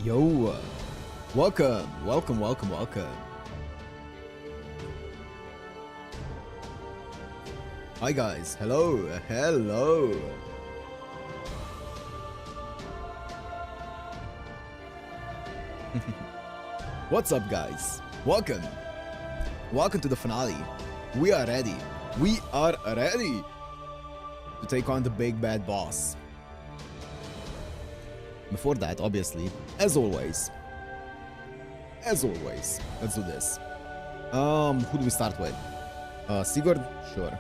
Yo, welcome. Hi guys, hello. What's up guys? Welcome to the finale. We are ready to take on the big bad boss. Before that, obviously, as always, let's do this. Who do we start with? Sigurd? Sure.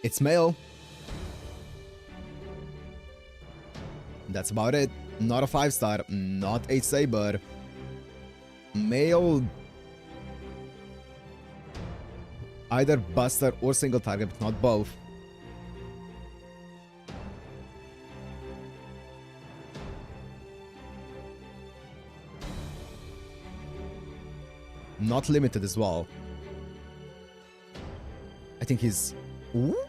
It's male. That's about it. Not a 5-star, not a saber. Male. Either buster or single target, but not both. Not limited as well. I think he's... Ooh?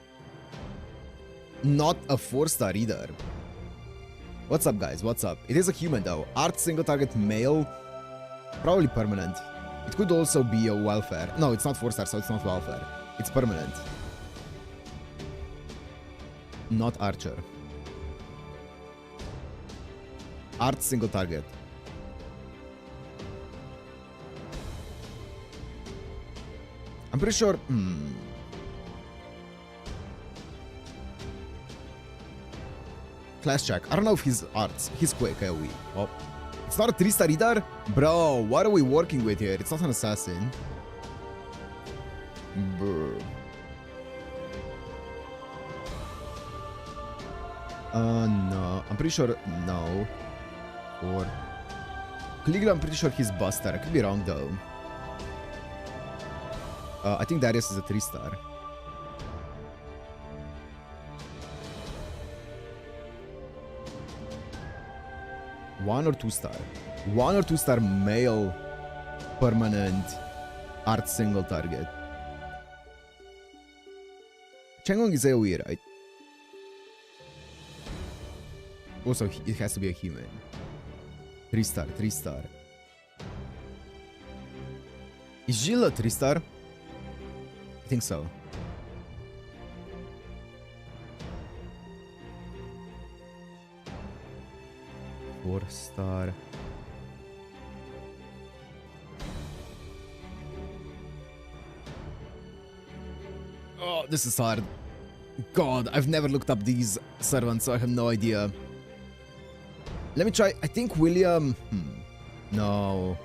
Not a 4-star either. What's up, guys? What's up? It is a human, though. Art single target male. Probably permanent. It could also be a welfare. No, it's not 4-star, so it's not welfare. It's permanent. Not archer. Art single target. I'm pretty sure... Class check. I don't know if he's arts. He's quick, AoE. Oh. It's not a 3-star either? Bro, what are we working with here? It's not an assassin. Brr. No. I'm pretty sure... No. Or... Caligula, I'm pretty sure he's buster. I could be wrong, though. I think Darius is a 3-star. One or 2-star. 1 or 2-star male permanent art single target. Chenggong is AoE, right? Also, it has to be a human. 3-star, 3-star. Is Jill a 3-star? I think so. Four-star. Oh, this is hard. God, I've never looked up these servants, so I have no idea. Let me try. I think William... No.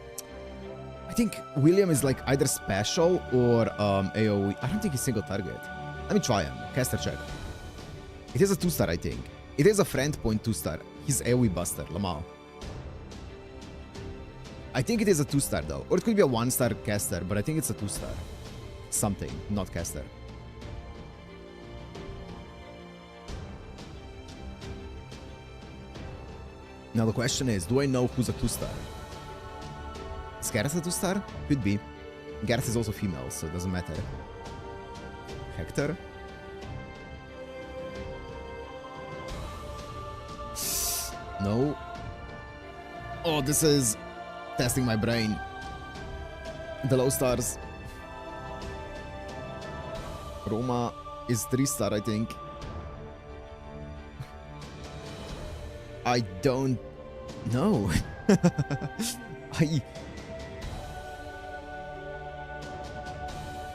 I think William is like either special or AoE. I don't think he's single target. Let me try him. Caster check. It is a 2-star, I think. It is a friend point 2-star. He's AoE buster, Lamau. I think it is a 2-star though. Or it could be a 1-star caster, but I think it's a 2-star. Something, not caster. Now the question is, do I know who's a 2-star? Is Gareth a 2-star? Could be. Gareth is also female, so it doesn't matter. Hector? No. Oh, this is testing my brain. The low stars. Roma is 3-star, I think. I don't know.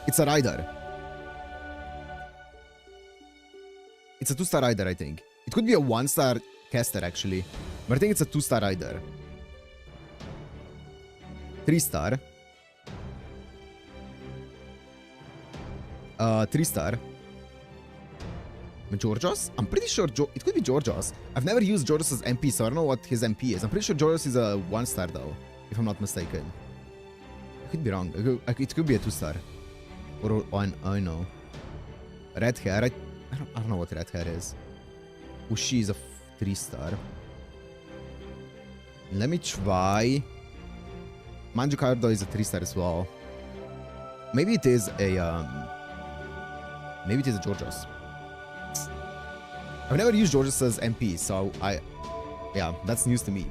It's a rider. It's a 2-star rider, I think. It could be a 1-star caster, actually. But I think it's a 2-star rider. 3-star. 3-star. Georgios? I'm pretty sure it could be Georgios. I've never used Georgios' MP, so I don't know what his MP is. I'm pretty sure Georgios is a 1-star, though, if I'm not mistaken. I could be wrong. It could be a 2-star. Or one, I know. Red hair. I don't know what red hair is. Ushi is a 3-star. Let me try. Manjukardo is a 3-star as well. Maybe it is a Maybe it is a Georgios. I've never used Georges as MP, so yeah, that's news to me.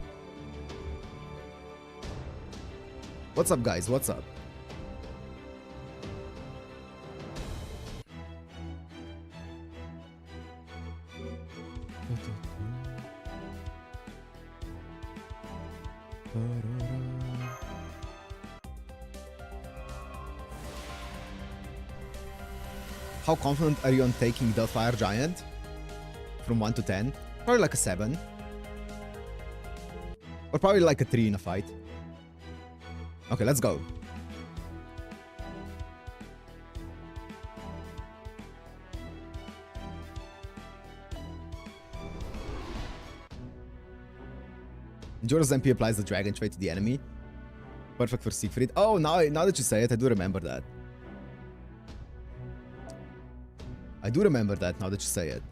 What's up, guys? What's up? How confident are you on taking the Fire Giant? From 1 to 10? Probably like a 7. Or probably like a 3 in a fight. Okay, let's go. Jorah's MP applies the dragon trait to the enemy. Perfect for Siegfried. Oh, now that you say it, I do remember that. I do remember that now that you say it.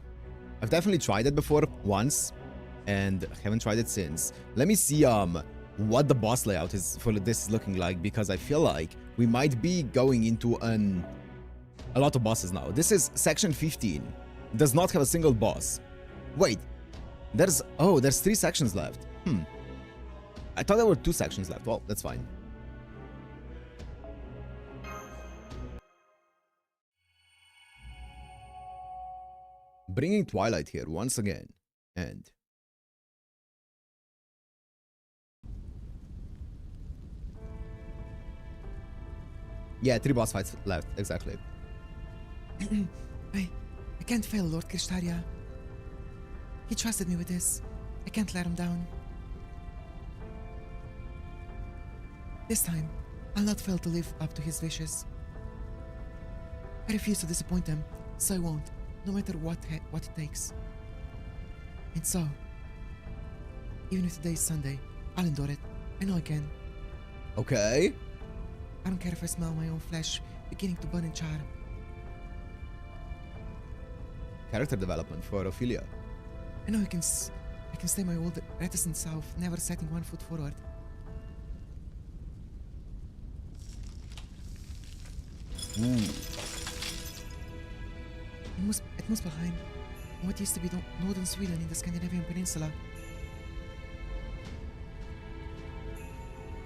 I've definitely tried it before once, and haven't tried it since. Let me see what the boss layout is for this is looking like, because I feel like we might be going into a lot of bosses now. This is section 15. It does not have a single boss. Wait, there's 3 sections left. I thought there were 2 sections left. Well, that's fine. Bringing Twilight here once again, and yeah, 3 boss fights left, exactly. I can't fail Lord Krishtaria. He trusted me with this. I can't let him down. This time, I'll not fail to live up to his wishes. I refuse to disappoint him, so I won't, no matter what it takes. And so, even if today is Sunday, I'll endure it. I know I can. Okay. I don't care if I smell my own flesh beginning to burn and char. Character development for Ophelia. I know I can stay my old reticent self, never setting one foot forward. Ooh. It must behind what used to be northern Sweden in the Scandinavian peninsula.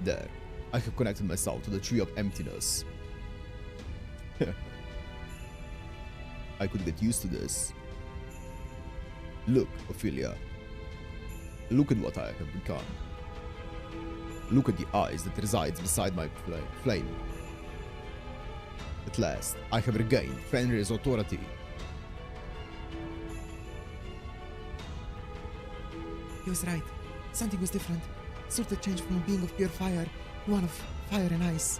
There, I have connected myself to the Tree of Emptiness. I could get used to this. Look, Ophelia. Look at what I have become. Look at the eyes that resides beside my flame. At last, I have regained Fenrir's authority. He was right. Something was different. Surtr changed from a being of pure fire to one of fire and ice.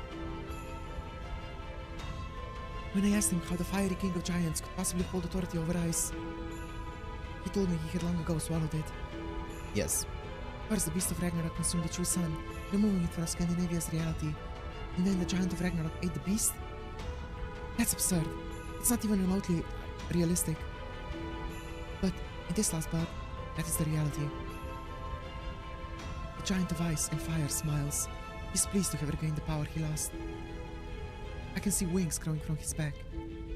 When I asked him how the fiery king of giants could possibly hold authority over ice, he told me he had long ago swallowed it. Yes. First, the beast of Ragnarok consumed the true sun, removing it from Scandinavia's reality. And then the giant of Ragnarok ate the beast? That's absurd. It's not even remotely realistic. But in this last bout, that is the reality. The giant of ice and fire smiles. He's pleased to have regained the power he lost. I can see wings growing from his back.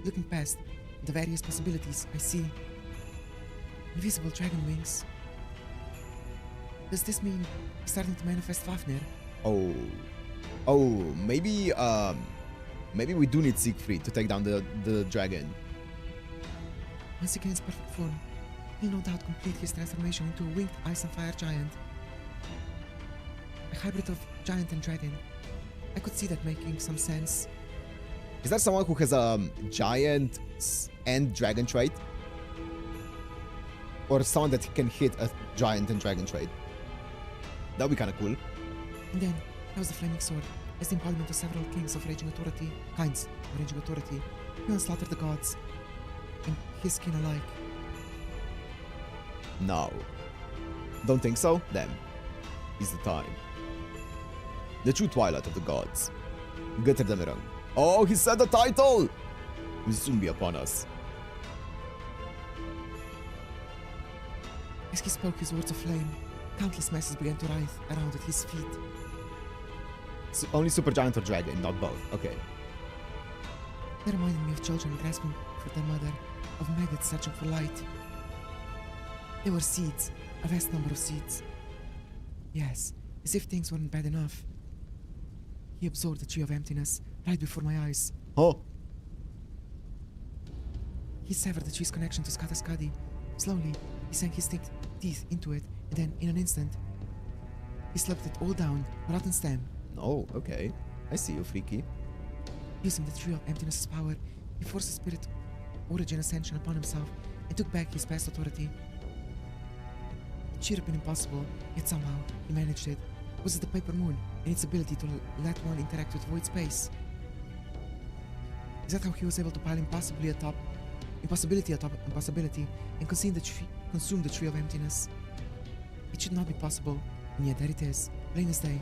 Looking past the various possibilities, I see invisible dragon wings. Does this mean he's starting to manifest Fafnir? Oh, maybe we do need Siegfried to take down the dragon. Once he gains perfect form, he'll no doubt complete his transformation into a winged ice and fire giant. A hybrid of giant and dragon. I could see that making some sense. Is there someone who has a giant and dragon trait? Or someone that can hit a giant and dragon trait? That would be kind of cool. And then, there was the Flaming Sword, as the embodiment of several kinds of raging authority. He will slaughter the gods, and his kin alike. No. Don't think so? Then is the time. The true twilight of the gods. Götterdämmerung. Oh, he said the title! Will soon be upon us. As he spoke his words of flame, countless masses began to writhe around at his feet. So only supergiant or dragon, not both. Okay. They reminded me of children grasping for their mother, of maggots searching for light. There were seeds, a vast number of seeds. Yes, as if things weren't bad enough. He absorbed the Tree of Emptiness right before my eyes. Huh? He severed the tree's connection to Skadi. Slowly, he sank his thick teeth into it, and then, in an instant, he slapped it all down, rotten stem. Oh, okay. I see you, freaky. Using the Tree of Emptiness's power, he forced the spirit origin ascension upon himself and took back his past authority. It should have been impossible, yet somehow he managed it. Was it the Paper Moon and its ability to let one interact with void space? Is that how he was able to pile impossibility atop impossibility and consume the Tree of Emptiness? It should not be possible, and yet there it is, plain as day.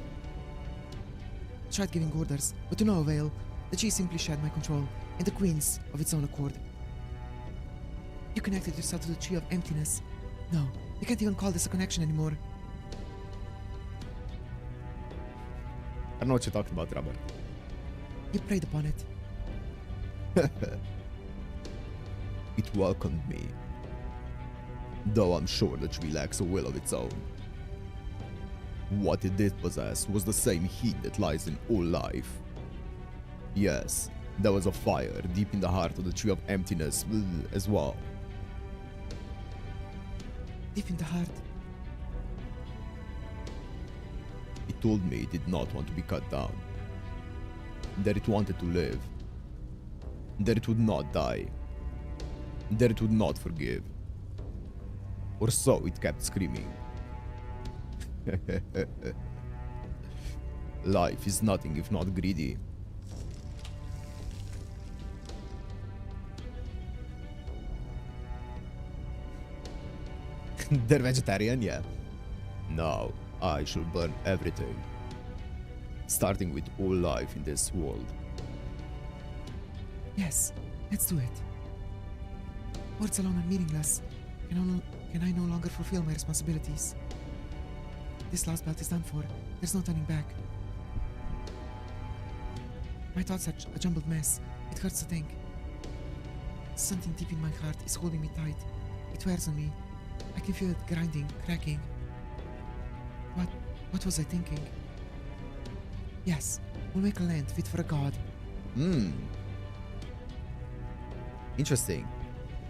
I tried giving orders, but to no avail. The tree simply shed my control, and the queens of its own accord. You connected yourself to the Tree of Emptiness. No, you can't even call this a connection anymore. I don't know what you're talking about, Robert. You preyed upon it. It welcomed me. Though I'm sure the tree lacks a will of its own. What it did possess was the same heat that lies in all life. Yes, there was a fire deep in the heart of the Tree of Emptiness as well. Deep in the heart. It told me it did not want to be cut down. That it wanted to live. That it would not die. That it would not forgive. Or so it kept screaming. Life is nothing if not greedy. They're vegetarian, yeah. Now, I shall burn everything. Starting with all life in this world. Yes, let's do it. Words alone are meaningless. Can I no longer fulfill my responsibilities? This last belt is done for. There's no turning back. My thoughts are a jumbled mess. It hurts to think. Something deep in my heart is holding me tight. It wears on me. I can feel it grinding, cracking. What was I thinking? Yes, we'll make a land fit for a god. Interesting.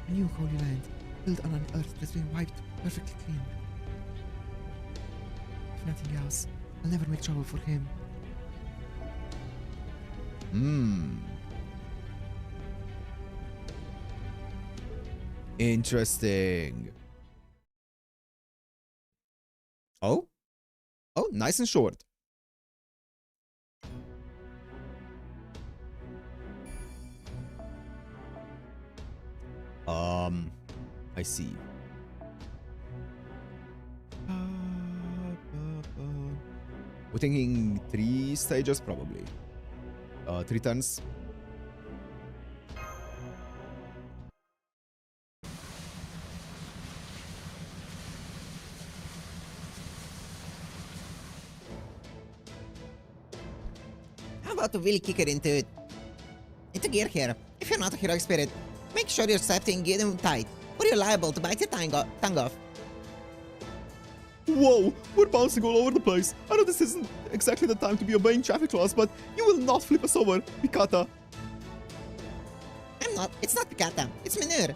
A new holy land, built on an earth that's been wiped perfectly clean. If nothing else, I'll never make trouble for him. Interesting. Oh? Oh, nice and short. I see. We're thinking 3 stages, probably. 3 turns. How about to really kick it into gear here? If you're not a heroic spirit, make sure you're strapped in gear and tight, or you're liable to bite your tongue off. Whoa, we're bouncing all over the place. I know this isn't exactly the time to be obeying traffic laws, but you will not flip us over, Pikata. I'm not. It's not Picata. It's Minur.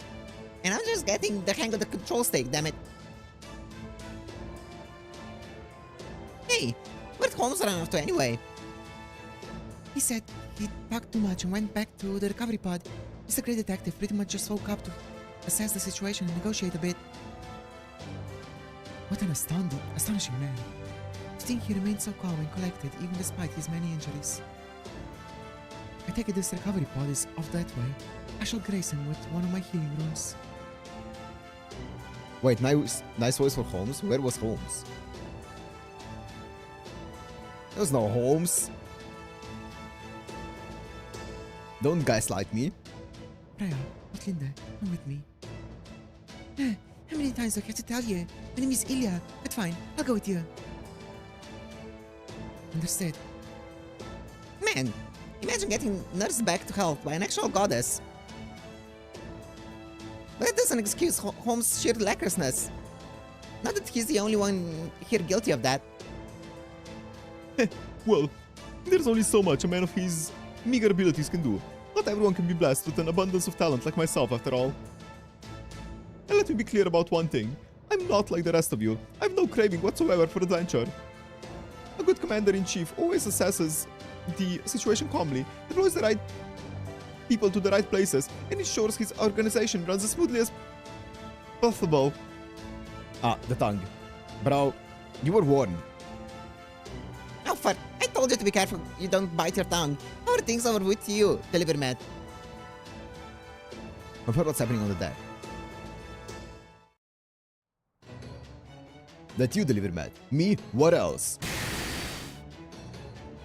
And I'm just getting the hang of the control stick, damn it. Hey, where'd Holmes run off to anyway? He said he talked too much and went back to the recovery pod. Mr. Great Detective pretty much just woke up to assess the situation and negotiate a bit. What an astonishing man. To think he remained so calm and collected even despite his many injuries. I take it this recovery pod is off that way. I shall grace him with one of my healing rooms. Wait, nice voice for Holmes? Where was Holmes? There was no Holmes. Don't gaslight me. Freya, Linda, come with me. How many times do I have to tell you? My name is Ilya, but fine, I'll go with you. Understood. Man, imagine getting nursed back to health by an actual goddess. But that doesn't excuse Holmes' sheer lackerousness. Not that he's the only one here guilty of that. Well, there's only so much a man of his meager abilities can do. Not everyone can be blessed with an abundance of talent like myself, after all. And let me be clear about one thing. I'm not like the rest of you. I have no craving whatsoever for adventure. A good commander-in-chief always assesses the situation calmly, deploys the right people to the right places, and ensures his organization runs as smoothly as possible. Ah, the tongue. Bro, you were warned. Oh, fuck. I told you to be careful you don't bite your tongue. How are things over with you, Delivery Matt? I've heard what's happening on the deck. That you, Delivery Matt. Me? What else?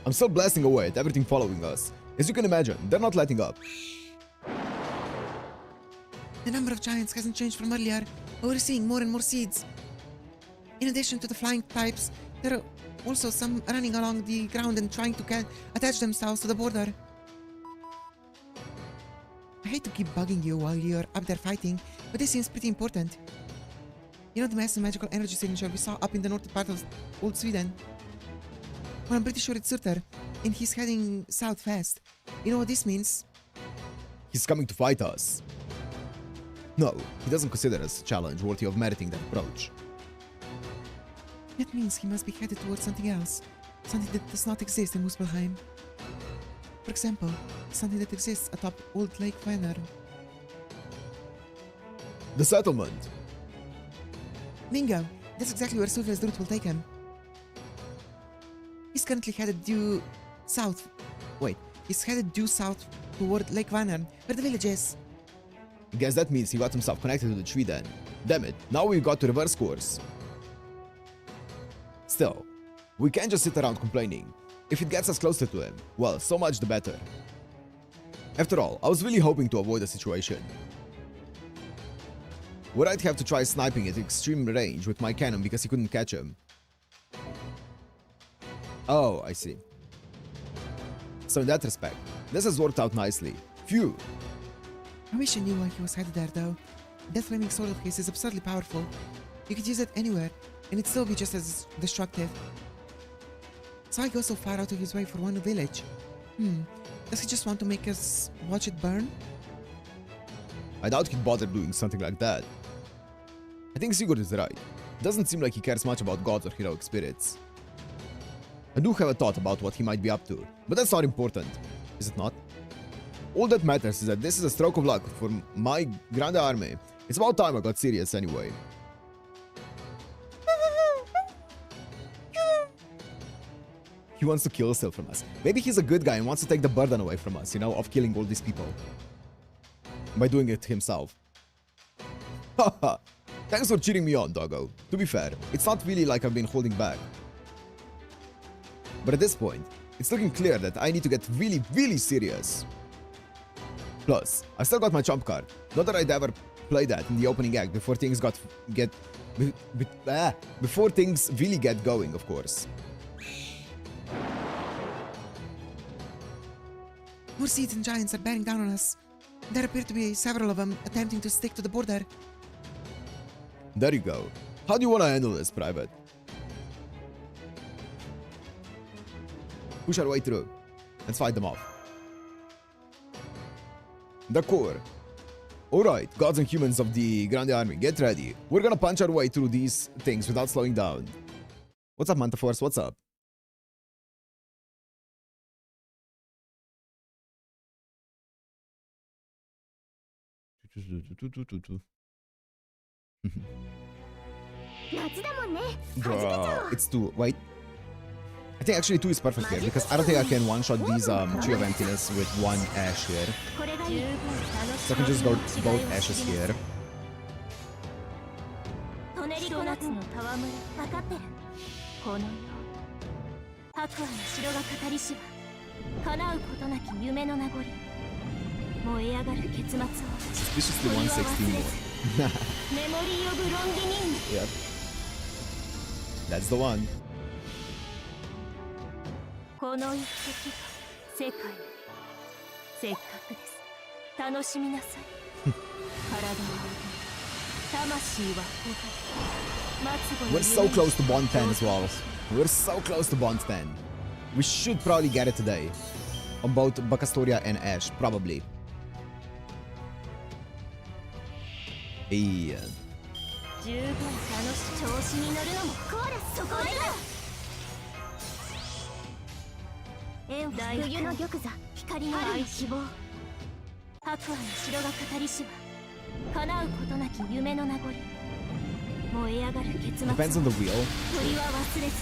I'm still blasting away at everything following us. As you can imagine, they're not letting up. The number of giants hasn't changed from earlier, but we're seeing more and more seeds. In addition to the flying types, there are also some running along the ground and trying to attach themselves to the border. I hate to keep bugging you while you're up there fighting, but this seems pretty important. You know the massive magical energy signature we saw up in the northern part of old Sweden? Well, I'm pretty sure it's Surtr, and he's heading south fast. You know what this means? He's coming to fight us. No, he doesn't consider us a challenge worthy of meriting that approach. That means he must be headed towards something else. Something that does not exist in Muspelheim. For example, something that exists atop Old Lake Vanner. The settlement. Bingo! That's exactly where Sylvia's route will take him. He's currently headed due south. Wait, he's headed due south toward Lake Vanner, where the village is. Guess that means he got himself connected to the tree then. Damn it, now we've got to reverse course. Still, we can't just sit around complaining. If it gets us closer to him, well, so much the better. After all, I was really hoping to avoid the situation. Would I have to try sniping at extreme range with my cannon because he couldn't catch him? Oh, I see. So in that respect, this has worked out nicely. Phew! I wish I knew why he was headed there though. That flaming sword of his is absurdly powerful. You could use it anywhere, and it'd still be just as destructive. So I go so far out of his way for one village. Does he just want to make us watch it burn? I doubt he'd bother doing something like that. I think Sigurd is right. Doesn't seem like he cares much about gods or heroic spirits. I do have a thought about what he might be up to, but that's not important, is it not? All that matters is that this is a stroke of luck for my Grande Army. It's about time I got serious anyway. He wants to kill himself from us. Maybe he's a good guy and wants to take the burden away from us, you know, of killing all these people. By doing it himself. Haha. Thanks for cheering me on, doggo. To be fair, it's not really like I've been holding back. But at this point, it's looking clear that I need to get really, really serious. Plus, I still got my trump card. Not that I'd ever play that in the opening act before things before things really get going, of course. More seeds and giants are bearing down on us. There appear to be several of them attempting to stick to the border. There you go. How do you want to handle this, Private? Push our way through. Let's fight them off. The core. Alright, gods and humans of the Grande Army, get ready. We're gonna punch our way through these things without slowing down. What's up, Manta Force? What's up? Bro, it's 2. Wait. I think actually 2 is perfect here because I don't think I can one-shot these Tree of Emptiness with 1 Ash here. So I can just go both Ashes here. Suspiciously 116 more. Yep. That's the one. この一滴世界せっかくです楽しみなさい体を魂はほど We're so close to Bond 10 as well. We're so close to Bond 10. We should probably get it today. On both Bakastoria and Ash, probably. Yeah. 十分楽し調子に乗るのもこれそこだ縁大冬の玉座光の愛希望白亜の城が語りしは叶うことなき夢の名残燃え上がる結末を Depends on the wheel. 鳥は忘れず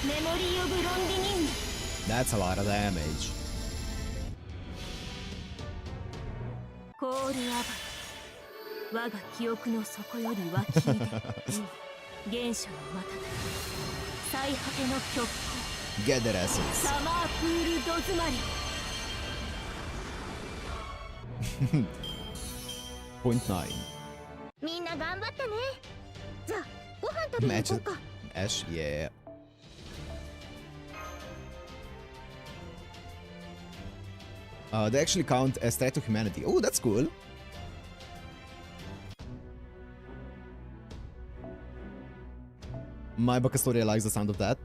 メモリー・オブ・ロンディニング That's a lot of damage. コール・アバ我が記憶の底より湧き出で原初の瞬き最果ての極光 Get that essence. サマープールど詰まり Point 9. みんな頑張ったねじゃあご飯食べに行こうか Ash, yeah. They actually count as threat to humanity. Oh, that's cool. My Bakastoria likes the sound of that.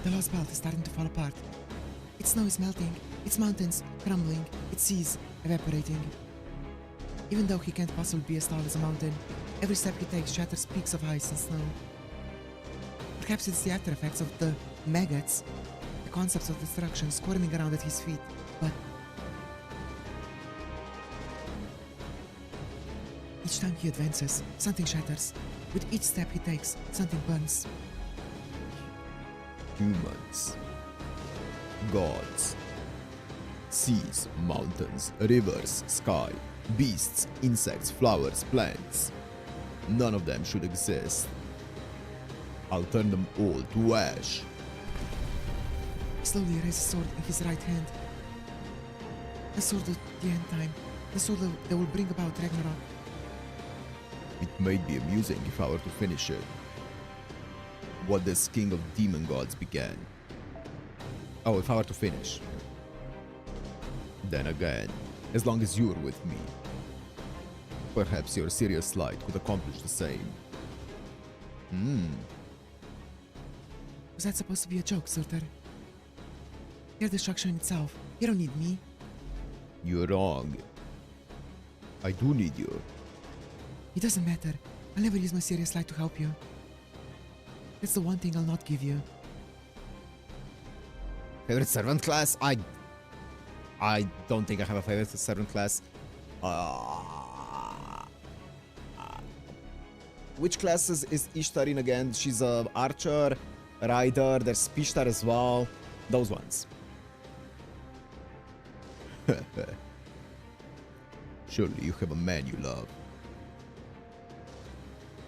The lost belt is starting to fall apart. Its snow is melting, its mountains crumbling, its seas evaporating. Even though he can't possibly be as tall as a mountain, every step he takes shatters peaks of ice and snow. Perhaps it's the after effects of the maggots, the concepts of destruction squirming around at his feet, but each time he advances, something shatters. With each step he takes, something burns. Humans. Gods. Seas, mountains, rivers, sky, beasts, insects, flowers, plants. None of them should exist. I'll turn them all to ash. He slowly raises a sword in his right hand. The sword of the end time. The sword that will bring about Ragnarok. It might be amusing if I were to finish it. What this king of demon gods began. Oh, if I were to finish. Then again, as long as you're with me, perhaps your serious slight could accomplish the same. Was that supposed to be a joke, Surtr? You're destruction itself. You don't need me. You're wrong. I do need you. It doesn't matter. I'll never use my serious light to help you. That's the one thing I'll not give you. Favorite servant class? I don't think I have a favorite servant class. Which classes is Ishtar in again? She's a archer, rider, there's Pishtar as well. Those ones. Surely you have a man you love.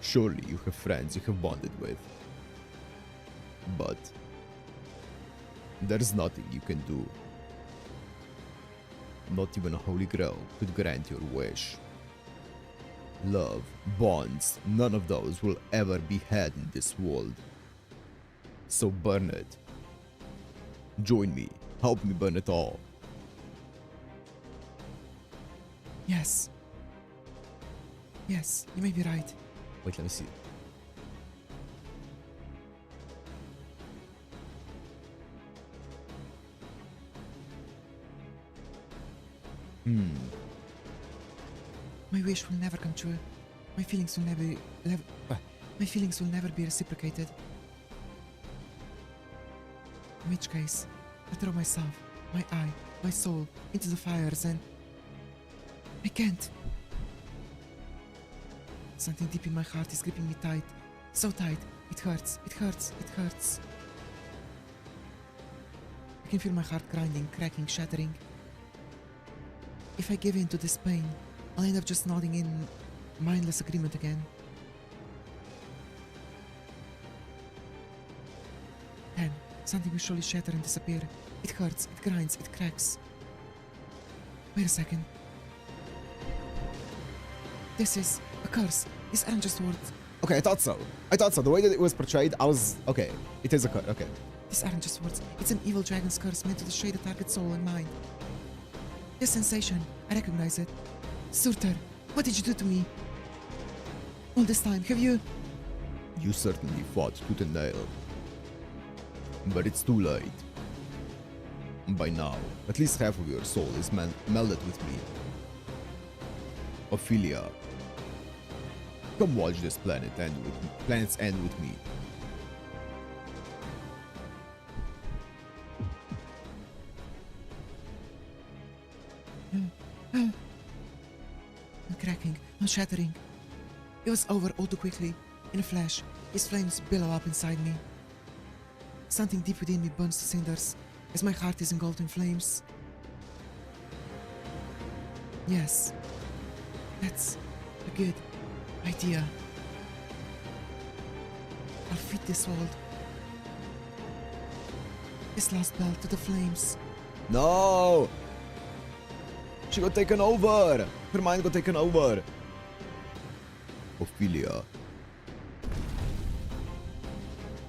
Surely you have friends you have bonded with. But there's nothing you can do. Not even a holy grail could grant your wish. Love, bonds, none of those will ever be had in this world. So burn it. Join me. Help me burn it all. Yes. Yes, you may be right. Wait, let me see. My wish will never come true. My feelings will never be reciprocated. In which case, I throw myself, my eye, my soul into the fires and I can't. Something deep in my heart is gripping me tight. So tight, it hurts, it hurts, it hurts. I can feel my heart grinding, cracking, shattering. If I give in to this pain, I'll end up just nodding in mindless agreement again. Then, something will surely shatter and disappear. It hurts, it grinds, it cracks. Wait a second. This is a curse. These aren't just words. Okay, I thought so. I thought so. The way that it was portrayed, I was... Okay, it is a curse. Okay. These aren't just words. It's an evil dragon's curse meant to destroy the target's soul and mind. This sensation, I recognize it. Surtr, what did you do to me? All this time, have you... You certainly fought tooth and nail. But it's too late. By now, at least half of your soul is melded with me. Ophelia, come watch this planet's end with me. I'm cracking, I'm shattering. It was over all too quickly. In a flash, his flames billow up inside me. Something deep within me burns to cinders as my heart is engulfed in flames. Yes, that's a good idea. I'll feed this world, this last bell, to the flames. No! She got taken over! Her mind got taken over! Ophelia.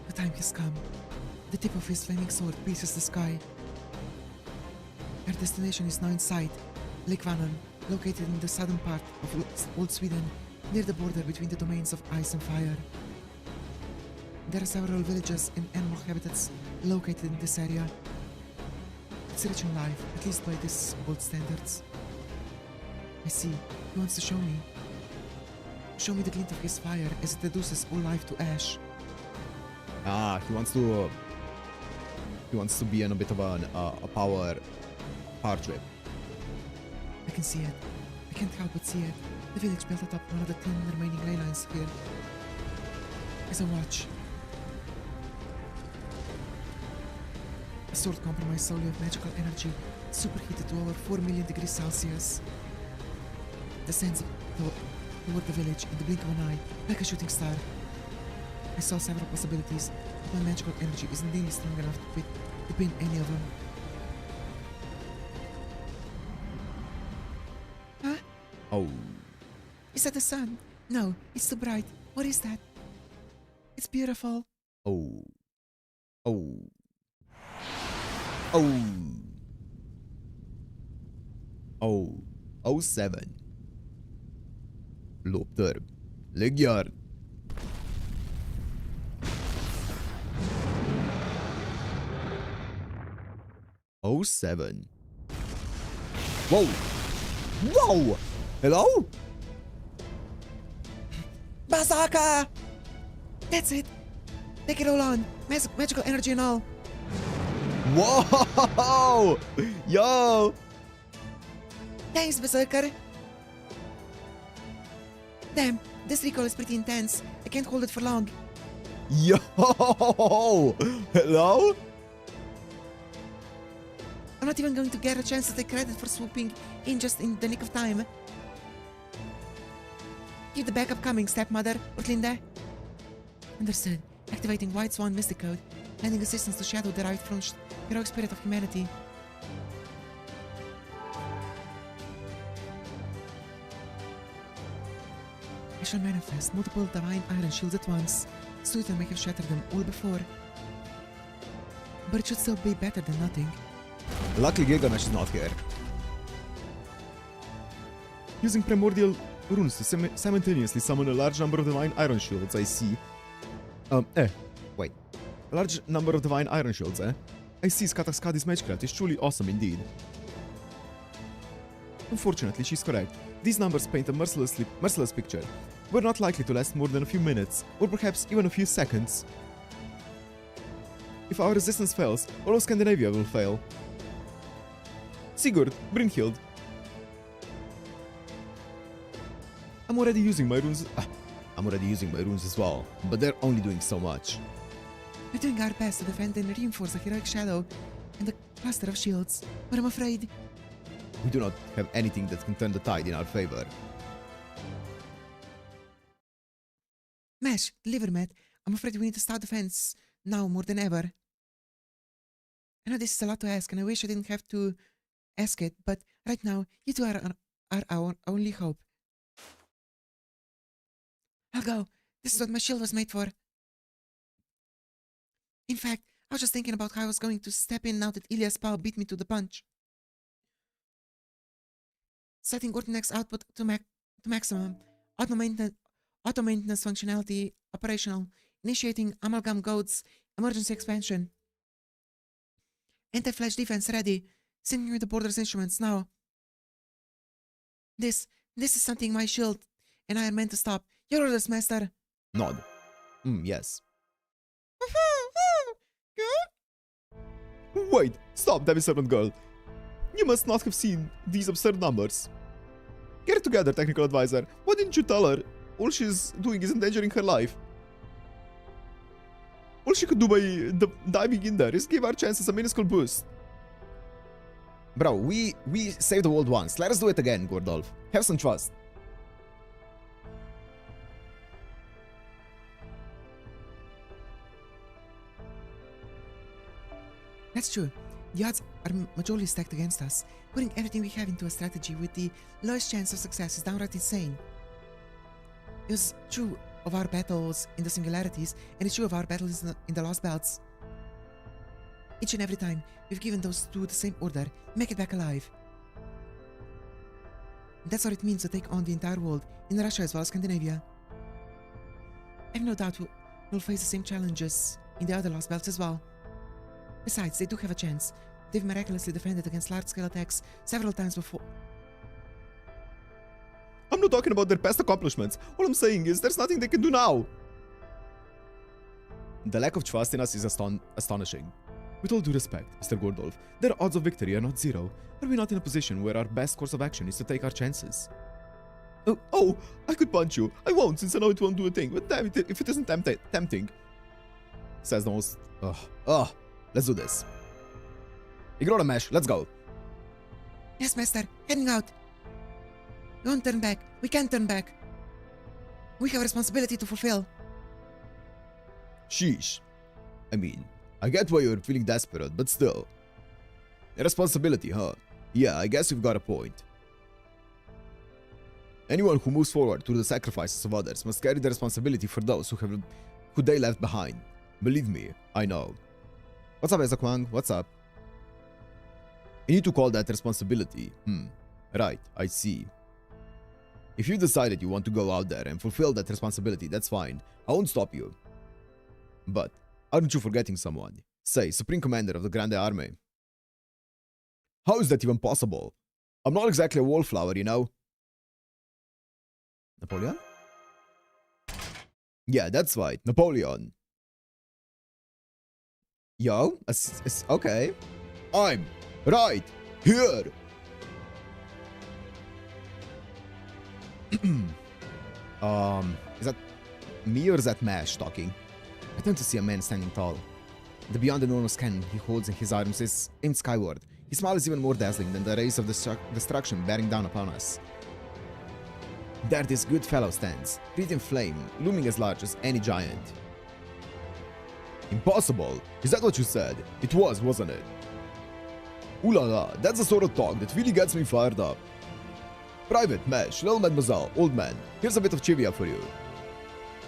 The time has come. The tip of his flaming sword pierces the sky. Our destination is now in sight. Lake Vannon, located in the southern part of old Sweden, near the border between the domains of ice and fire. There are several villages and animal habitats located in this area. It's rich in life, at least by this world standards. I see, he wants to show me. Show me the glint of his fire as it reduces all life to ash. Ah, he wants to be in a bit of a power trip. I can see it. I can't help but see it. The village built atop one of the 10 remaining ley lines here. As I watch, a sword compromised solely of magical energy, superheated to over 4 million degrees Celsius. Descends toward the village in the blink of an eye, like a shooting star. I saw several possibilities, but my magical energy isn't nearly strong enough to pin any of them. Huh? Oh. Is that the sun? No, it's too bright. What is that? It's beautiful. Oh. Oh. Oh. Oh. 07. Loopter. Legjard. Oh 07. Whoa! Whoa! Hello? Bazooka! That's it. Take it all on. Magical energy and all. Whoa! Yo! Thanks, Berserker. Damn, this recoil is pretty intense. I can't hold it for long. Yo! Hello? I'm not even going to get a chance to take credit for swooping in just in the nick of time. Keep the backup coming, stepmother, Ortlinda. Understood. Activating White Swan Mystic Code. Lending assistance to Shadow derived from heroic spirit of humanity. I shall manifest multiple divine iron shields at once. Surtr may have shattered them all before, but it should still be better than nothing. Luckily Gilgamesh is not here. Using primordial runes to simultaneously summon a large number of divine iron shields, I see. Wait. A large number of divine iron shields, eh? I see Skataskadi's magecraft is truly awesome indeed. Unfortunately, she's correct. These numbers paint a merciless picture. We're not likely to last more than a few minutes, or perhaps even a few seconds. If our resistance fails, all of Scandinavia will fail. Sigurd, Brynhild. I'm already using my runes as well, but they're only doing so much. We're doing our best to defend and reinforce the heroic shadow and the cluster of shields, but I'm afraid... We do not have anything that can turn the tide in our favor. Mesh, Livermet, I'm afraid we need to start defense now more than ever. I know this is a lot to ask, and I wish I didn't have to ask it, but right now, you two are our only hope. I'll go. This is what my shield was made for. In fact, I was just thinking about how I was going to step in now that Ilya's power beat me to the punch. Setting Orthonex output to maximum. Auto maintenance functionality operational. Initiating Amalgam Goat's emergency expansion. Anti-flash defense ready. Sending you the Borders instruments now. This is something my shield and I are meant to stop. Your orders, master. Nod. Yes. Wait, stop, Debbie Servant Girl. You must not have seen these absurd numbers. Get it together, technical advisor. Why didn't you tell her? All she's doing is endangering her life. All she could do by diving in there is give our chances a minuscule boost. Bro, we saved the world once. Let us do it again, Gordolf. Have some trust. That's true. The odds are majorly stacked against us. Putting everything we have into a strategy with the lowest chance of success is downright insane. It was true of our battles in the singularities, and it's true of our battles in the Lost Belts. Each and every time, we've given those two the same order, make it back alive. That's what it means to take on the entire world, in Russia as well as Scandinavia. I have no doubt we'll face the same challenges in the other Lost Belts as well. Besides, they do have a chance. They've miraculously defended against large-scale attacks several times before. I'm not talking about their past accomplishments. All I'm saying is there's nothing they can do now. The lack of trust in us is astonishing. With all due respect, Mr. Gordolf, their odds of victory are not zero. Are we not in a position where our best course of action is to take our chances? Oh, I could punch you. I won't, since I know it won't do a thing. But damn it, if it isn't tempting. Says the most... let's do this. Ignore the mesh, let's go. Yes, master, heading out. We won't turn back. We can't turn back. We have a responsibility to fulfill. Sheesh. I mean, I get why you're feeling desperate, but still. A responsibility, huh? Yeah, I guess you've got a point. Anyone who moves forward through the sacrifices of others must carry the responsibility for those who they left behind. Believe me, I know. What's up, Ezakwang? What's up? You need to call that responsibility. Right, I see. If you decided you want to go out there and fulfill that responsibility, that's fine. I won't stop you. But, aren't you forgetting someone? Say, Supreme Commander of the Grande Army. How is that even possible? I'm not exactly a wallflower, you know? Napoleon? Yeah, that's right, Napoleon. Yo, okay. I'm right here. Is that me or is that Mash talking? I turn to see a man standing tall. The beyond enormous cannon he holds in his arms is aimed skyward. His smile is even more dazzling than the rays of destruction bearing down upon us. There this good fellow stands, wreathed in flame, looming as large as any giant. Impossible? Is that what you said? It was, wasn't it? Ooh la la, that's the sort of talk that really gets me fired up. Private, Mesh, little mademoiselle, old man, here's a bit of trivia for you.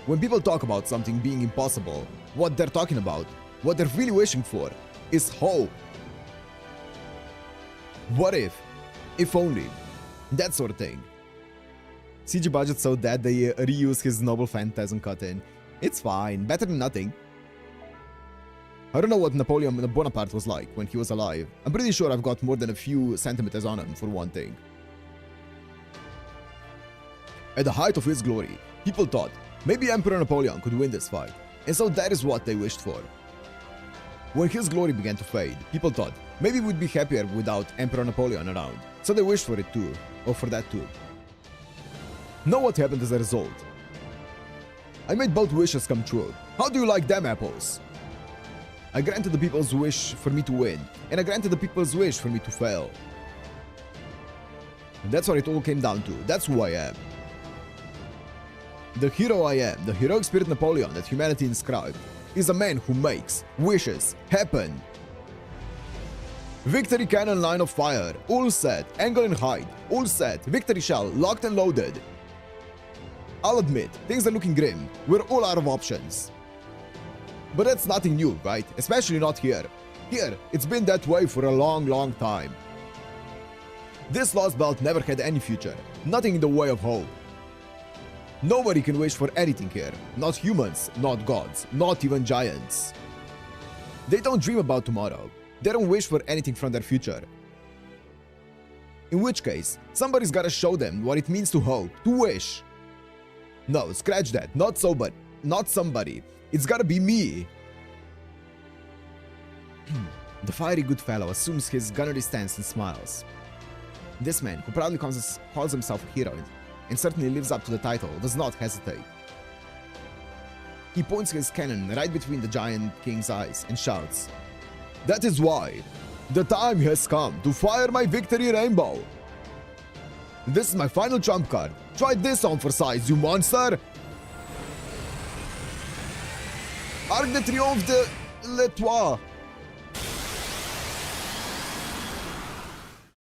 When people talk about something being impossible, what they're talking about, what they're really wishing for, is hope. What if? If only. That sort of thing. CG budget so that they reuse his noble phantasm cut in. It's fine, better than nothing. I don't know what Napoleon Bonaparte was like when he was alive. I'm pretty sure I've got more than a few centimeters on him, for one thing. At the height of his glory, people thought maybe Emperor Napoleon could win this fight, and so that is what they wished for. When his glory began to fade, people thought maybe we'd be happier without Emperor Napoleon around, so they wished for it too, or for that too. Know what happened as a result? I made both wishes come true. How do you like them apples? I granted the people's wish for me to win, and I granted the people's wish for me to fail. And that's what it all came down to. That's who I am. The hero I am, the heroic spirit Napoleon that humanity inscribed, is a man who makes wishes happen. Victory cannon line of fire, all set, angle and height, all set, victory shell locked and loaded. I'll admit, things are looking grim. We're all out of options. But that's nothing new, right? Especially not here. Here, it's been that way for a long, long time. This lost belt never had any future. Nothing in the way of hope. Nobody can wish for anything here. Not humans, not gods, not even giants. They don't dream about tomorrow. They don't wish for anything from their future. In which case, somebody's gotta show them what it means to hope, to wish. No, scratch that. Not somebody. It's gotta be me. The fiery good fellow assumes his gunnery stance and smiles. This man, who proudly calls himself a hero and certainly lives up to the title, does not hesitate. He points his cannon right between the giant king's eyes and shouts, "That is why the time has come to fire my victory rainbow. This is my final trump card. Try this on for size, you monster! Arc de Triomphe de l'Etoile."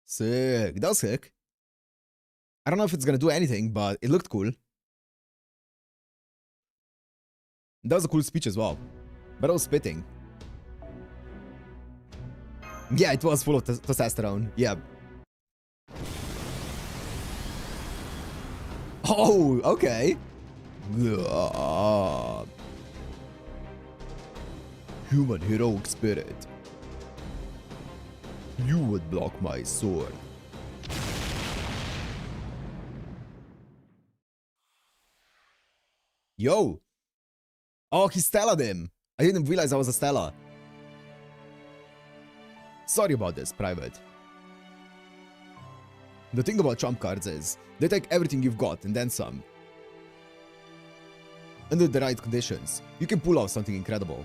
Sick. That was sick. I don't know if it's gonna do anything, but it looked cool. That was a cool speech as well. But I was spitting. Yeah, it was full of testosterone. Yeah. Oh, okay. Human heroic spirit. You would block my sword. Yo! Oh, he Stella'd him. I didn't realize I was a Stella. Sorry about this, Private. The thing about trump cards is, they take everything you've got and then some. Under the right conditions, you can pull off something incredible.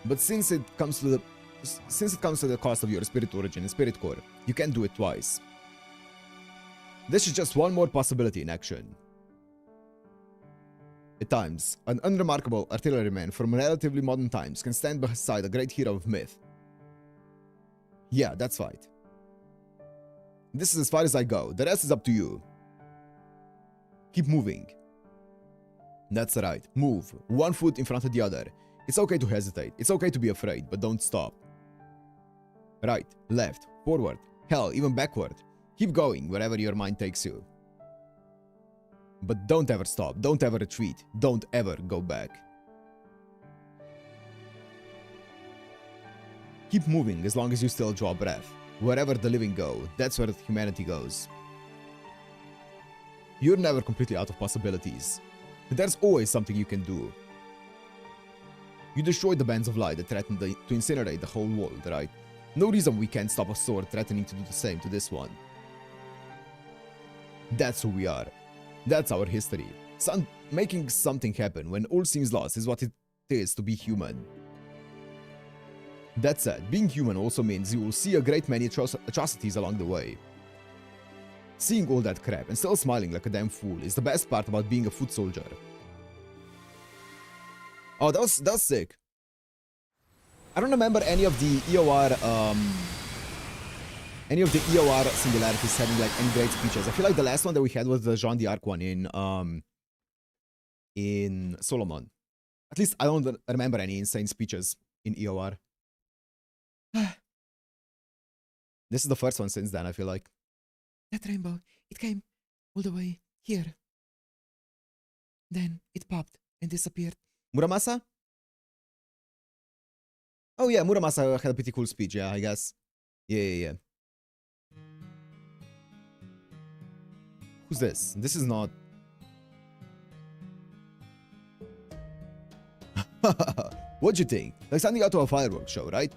But since it comes to the cost of your spirit origin and spirit core, you can't do it twice. This is just one more possibility in action. At times, an unremarkable artilleryman from relatively modern times can stand beside a great hero of myth. Yeah, that's right. This is as far as I go. The rest is up to you. Keep moving. That's right. Move. One foot in front of the other. It's okay to hesitate. It's okay to be afraid, but don't stop. Right, left, forward, hell, even backward. Keep going wherever your mind takes you. But don't ever stop. Don't ever retreat. Don't ever go back. Keep moving as long as you still draw breath. Wherever the living go, that's where humanity goes. You're never completely out of possibilities. There's always something you can do. You destroyed the bands of light that threatened to incinerate the whole world, right? No reason we can't stop a sword threatening to do the same to this one. That's who we are. That's our history. Making something happen when all seems lost is what it is to be human. That said, being human also means you will see a great many atrocities along the way. Seeing all that crap and still smiling like a damn fool is the best part about being a foot soldier. Oh, that was sick. I don't remember any of the EOR singularities having like any great speeches. I feel like the last one that we had was the Jean d'Arc one in Solomon. At least I don't remember any insane speeches in EOR. This is the first one since then, I feel like. That rainbow, it came all the way here. Then it popped and disappeared. Muramasa? Oh yeah, Muramasa had a pretty cool speech, yeah, I guess. Yeah. Who's this? This is not... What'd you think? Like something out of a fireworks show, right?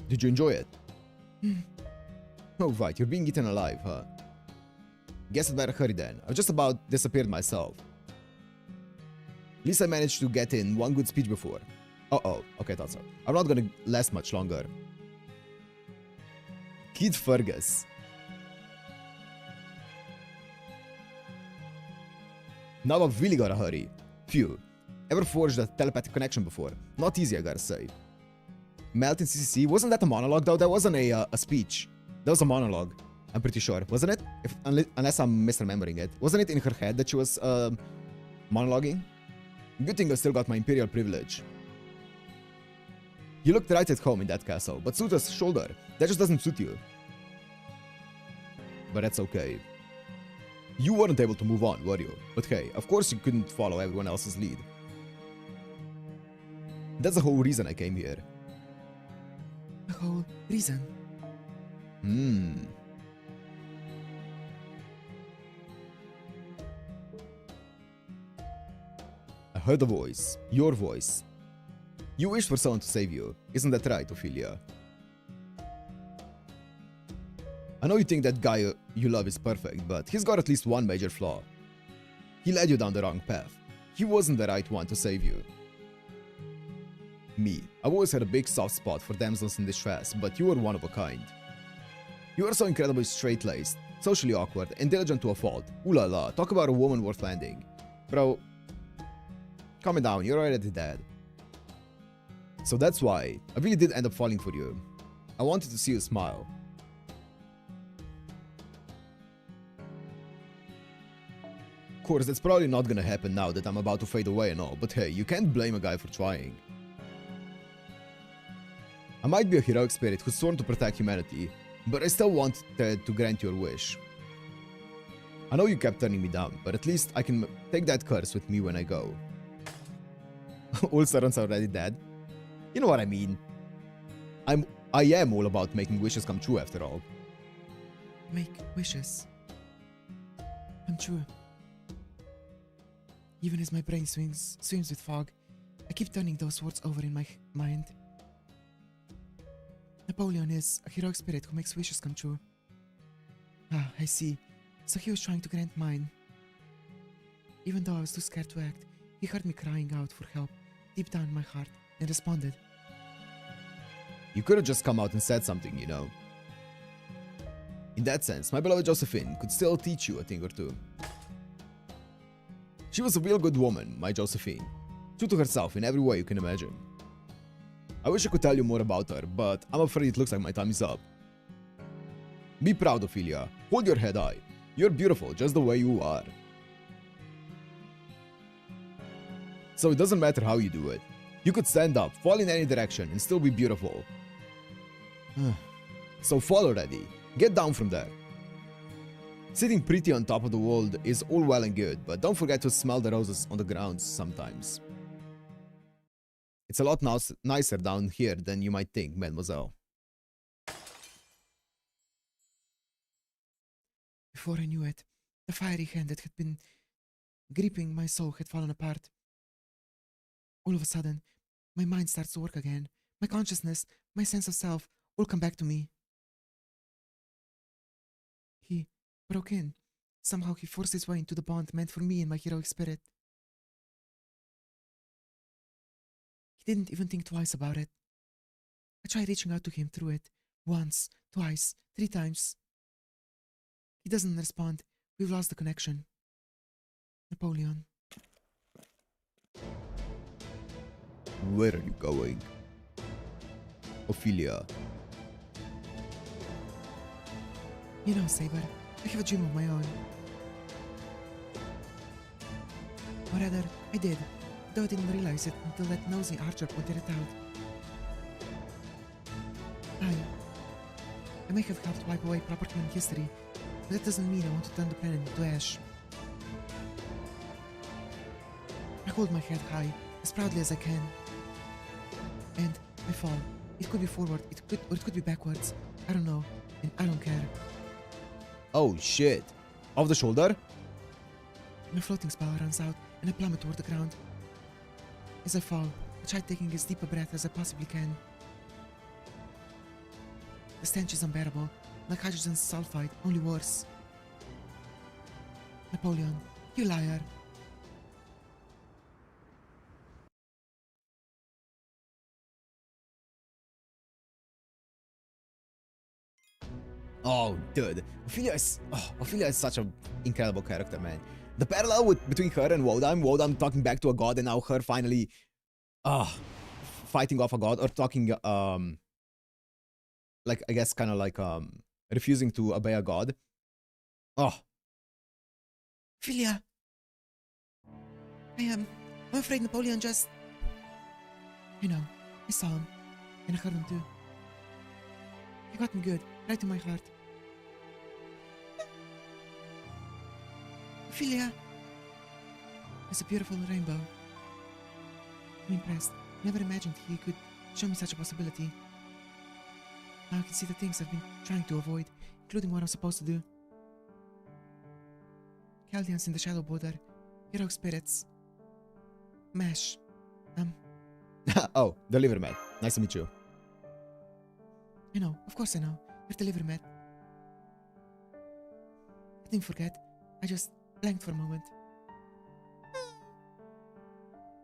Did you enjoy it? Oh right, you're being eaten alive, huh? Guess I'd better hurry then. I've just about disappeared myself. At least I managed to get in one good speech before. Uh-oh, okay, I thought so. I'm not gonna last much longer. Kid Fergus. Now I've really gotta hurry. Phew. Ever forged a telepathic connection before? Not easy, I gotta say. Melt in CCC? Wasn't that a monologue though? That wasn't a speech. That was a monologue. I'm pretty sure. Wasn't it? Unless I'm misremembering it. Wasn't it in her head that she was monologuing? Good thing I still got my imperial privilege. You looked right at home in that castle, but Surtr's shoulder, that just doesn't suit you. But that's okay. You weren't able to move on, were you? But hey, of course you couldn't follow everyone else's lead. That's the whole reason I came here. The whole reason? I heard a voice. Your voice. You wish for someone to save you. Isn't that right, Ophelia? I know you think that guy you love is perfect, but he's got at least one major flaw. He led you down the wrong path. He wasn't the right one to save you. Me, I've always had a big soft spot for damsels in distress, but you were one of a kind. You are so incredibly straight-laced, socially awkward, and diligent to a fault. Ooh la la, talk about a woman worth landing. Bro, calm it down, you're already dead. So that's why I really did end up falling for you. I wanted to see you smile. Of course, that's probably not gonna happen now that I'm about to fade away and all, but hey, you can't blame a guy for trying. I might be a heroic spirit who's sworn to protect humanity, but I still wanted to grant your wish. I know you kept turning me down, but at least I can take that curse with me when I go. All servants are already dead? You know what I mean. I am all about making wishes come true after all. Make wishes come true. Even as my brain swims with fog, I keep turning those words over in my mind. Napoleon is a heroic spirit who makes wishes come true. Ah, I see. So he was trying to grant mine. Even though I was too scared to act, he heard me crying out for help deep down in my heart and responded. You could have just come out and said something, you know. In that sense, my beloved Josephine could still teach you a thing or two. She was a real good woman, my Josephine. True to herself in every way you can imagine. I wish I could tell you more about her, but I'm afraid it looks like my time is up. Be proud, Ophelia. Hold your head high. You're beautiful just the way you are. So it doesn't matter how you do it. You could stand up, fall in any direction, and still be beautiful. So fall already. Get down from there. Sitting pretty on top of the world is all well and good, but don't forget to smell the roses on the ground sometimes. It's a lot nicer down here than you might think, mademoiselle. Before I knew it, the fiery hand that had been gripping my soul had fallen apart. All of a sudden, my mind starts to work again. My consciousness, my sense of self, all come back to me. He broke in. Somehow he forced his way into the bond meant for me and my heroic spirit. He didn't even think twice about it. I tried reaching out to him through it. Once, twice, 3 times. He doesn't respond. We've lost the connection. Napoleon. Where are you going? Ophelia. You know, Saber, I have a dream of my own. Or rather, I did, though I didn't realize it until that nosy archer pointed it out. I may have helped wipe away proper human history, but that doesn't mean I want to turn the planet into ash. I hold my head high, as proudly as I can. And I fall. It could be forward, or it could be backwards. I don't know, and I don't care. Oh shit. Off the shoulder? My floating spell runs out, and I plummet toward the ground. As I fall, I try taking as deep a breath as I possibly can. The stench is unbearable, like hydrogen sulfide, only worse. Napoleon, you liar. Oh, dude. Ophelia is such an incredible character, man. The parallel between her and Wodan talking back to a god, and now her finally fighting off a god, or talking like, I guess, kind of like refusing to obey a god. Oh, Philia! I'm afraid Napoleon just... I know. I saw him. And I heard him too. He got me good. Right to my heart. Philia! It's a beautiful rainbow. I'm impressed. Never imagined he could show me such a possibility. Now I can see the things I've been trying to avoid, including what I'm supposed to do. Chaldeans in the Shadow Border. Hero spirits. Mesh. oh, the liver man. Nice to meet you. I know, of course I know. You're the liver mat. I didn't forget. I just blanked for a moment.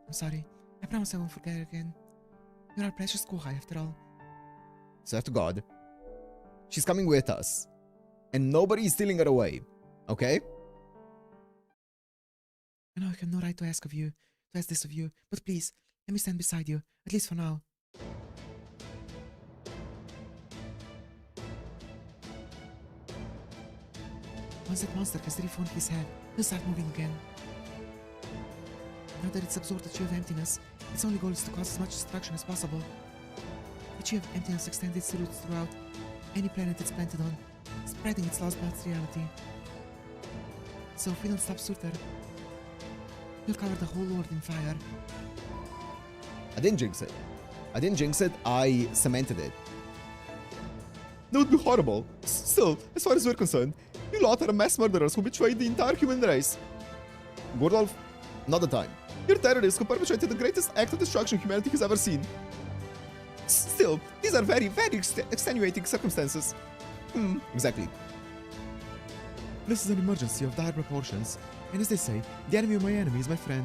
I'm sorry. I promise I won't forget again. You're our precious Kohai after all. Swear to God. She's coming with us. And nobody is stealing her away. Okay? I know I have no right to ask this of you, but please, let me stand beside you, at least for now. Once that monster has reformed his head, he'll start moving again. Now that it's absorbed the Chi of Emptiness, its only goal is to cause as much destruction as possible. The Chi of Emptiness extends its roots throughout any planet it's planted on, spreading its lost path's reality. So if we don't stop Surtr, he'll cover the whole world in fire. I didn't jinx it. I cemented it. That would be horrible. Still, as far as we're concerned, you lot are mass murderers who betrayed the entire human race. Gordolf, not the time. You're terrorists who perpetrated the greatest act of destruction humanity has ever seen. Still, these are very, very extenuating circumstances. Exactly. This is an emergency of dire proportions, and as they say, the enemy of my enemy is my friend.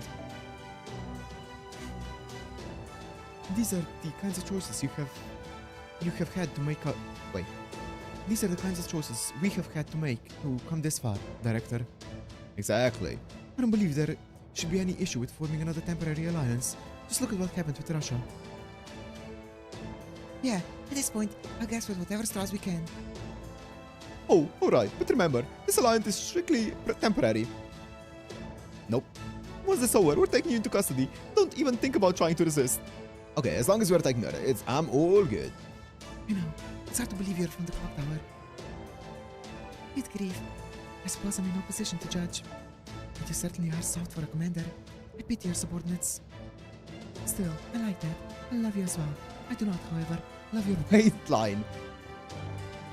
These are the kinds of choices you have had to make. These are the kinds of choices we have had to make to come this far, Director. Exactly. I don't believe there should be any issue with forming another temporary alliance. Just look at what happened with Russia. Yeah, at this point, I'll guess with whatever straws we can. Oh, alright, but remember, this alliance is strictly temporary. Nope. Once it's over, we're taking you into custody. Don't even think about trying to resist. Okay, as long as we're taking her, I'm all good. You know, it's hard to believe you're from the clock tower. Good grief. I suppose I'm in no position to judge. But you certainly are soft for a commander. I pity your subordinates. Still, I like that. I love you as well. I do not, however, love your Weight line.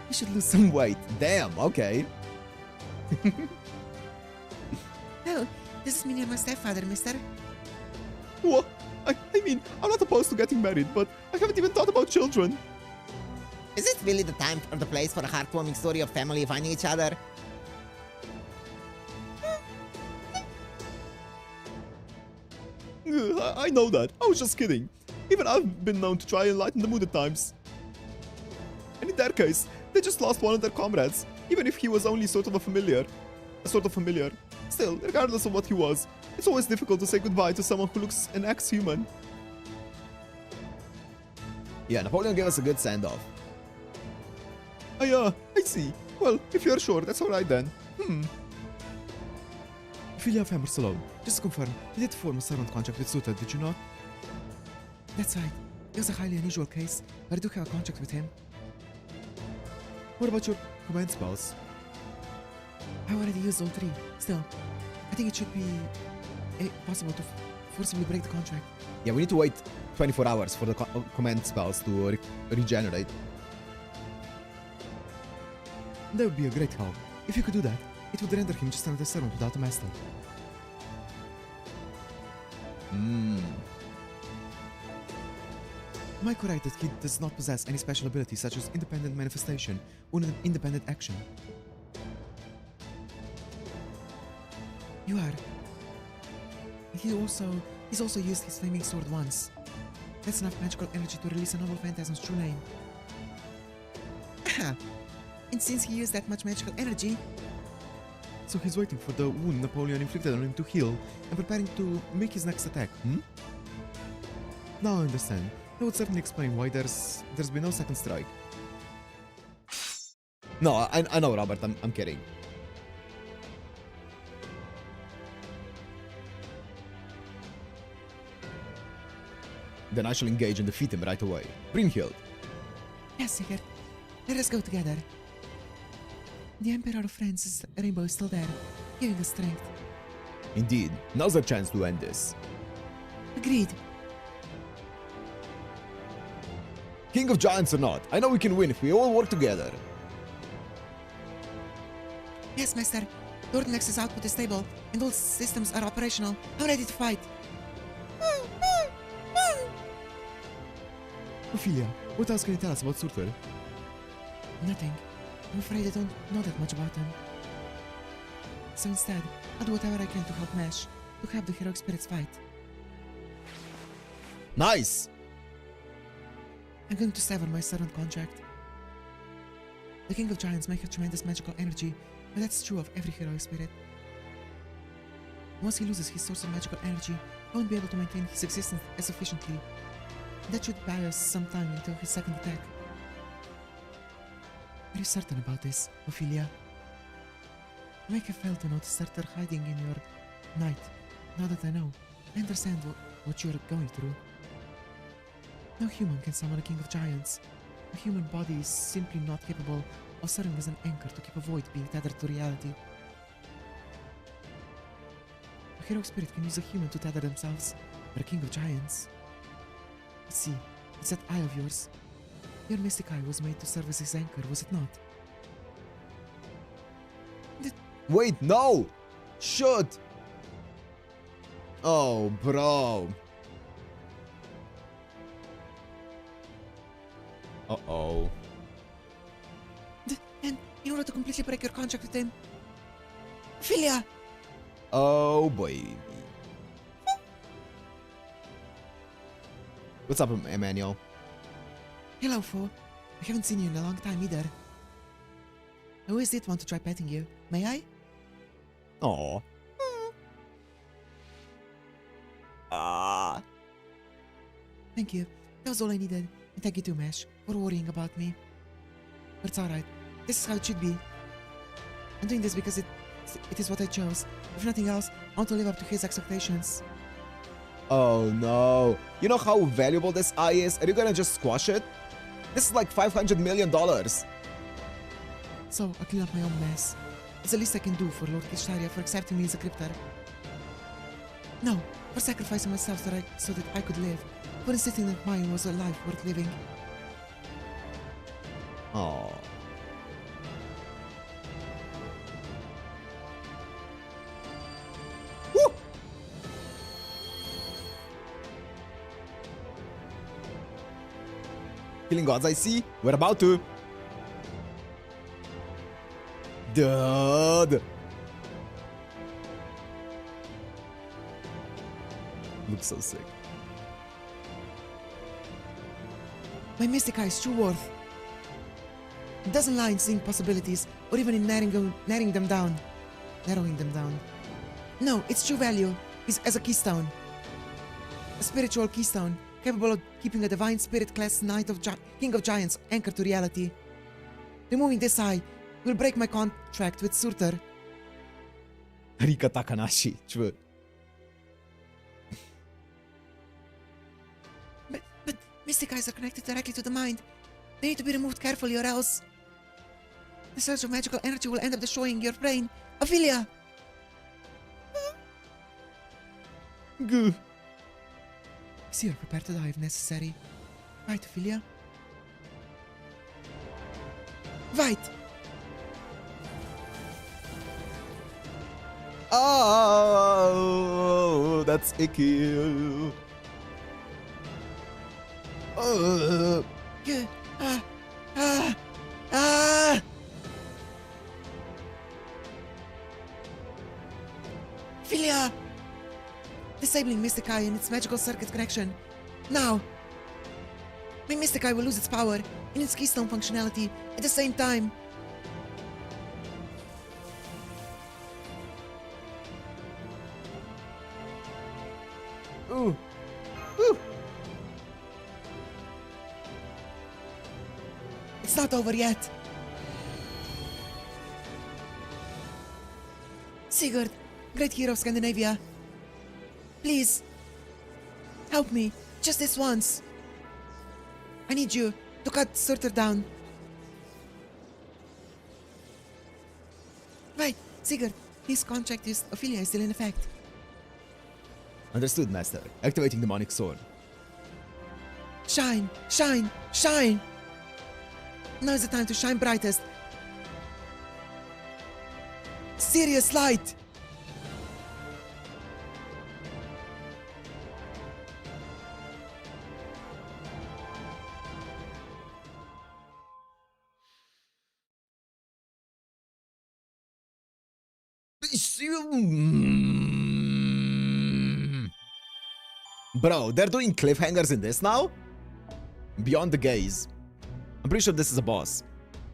You should lose some weight. Damn, okay. Oh, does this mean you're my stepfather, mister? What? I mean, I'm not opposed to getting married, but I haven't even thought about children. Is it really the time or the place for a heartwarming story of family finding each other? I know that. I was just kidding. Even I've been known to try and lighten the mood at times. And in their case, they just lost one of their comrades, even if he was only sort of familiar. Still, regardless of what he was, it's always difficult to say goodbye to someone who looks and acts human. Yeah, Napoleon gave us a good send-off. I see. Well, if you're sure, that's alright then. Philia Famers alone. Just to confirm, you did form a servant contract with Surtr, did you not? That's right. It was a highly unusual case, but I do have a contract with him. What about your command spells? I already used all three. Still, I think it should be possible to forcibly break the contract. Yeah, we need to wait 24 hours for the command spells to regenerate. That would be a great help. If you could do that, it would render him just another servant without a master. Am I correct that he does not possess any special abilities such as independent manifestation or independent action? You are. And he's also used his flaming sword once. That's enough magical energy to release a noble phantasm's true name. Aha! And since he used that much magical energy... So he's waiting for the wound Napoleon inflicted on him to heal and preparing to make his next attack, Now I understand. That would certainly explain why there's been no second strike. No, I know, Robert. I'm kidding. Then I shall engage and defeat him right away. Brynhild. Yes, Sigurd. Let us go together. The Emperor of France's rainbow is still there, giving us strength. Indeed, now's our chance to end this. Agreed. King of Giants or not, I know we can win if we all work together. Yes, Master. Dornlex's output is stable, and all systems are operational. I'm ready to fight. Ophelia, what else can you tell us about Surtr? Nothing. I'm afraid I don't know that much about him. So instead, I'll do whatever I can to help Mesh, to help the heroic spirits fight. Nice! I'm going to sever my servant contract. The King of Giants may have tremendous magical energy, but that's true of every heroic spirit. Once he loses his source of magical energy, he won't be able to maintain his existence as efficiently. That should buy us some time until his second attack. Are you certain about this, Ophelia? I may have failed to notice Surtr hiding in your night. Now that I know, I understand what you're going through. No human can summon a King of Giants. A human body is simply not capable of serving as an anchor to keep a void being tethered to reality. A heroic spirit can use a human to tether themselves, but a King of Giants... See, it's that eye of yours. Your mystic eye was made to serve as his anchor, was it not? Wait, no! Shoot! Oh, bro. Uh-oh. And in order to completely break your contract with him... Ophelia! Oh, boy. What's up, Emmanuel? Hello, Fo. I haven't seen you in a long time either. I always did want to try petting you. May I? Aw. Ah. Thank you. That was all I needed. And thank you too, Mesh, for worrying about me. But it's alright. This is how it should be. I'm doing this because it is what I chose. If nothing else, I want to live up to his expectations. Oh no. You know how valuable this eye is? Are you gonna just squash it? This is like $500 million. So, I'll clean up my own mess. It's the least I can do for Lord Kishtaria for accepting me as a cryptar. No, for sacrificing myself so that I could live. For insisting that mine was a life worth living. Oh. Woo! Killing gods, I see. We're about to. Dude. Looks so sick. My mystic eye is true worth. It doesn't lie in seeing possibilities or even in narrowing them down. No, its true value is as a keystone. A spiritual keystone capable of keeping a divine spirit class King of Giants anchored to reality. Removing this eye will break my contract with Surtr. Rika Takanashi, true. But mystic eyes are connected directly to the mind. They need to be removed carefully or else... The surge of magical energy will end up destroying your brain. Ophelia! Goo. See, you're prepared to die if necessary. Right, Ophelia? Right! Oh, that's icky. Good. Ophelia! Disabling Mystic Eye and its magical circuit connection. Now! My Mystic Eye will lose its power and its keystone functionality at the same time. Ooh. Ooh. It's not over yet. Sigurd, great hero of Scandinavia. Please, help me, just this once. I need you to cut Surtr down. Right, Sigurd, his contract with Ophelia is still in effect. Understood, Master. Activating demonic sword. Shine, shine, shine! Now is the time to shine brightest. Serious light! Bro, they're doing cliffhangers in this now? Beyond the gaze. I'm pretty sure this is a boss.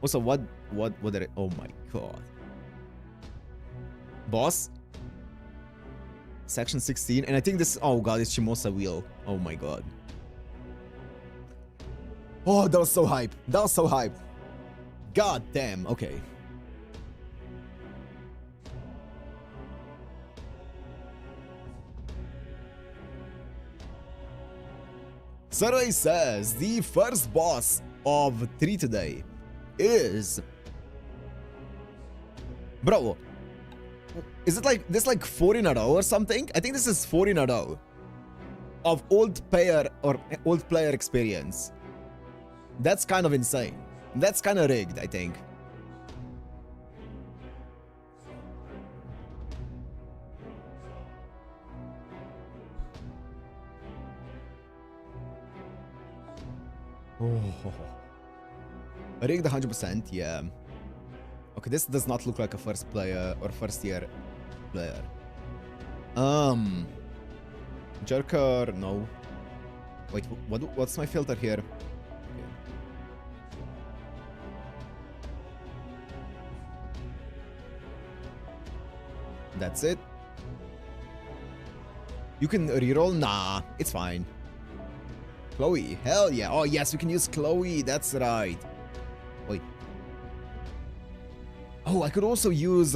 Also, what are it? Oh my god. Boss? Section 16, and I think this, oh god, it's Shimosa wheel. Oh my god. Oh, that was so hype. That was so hype. God damn, okay. Survey says the first boss of 3 today is... Bro, is it like this, like 4 in a row or something? I think this is 4 in a row of old player or old player experience. That's kind of insane. That's kind of rigged, I think. Oh, rigged 100%, yeah. Okay, this does not look like a first player or first year player. Jerker, no. Wait, what's my filter here? Okay. That's it. You can reroll? Nah, it's fine. Chloe, hell yeah. Oh yes, we can use Chloe, that's right. Wait. Oh, I could also use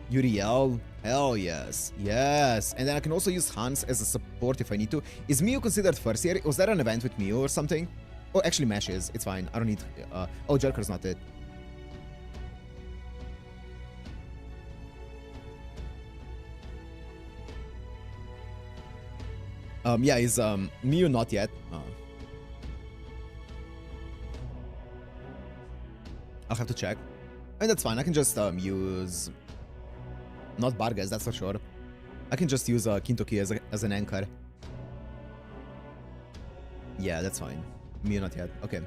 Uriel. Hell yes. Yes. And then I can also use Hans as a support if I need to. Is Miu considered first year? Was there an event with Miu or something? Oh, actually Mesh is. It's fine. I don't need... oh, Jerker's not it. Yeah, is Miu not yet? I'll have to check. And that's fine. I can just use... Not Bargas, that's for sure. I can just use Kintoki as an anchor. Yeah, that's fine. Miu not yet. Okay.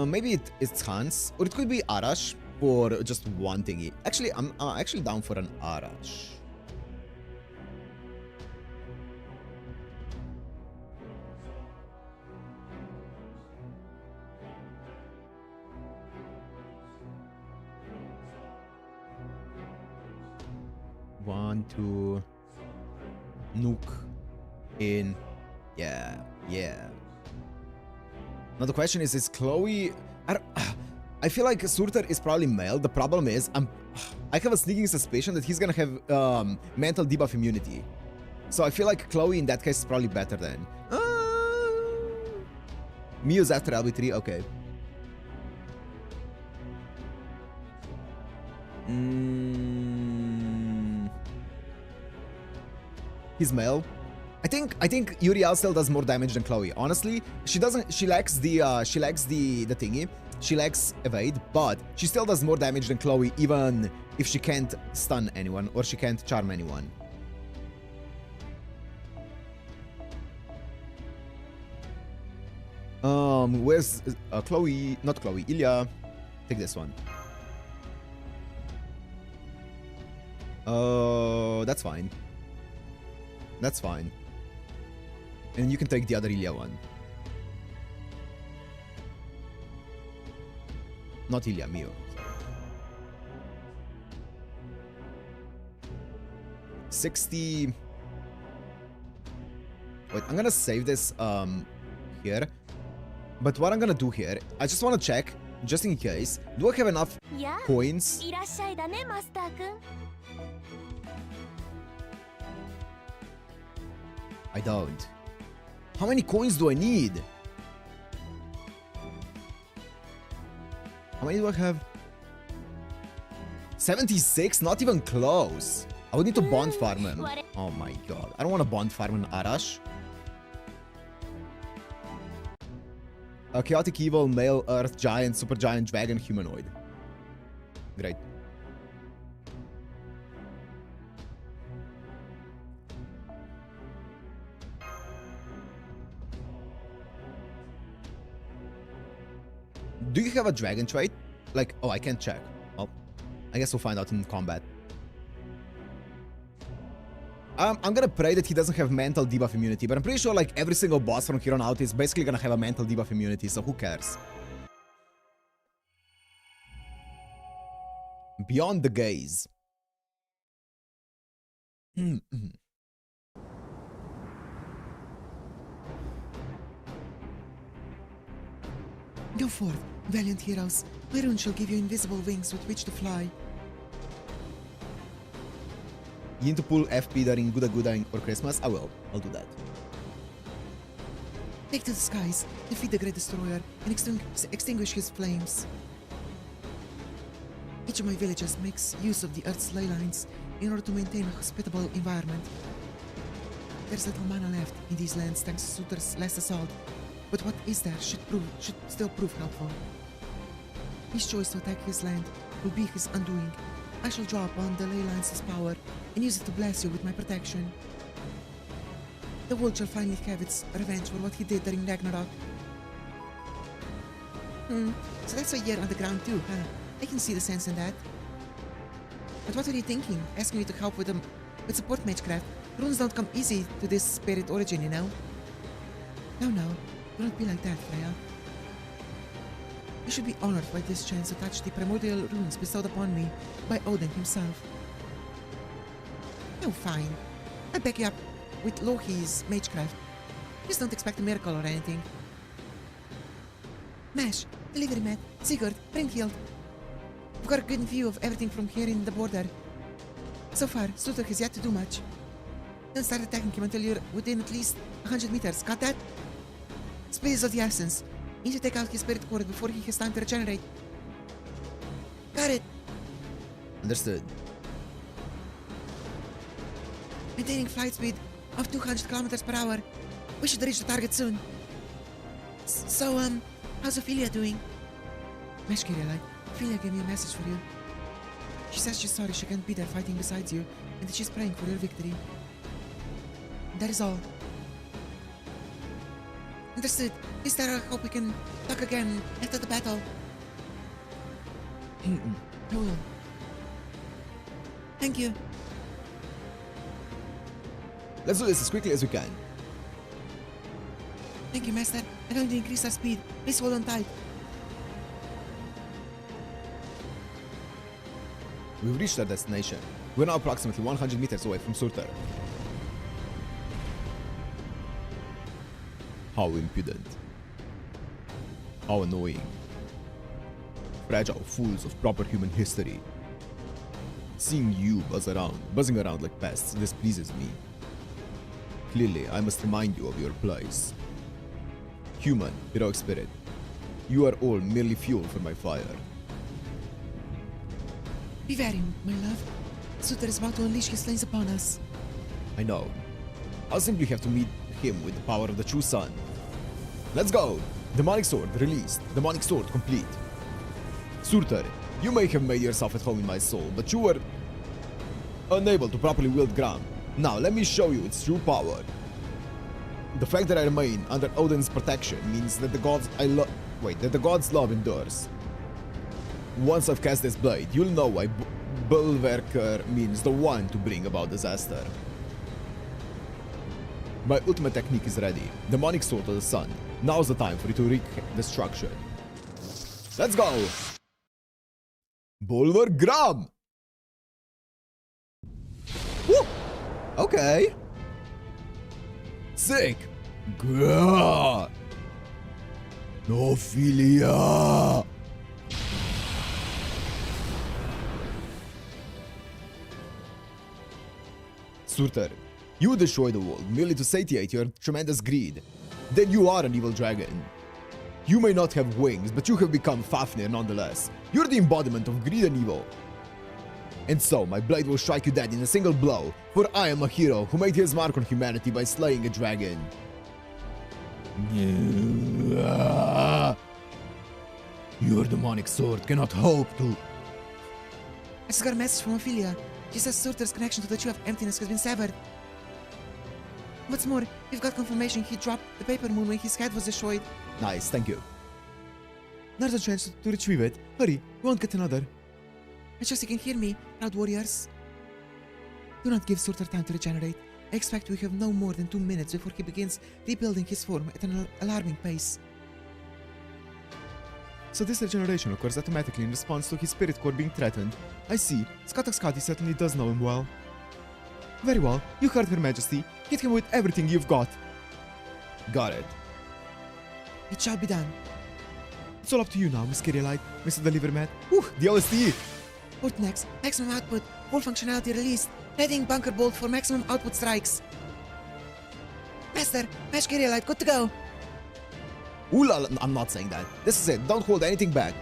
Maybe it's Hans. Or it could be Arash for just one thingy. Actually, I'm actually down for an Arash. One, two, nuke in, yeah. Now the question is Chloe? I feel like Surtr is probably male. The problem is I have a sneaking suspicion that he's gonna have mental debuff immunity. So I feel like Chloe in that case is probably better than. Miu's after LB3, okay. He's male. I think Uriel still does more damage than Chloe. Honestly, she lacks the thingy. She lacks evade, but she still does more damage than Chloe, even if she can't stun anyone or she can't charm anyone. Where's Chloe? Not Chloe. Ilya. Take this one. That's fine. That's fine. And you can take the other Ilya one. Not Ilya, Miu. 60. Wait, I'm gonna save this here. But what I'm gonna do here, I just want to check just in case. Do I have enough いや coins? いらっしゃいだねマスターくん I don't. How many coins do I need? How many do I have? 76? Not even close. I would need to bond farm him. Oh my god. I don't want to bond farm an Arash. A chaotic evil, male, earth, giant, super giant, dragon, humanoid. Great. Do you have a dragon trait? Like, oh, I can't check. Well, I guess we'll find out in combat. I'm gonna pray that he doesn't have mental debuff immunity, but I'm pretty sure like every single boss from here on out is basically gonna have a mental debuff immunity, so who cares? Beyond the gaze. Go forth, valiant heroes. My rune shall give you invisible wings with which to fly. You need to pull FP during Guda Guda or Christmas? I will. I'll do that. Take to the skies, defeat the Great Destroyer, and extinguish his flames. Each of my villages makes use of the Earth's ley lines in order to maintain a hospitable environment. There's little mana left in these lands thanks to Surtr's last assault, but what is there should still prove helpful. His choice to attack his land will be his undoing. I shall draw upon the ley lines' power and use it to bless you with my protection. The world shall finally have its revenge for what he did during Ragnarok. So that's why you're underground too, huh? I can see the sense in that. But what were you thinking? Asking me to help with support magecraft? Runes don't come easy to this spirit origin, you know? No, do not be like that, Freya. You should be honored by this chance to touch the primordial runes bestowed upon me by Odin himself. Oh, fine. I'll back you up with Loki's magecraft. Just don't expect a miracle or anything. Mash, Delivery Mat, Sigurd, Brynhild. We've got a good view of everything from here in the border. So far, Surtr has yet to do much. Don't start attacking him until you're within at least 100 meters. Got that? Speed is of the essence. Need to take out his spirit core before he has time to regenerate. Got it. Understood. Maintaining flight speed of 200 kilometers per hour. We should reach the target soon. So, how's Ophelia doing? Mesh Kirielite, Ophelia gave me a message for you. She says she's sorry she can't be there fighting beside you, and that she's praying for your victory. That is all. Understood. Is there a hope we can talk again after the battle? Hold on. Thank you. Let's do this as quickly as we can. Thank you, Master. I'm going to increase our speed. Please hold on tight. We've reached our destination. We're now approximately 100 meters away from Surtr. How impudent. How annoying. Fragile fools of proper human history. Seeing you buzzing around like pests displeases me. Clearly, I must remind you of your place. Human, heroic spirit, you are all merely fuel for my fire. Be wary, my love. Surtr is about to unleash his flames upon us. I know. I'll simply have to meet him with the power of the true sun. Let's go! Demonic sword released. Demonic sword complete. Surtr, you may have made yourself at home in my soul, but you were unable to properly wield Gram. Now let me show you its true power. The fact that I remain under Odin's protection means that the gods' love endures. Once I've cast this blade, you'll know why Bulwarker means the one to bring about disaster. My ultimate technique is ready. Demonic sword of the sun. Now's the time for it to wreak destruction. Let's go! Bulwark Gram! Woo! Okay. Sick! Grrr! Ophelia! Surtr. You destroy the world merely to satiate your tremendous greed. Then you are an evil dragon. You may not have wings, but you have become Fafnir nonetheless. You're the embodiment of greed and evil. And so, my blade will strike you dead in a single blow, for I am a hero who made his mark on humanity by slaying a dragon. Your demonic sword cannot hope to... I just got a message from Ophelia. She says Surtr's connection to the Tree of Emptiness has been severed. What's more, we've got confirmation he dropped the paper moon when his head was destroyed. Nice, thank you. There's a chance to retrieve it. Hurry, we won't get another. I trust you can hear me, proud warriors. Do not give Surtr time to regenerate. I expect we have no more than 2 minutes before he begins rebuilding his form at an alarming pace. So this regeneration occurs automatically in response to his spirit core being threatened. I see. Scotty certainly does know him well. Very well. You heard Her Majesty. Hit him with everything you've got. Got it. It shall be done. It's all up to you now, Miss Kyrielite, Mr. Deliverman. Whew, the LSD. Port next. Maximum output. Full functionality released. Heading bunker bolt for maximum output strikes. Master, Mash Kyrielite, good to go. Ooh la la, I'm not saying that. This is it. Don't hold anything back.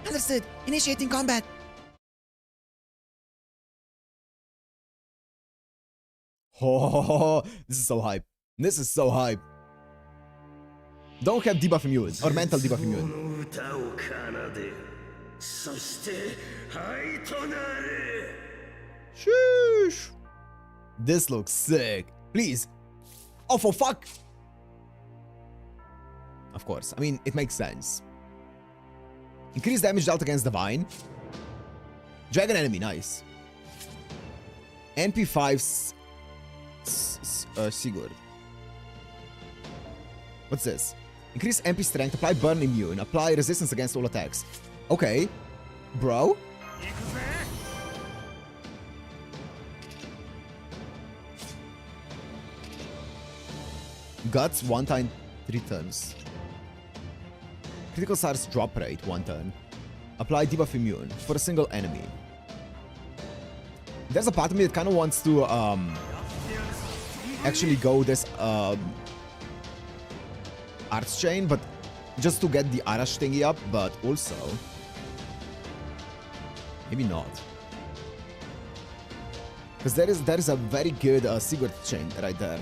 Understood. Initiating combat. Oh, this is so hype. This is so hype. Don't have debuff immune or mental debuff immune. Sheesh. This looks sick. Please. Oh, for fuck. Of course. I mean, it makes sense. Increase damage dealt against Divine. Dragon enemy, nice. NP5 Sigurd. What's this? Increase MP strength, apply burn immune, apply resistance against all attacks. Okay. Bro? Guts 1 time 3 turns. Critical stars drop rate 1 turn. Apply debuff immune for a single enemy. There's a part of me that kind of wants to actually go this Arts Chain, but just to get the Arash thingy up, but also maybe not. Because there is a very good Sigurd chain right there.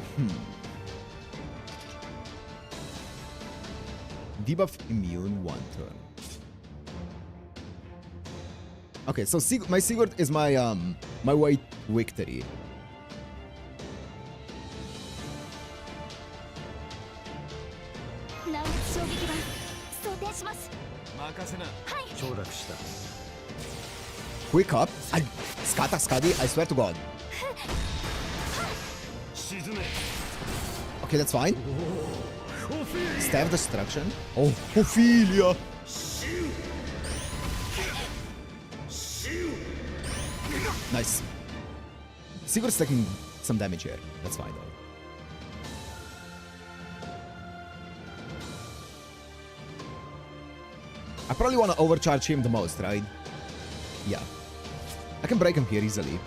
Debuff immune 1 turn. Okay, so my Sigurd is my my way to victory. Quick up. Skadi, I swear to God. Okay, that's fine. Staff destruction. Oh, Ophelia. Nice. Sigurd's taking some damage here. That's fine though. I probably want to overcharge him the most, right? Yeah. I can break him here easily.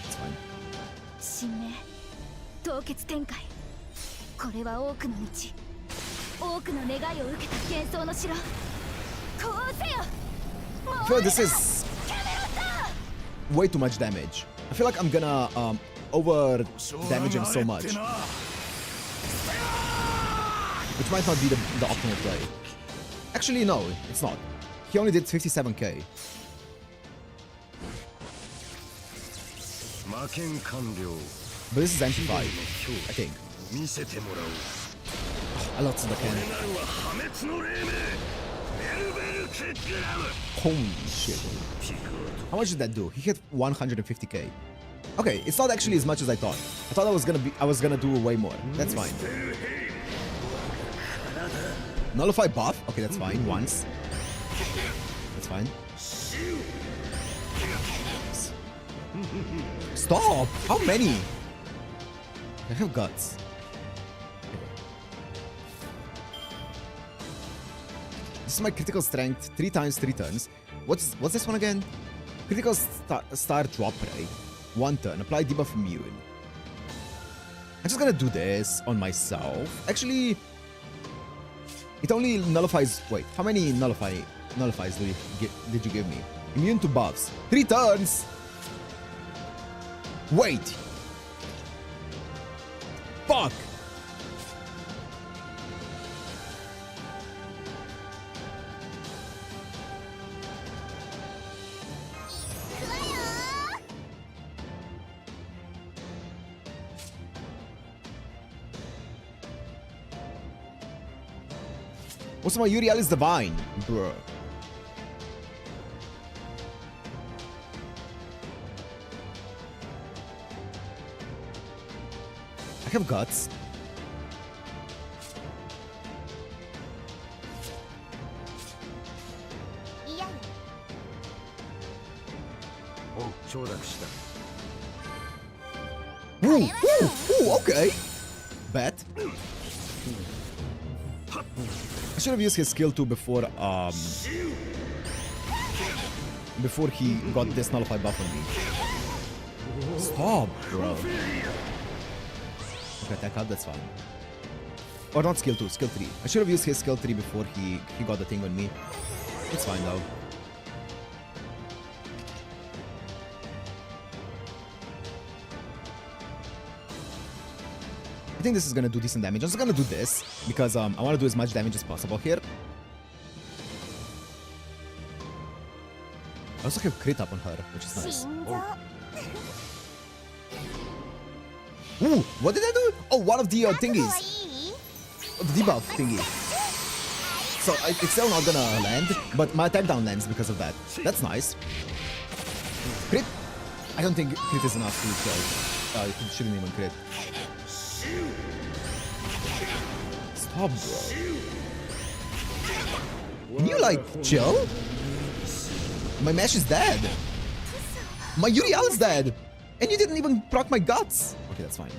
It's fine. 神明凍結展開これは多くの道多くの願いを受けた幻想の城呼応せよ I feel like this is way too much damage. I feel like I'm gonna over damage him so much, which might not be the optimal play. Actually, no, it's not. He only did 57k. But this is MP5, I think. I love Sudaken. Holy shit. How much did that do? He hit 150k. Okay, it's not actually as much as I thought. I thought I was gonna do way more. That's fine. Nullify buff? Okay, that's fine. Once. That's fine. Stop! How many? I have guts. Okay. This is my critical strength 3 times 3 turns. What's this one again? Critical star drop rate. 1 turn. Apply debuff immune. I'm just gonna do this on myself. Actually, it only nullifies. Wait, how many nullifies did you give me? Immune to buffs. 3 turns. Wait. Fuck. Also, my Uriel is divine, bruh. I have guts. Ooh, okay. Bet. I should have used his skill 2 before he got this nullify buff on me. Stop, bro. Okay, attack up, that's fine. Or not skill 2, skill 3. I should have used his skill 3 before he got the thing on me. It's fine though. I think this is gonna do decent damage. I'm just gonna do this because I want to do as much damage as possible here. I also have crit up on her, which is nice. Ooh, what did I do? Oh, one of the thingies. Oh, the debuff thingy. So it's still not gonna land, but my attack down lands because of that. That's nice. Crit? I don't think crit is enough to kill. It shouldn't even crit. Stop, bro. Can you, like, chill? My mesh is dead. My Uriel is dead. And you didn't even proc my guts. Okay, that's fine.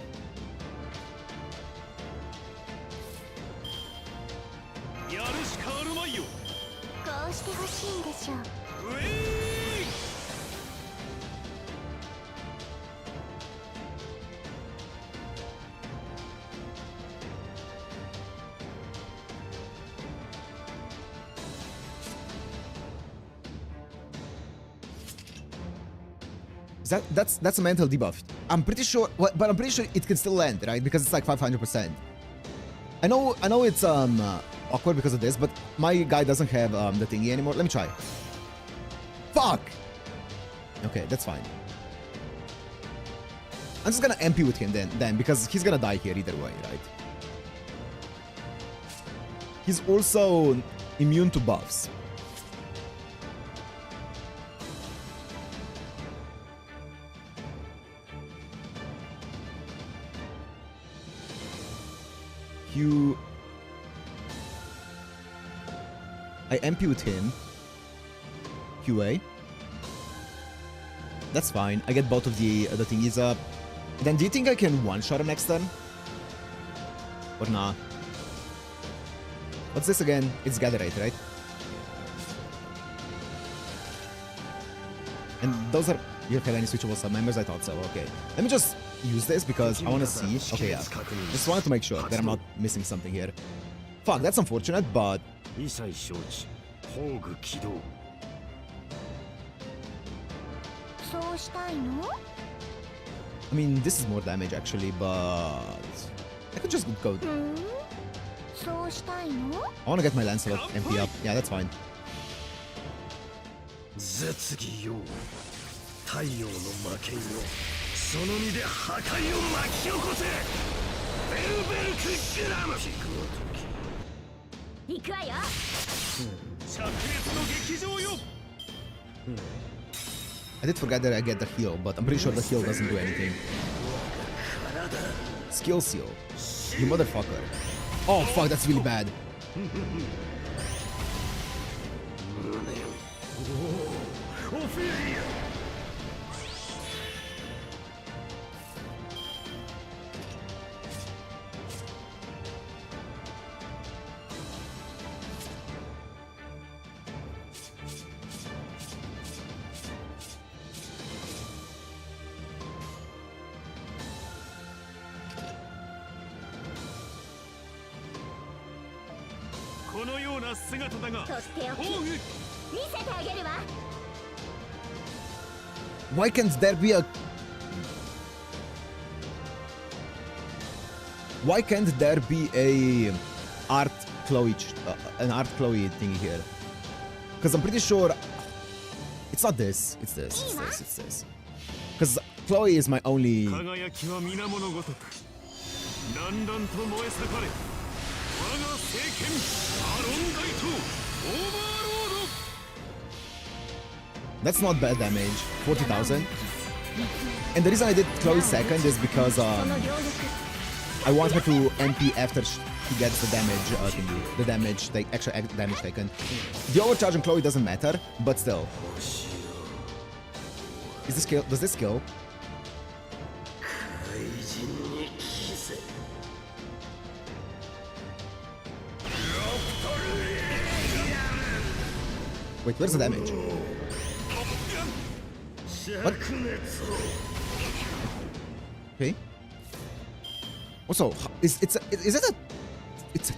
That's a mental debuff. I'm pretty sure, but I'm pretty sure it can still land, right? Because it's like 500%. I know it's awkward because of this, but my guy doesn't have the thingy anymore. Let me try. Fuck. Okay, that's fine. I'm just gonna MP with him then because he's gonna die here either way, right? He's also immune to buffs. I MP with him. QA. That's fine. I get both of the thingies up. Then do you think I can one-shot him next turn? Or nah? What's this again? It's Gatherate, right? And those are... You have any switchable sub-members? I thought so. Okay. Let me just use this because I want to see... Okay, yeah. Just wanted to make sure that I'm not missing something here. Fuck, that's unfortunate, but... I mean, this is more damage actually, but... I could just go... I want to get my Lancelot MP up. Yeah, that's fine. I did forget that I get the heal, but I'm pretty sure the heal doesn't do anything. Skill seal. You motherfucker. Oh fuck, that's really bad. このような姿だがとっておき奥義見せてあげるわ Why can't there be a... Why can't there be a art Chloe, an art Chloe thingy here? Because I'm pretty sure it's not this. It's this. It's this. It's this. Because Chloe is my only. 輝きは皆物ごとくだんだんと燃え盛れ我が聖剣アロンダイトオーバーロード That's not bad damage. 40,000. And the reason I did Chloe second is because その両力 I want her to MP after she gets the damage thingy. The damage, extra damage taken. The overcharge on Chloe doesn't matter, but still. Is this kill? Does this kill? Wait, where's the damage? What? Okay. Also, is it a? It's.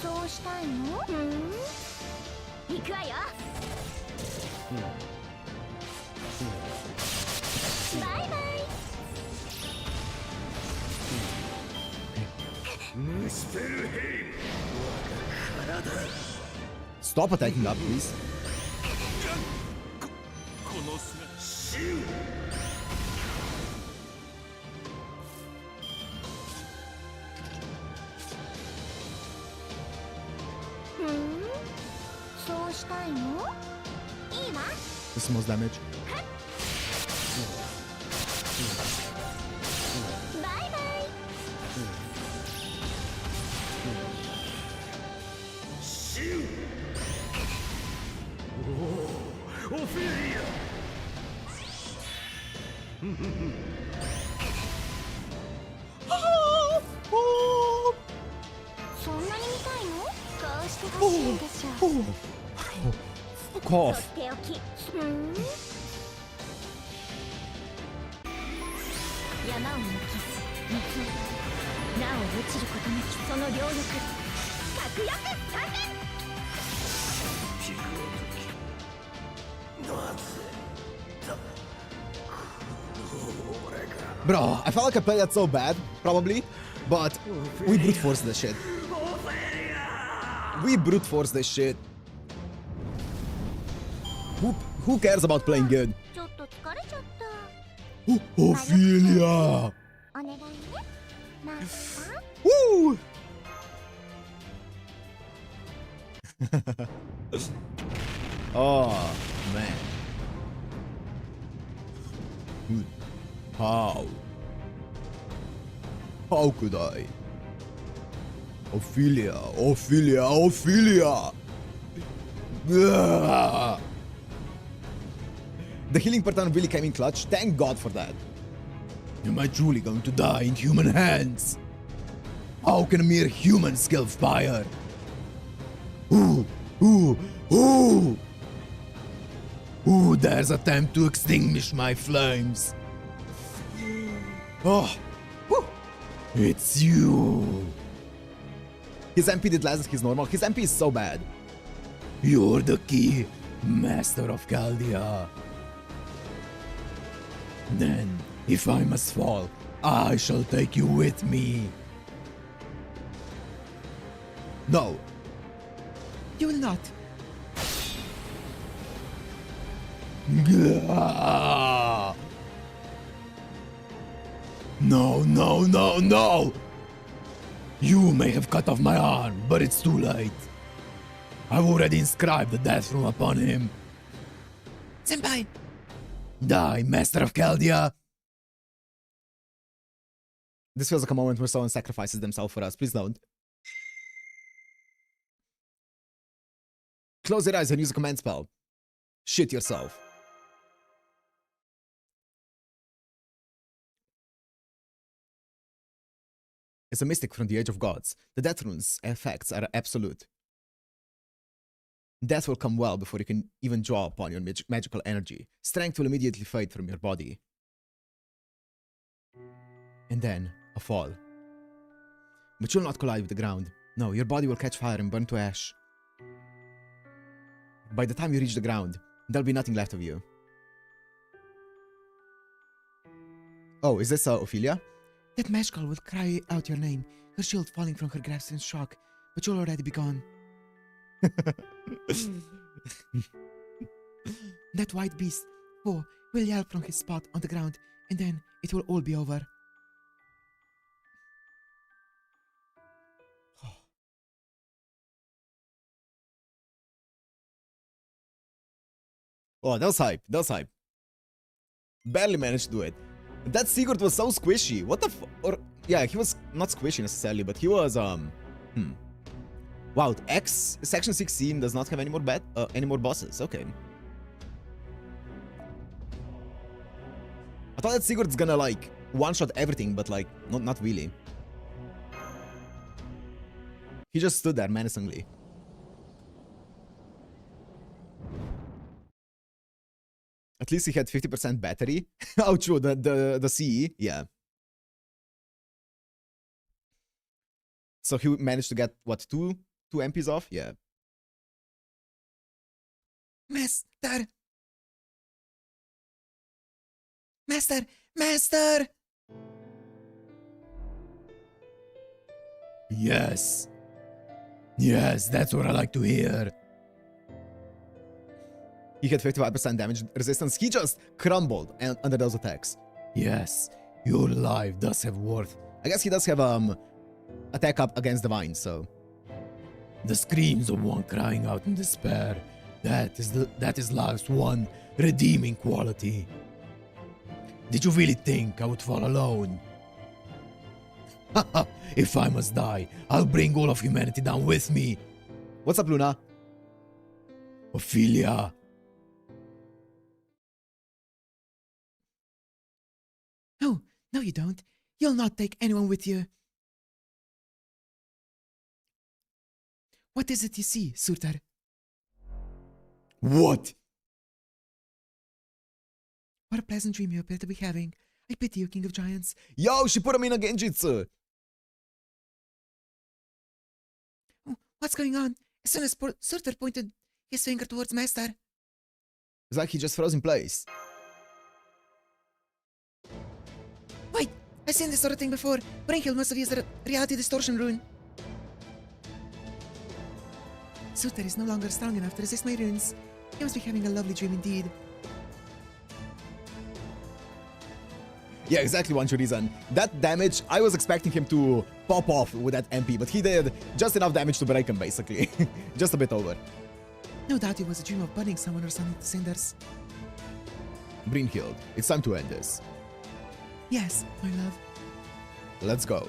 そうしたいの行くわよバイバイ Stop attacking up, please. この姿そうしたいのいいわ This is most damage. バイバイ オフィリアそんなに見たいのこうしてほしいんでしょ Fuck と off. っておき山を抜き水をなお落ちることなきその両力確約させ Bro, I felt like I played that so bad, probably, but we brute force this shit. We brute force this shit. Who cares about playing good? ちょっと疲れちゃった Ophelia! お願いねマスター Woo! Oh, man. How? How could I? Ophelia, Ophelia, Ophelia! Ugh. The healing pattern really came in clutch. Thank God for that. Am I truly going to die in human hands? How can a mere human skill fire? Who dares attempt to extinguish my flames? Oh, whew. It's you. His MP did less than his normal. His MP is so bad. You're the key, Master of Chaldea. Then, if I must fall, I shall take you with me. No. You will not. Gah! No, no, no, no! You may have cut off my arm, but it's too late. I've already inscribed the death rune upon him. Senpai! Die, Master of Chaldea! This feels like a moment where someone sacrifices themselves for us. Please don't. Close your eyes and use a command spell. Shit yourself. As a mystic from the Age of Gods, the Death Rune's effects are absolute. Death will come well before you can even draw upon your magical energy. Strength will immediately fade from your body. And then, a fall. But you'll not collide with the ground. No, your body will catch fire and burn to ash. By the time you reach the ground, there'll be nothing left of you. Oh, is this Ophelia? That mesh girl will cry out your name, her shield falling from her grasp in shock, but you'll already be gone. That white beast, will yell from his spot on the ground, and then it will all be over. Oh, that was hype. That was hype. Barely managed to do it. That Sigurd was so squishy. What the or yeah, he was not squishy necessarily, but he was Wow, X section 16 does not have any more bosses. Okay. I thought that Sigurd's gonna like one-shot everything, but like not really. He just stood there menacingly. At least he had 50% battery. Oh, true. The CE, yeah. So he managed to get what, two MPs off? Yeah. Master! Master! Master! Yes. Yes, that's what I like to hear. He had 55% damage resistance. He just crumbled under those attacks. Yes, your life does have worth. I guess he does have attack up against Divine, so. The screams of one crying out in despair. That is life's one redeeming quality. Did you really think I would fall alone? Haha, if I must die, I'll bring all of humanity down with me. What's up, Luna? Ophelia. No, you don't. You'll not take anyone with you. What is it you see, Surtr? What? What a pleasant dream you appear to be having. I pity you, King of Giants. Yo, she put him in a genjutsu. Oh, what's going on? As soon as Surtr pointed his finger towards Master. It's like he just froze in place. Wait, I've seen this sort of thing before. Brainhill must have used a reality distortion rune. Surtr is no longer strong enough to resist my runes. He must be having a lovely dream indeed. Yeah, exactly, one reason. That damage, I was expecting him to pop off with that MP, but he did just enough damage to break him, basically. Just a bit over. No doubt it was a dream of burning someone or something to cinders. Brynhild, it's time to end this. Yes, my love. Let's go.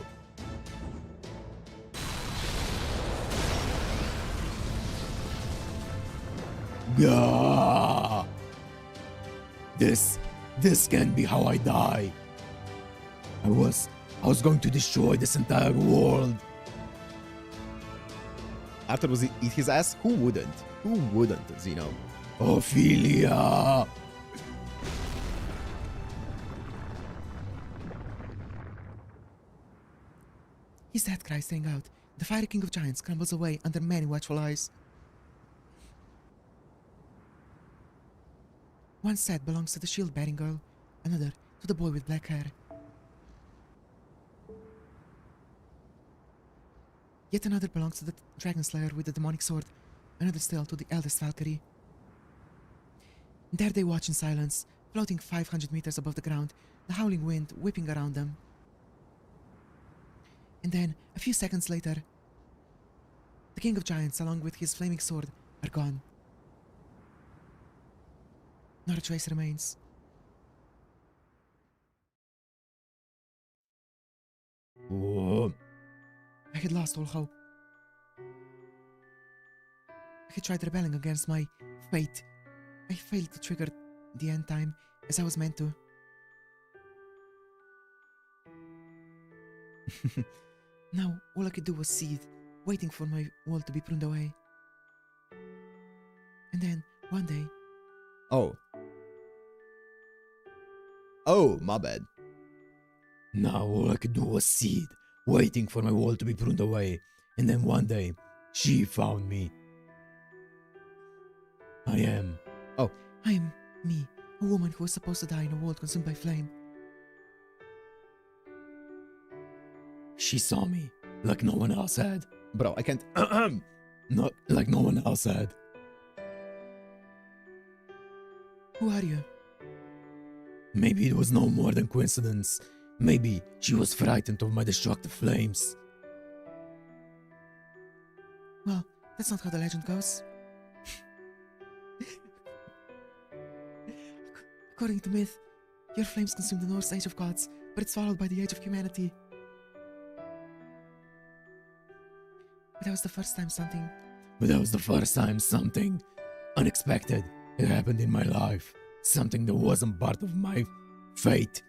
Gah! This can't be how I die. I was going to destroy this entire world. Afterwards, he eat his ass? Who wouldn't? Who wouldn't, Zeno? Ophelia! His death cry staying out. The fiery King of Giants crumbles away under many watchful eyes. One set belongs to the shield-bearing girl, another to the boy with black hair. Yet another belongs to the dragon slayer with the demonic sword, another still to the eldest Valkyrie. There they watch in silence, floating 500 meters above the ground, the howling wind whipping around them. And then, a few seconds later, the King of Giants, along with his flaming sword, are gone. Not a trace remains. Whoa. I had lost all hope. I had tried rebelling against my fate. I failed to trigger the end time as I was meant to. Now, all I could do was seethe, waiting for my world to be pruned away. And then, one day, Oh. Oh, my bad. Now all I could do was sit, waiting for my wall to be pruned away, and then one day, she found me. I am. I am me, a woman who was supposed to die in a world consumed by flame. She saw me, like no one else had. Bro, I can't. Not like no one else had. Who are you? Maybe it was no more than coincidence. Maybe she was frightened of my destructive flames. Well, that's not how the legend goes. According to myth, your flames consume the Norse Age of Gods, but it's followed by the Age of Humanity. But that was the first time something Unexpected had happened in my life. Something that wasn't part of my fate.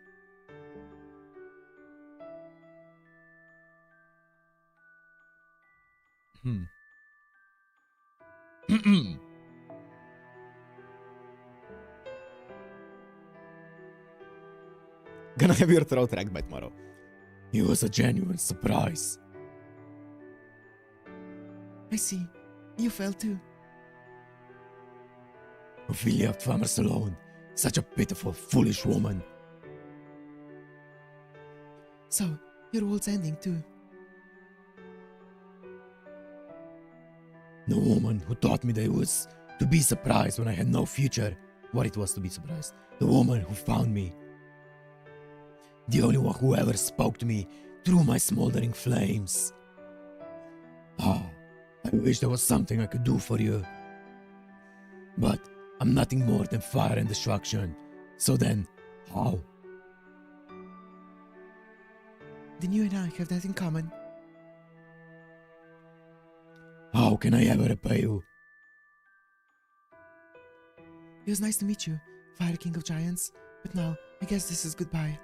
Gonna have your throat racked by tomorrow. It was a genuine surprise. I see. You fell too. Ophelia Famers alone. Such a pitiful, foolish woman. So, your world's ending too. The woman who taught me that it was to be surprised when I had no future. What it was to be surprised. The woman who found me. The only one who ever spoke to me through my smoldering flames. Ah, I wish there was something I could do for you. But I'm nothing more than fire and destruction. So then, how? Then you and I have that in common. How can I ever repay you? It was nice to meet you, Fire King of Giants, but now, I guess this is goodbye.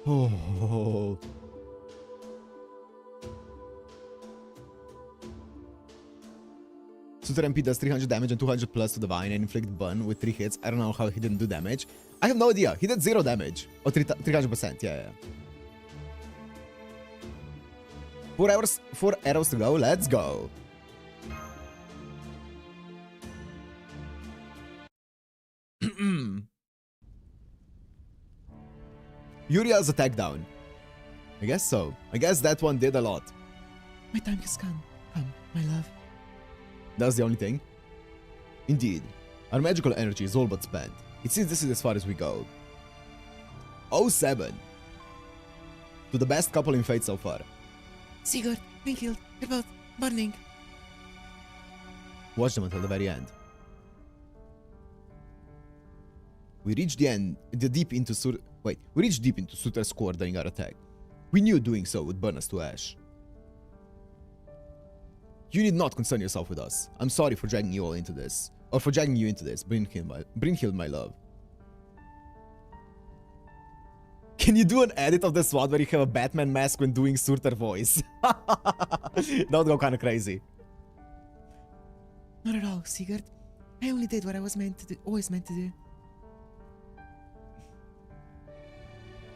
Oh. Surtr MP does 300 damage and 200 plus to Divine and inflict burn with 3 hits. I don't know how he didn't do damage. I have no idea. He did 0 damage. Or 300%. Yeah. 4 arrows to go. Let's go. Uriel's attack down. I guess so. I guess that one did a lot. My time has come. Come, my love. That's the only thing. Indeed. Our magical energy is all but spent. It seems this is as far as we go. 07. To the best couple in Fate so far. Sigurd, Wingfield, you're both burning. Watch them until the very end. We reached deep into Surtr's core during our attack. We knew doing so would burn us to ash. You need not concern yourself with us. I'm sorry for dragging you all into this. Or for dragging you into this. Brynhild, my love. Can you do an edit of this one where you have a Batman mask when doing Surtr voice? That would go kind of crazy. Not at all, Sigurd. I only did what I was always meant to do.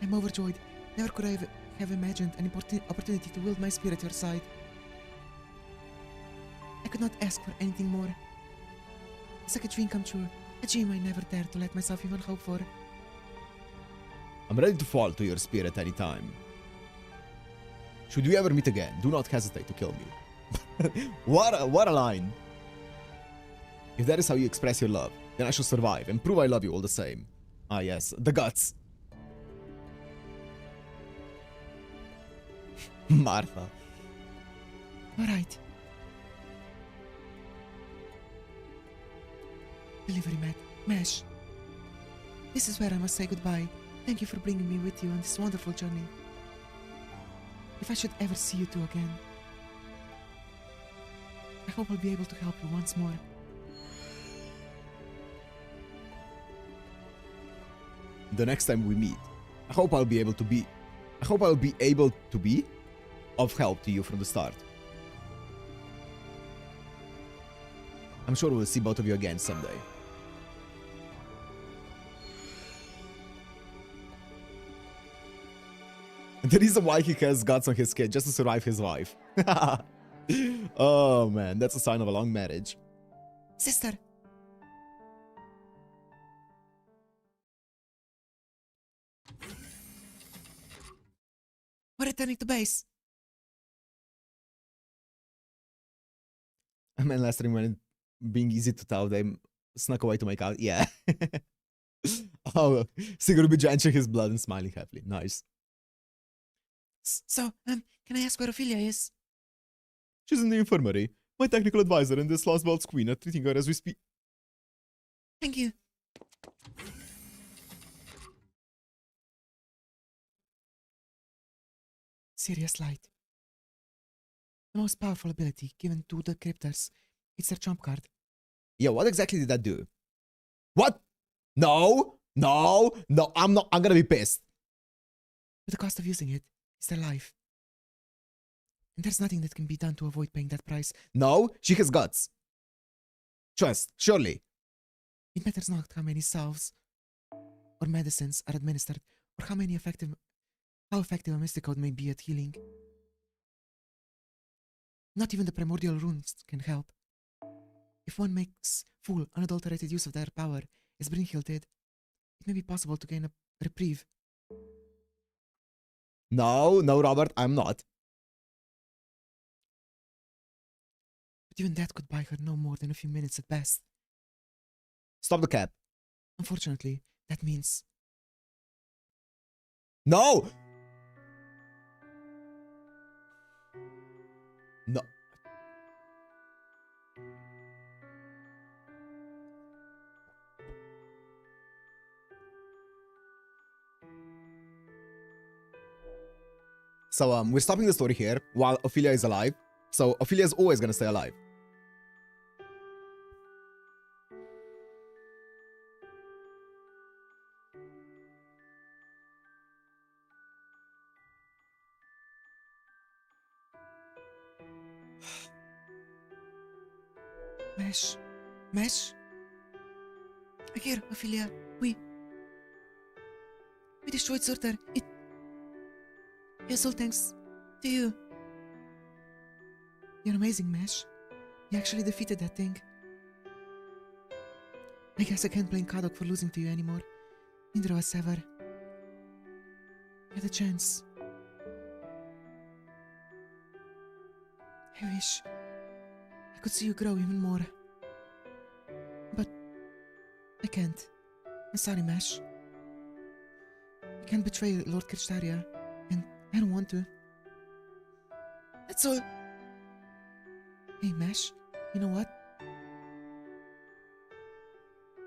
I'm overjoyed. Never could I have imagined an opportunity to wield my spirit at your side. I could not ask for anything more. It's like a dream come true. A dream I never dared to let myself even hope for. I'm ready to fall to your spirit any time. Should we ever meet again, do not hesitate to kill me. What a line. If that is how you express your love, then I shall survive and prove I love you all the same. Ah yes, the guts. Martha. Alright. Delivery mat. Mesh. This is where I must say goodbye. Thank you for bringing me with you on this wonderful journey. If I should ever see you two again, I hope I'll be able to help you once more. the next time we meet. I hope I'll be able to be of help to you from the start. I'm sure we'll see both of you again someday. The reason why he has guts on his kid, just to survive his wife. Oh man, that's a sign of a long marriage. Sister! We're returning to base. I mean, last time when being easy to tell, they snuck away to make out. Yeah. Oh, Sigurd drenching his blood and smiling happily. Nice. So, can I ask where Ophelia is? She's in the infirmary. My technical advisor and this last world's queen are treating her as we speak. Thank you. Serious light. The most powerful ability given to the cryptors. It's their trump card. Yeah, what exactly did that do? What? No! No! No, I'm gonna be pissed. But the cost of using it is their life. And there's nothing that can be done to avoid paying that price. No, she has guts. Trust, surely. It matters not how many salves or medicines are administered, or how effective a mystic code may be at healing. Not even the primordial runes can help. If one makes full, unadulterated use of their power, as Brynhild did, it may be possible to gain a reprieve. No, Robert, I'm not. But even that could buy her no more than a few minutes at best. Stop the cap. Unfortunately, that means... No! No. So, we're stopping the story here while Ophelia is alive. So, Ophelia is always gonna stay alive. Mesh? Here, Ophelia, we destroyed Surtr. It's all thanks to you. You're amazing, Mesh. You actually defeated that thing. I guess I can't blame Kadok for losing to you anymore. Neither of us ever had a chance. I wish I could see you grow even more. But I can't. I'm sorry, Mesh. I can't betray Lord Kirchtaria, and I don't want to. That's all. Hey, Mesh, you know what?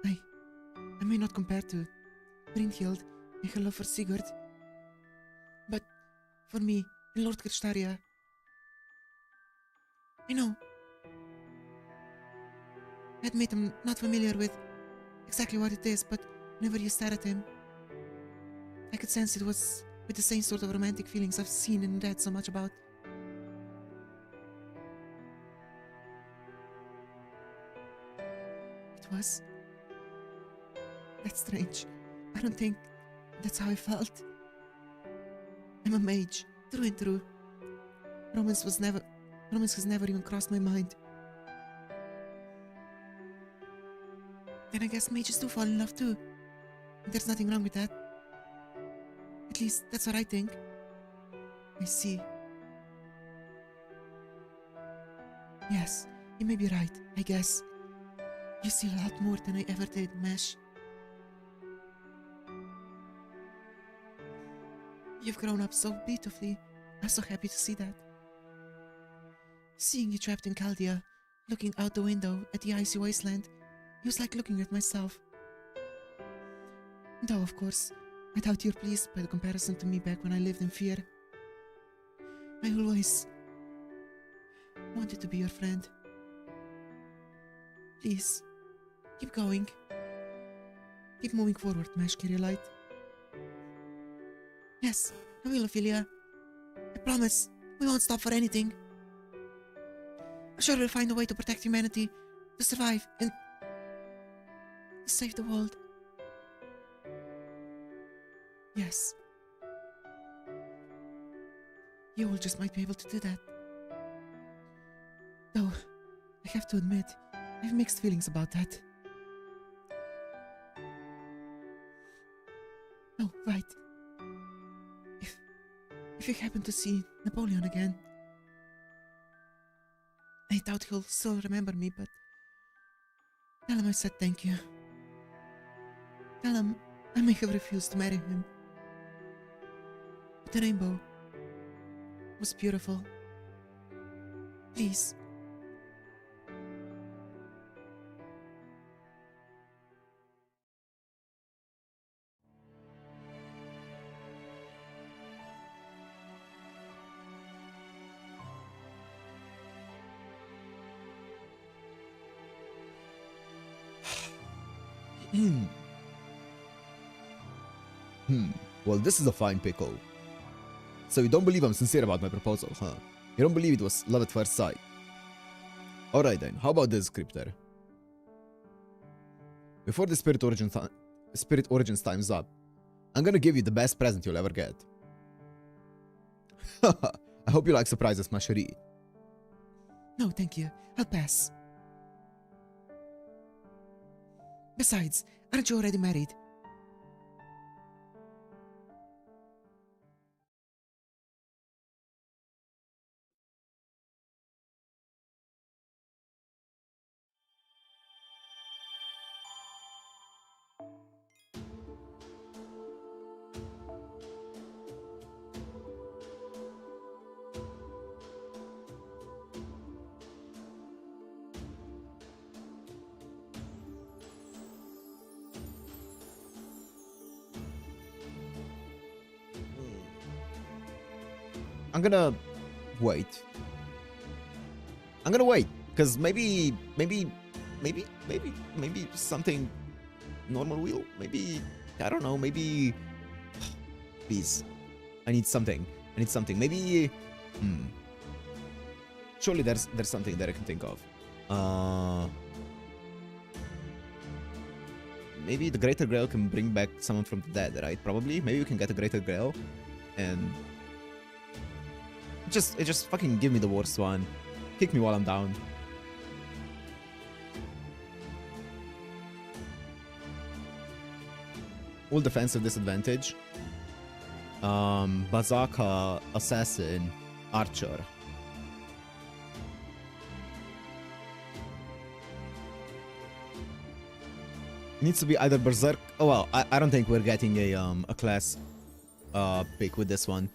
I may not compare to Brynhild and her love for Sigurd, but for me and Lord Kirchtaria, I know. I admit I'm not familiar with exactly what it is, but whenever you stare at him, I could sense it was with the same sort of romantic feelings I've seen and read so much about. It was. That's strange. I don't think that's how I felt. I'm a mage, through and through. Romance has never even crossed my mind. Then I guess mages do fall in love too. And there's nothing wrong with that. At least, that's what I think. I see. Yes, you may be right, I guess. You see a lot more than I ever did, Mesh. You've grown up so beautifully. I'm so happy to see that. Seeing you trapped in Chaldea, looking out the window at the icy wasteland, it was like looking at myself. Though, of course, I doubt you're pleased by the comparison to me back when I lived in fear. I always wanted to be your friend. Please, keep going. Keep moving forward, Mesh Light. Yes, I will, Ophelia. I promise, we won't stop for anything. I'm sure we'll find a way to protect humanity, to survive, and to save the world. Yes. You all just might be able to do that. Though, I have to admit, I have mixed feelings about that. Oh, right. If you happen to see Napoleon again, I doubt he'll still remember me, but tell him I said thank you. Tell him I may have refused to marry him. But the rainbow was beautiful. Please. Well, this is a fine pickle. So you don't believe I'm sincere about my proposal, huh? You don't believe it was love at first sight. Alright then, how about this, Crypter? Before the Spirit Origins time's up, I'm gonna give you the best present you'll ever get. I hope you like surprises, ma chérie. No, thank you. I'll pass. Besides, aren't you already married? I'm gonna wait. I'm gonna wait, because maybe something normal will. Maybe, I don't know, maybe... Please. I need something. Maybe... Surely there's something that I can think of. Maybe the Greater Grail can bring back someone from the dead, right? Probably. Maybe we can get a Greater Grail and... Just fucking give me the worst one. Kick me while I'm down. All defensive disadvantage. Bazooka, Assassin, Archer. Needs to be either Berserk. Oh well, I don't think we're getting a class pick with this one.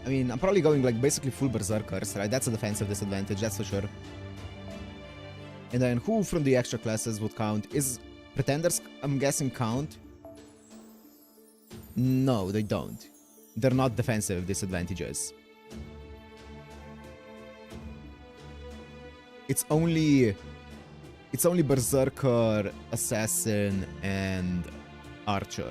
I mean, I'm probably going like basically full Berserkers, right? That's a defensive disadvantage, that's for sure. And then who from the extra classes would count? Is Pretenders, I'm guessing, count? No, they don't. They're not defensive disadvantages. It's only Berserker, Assassin, and Archer.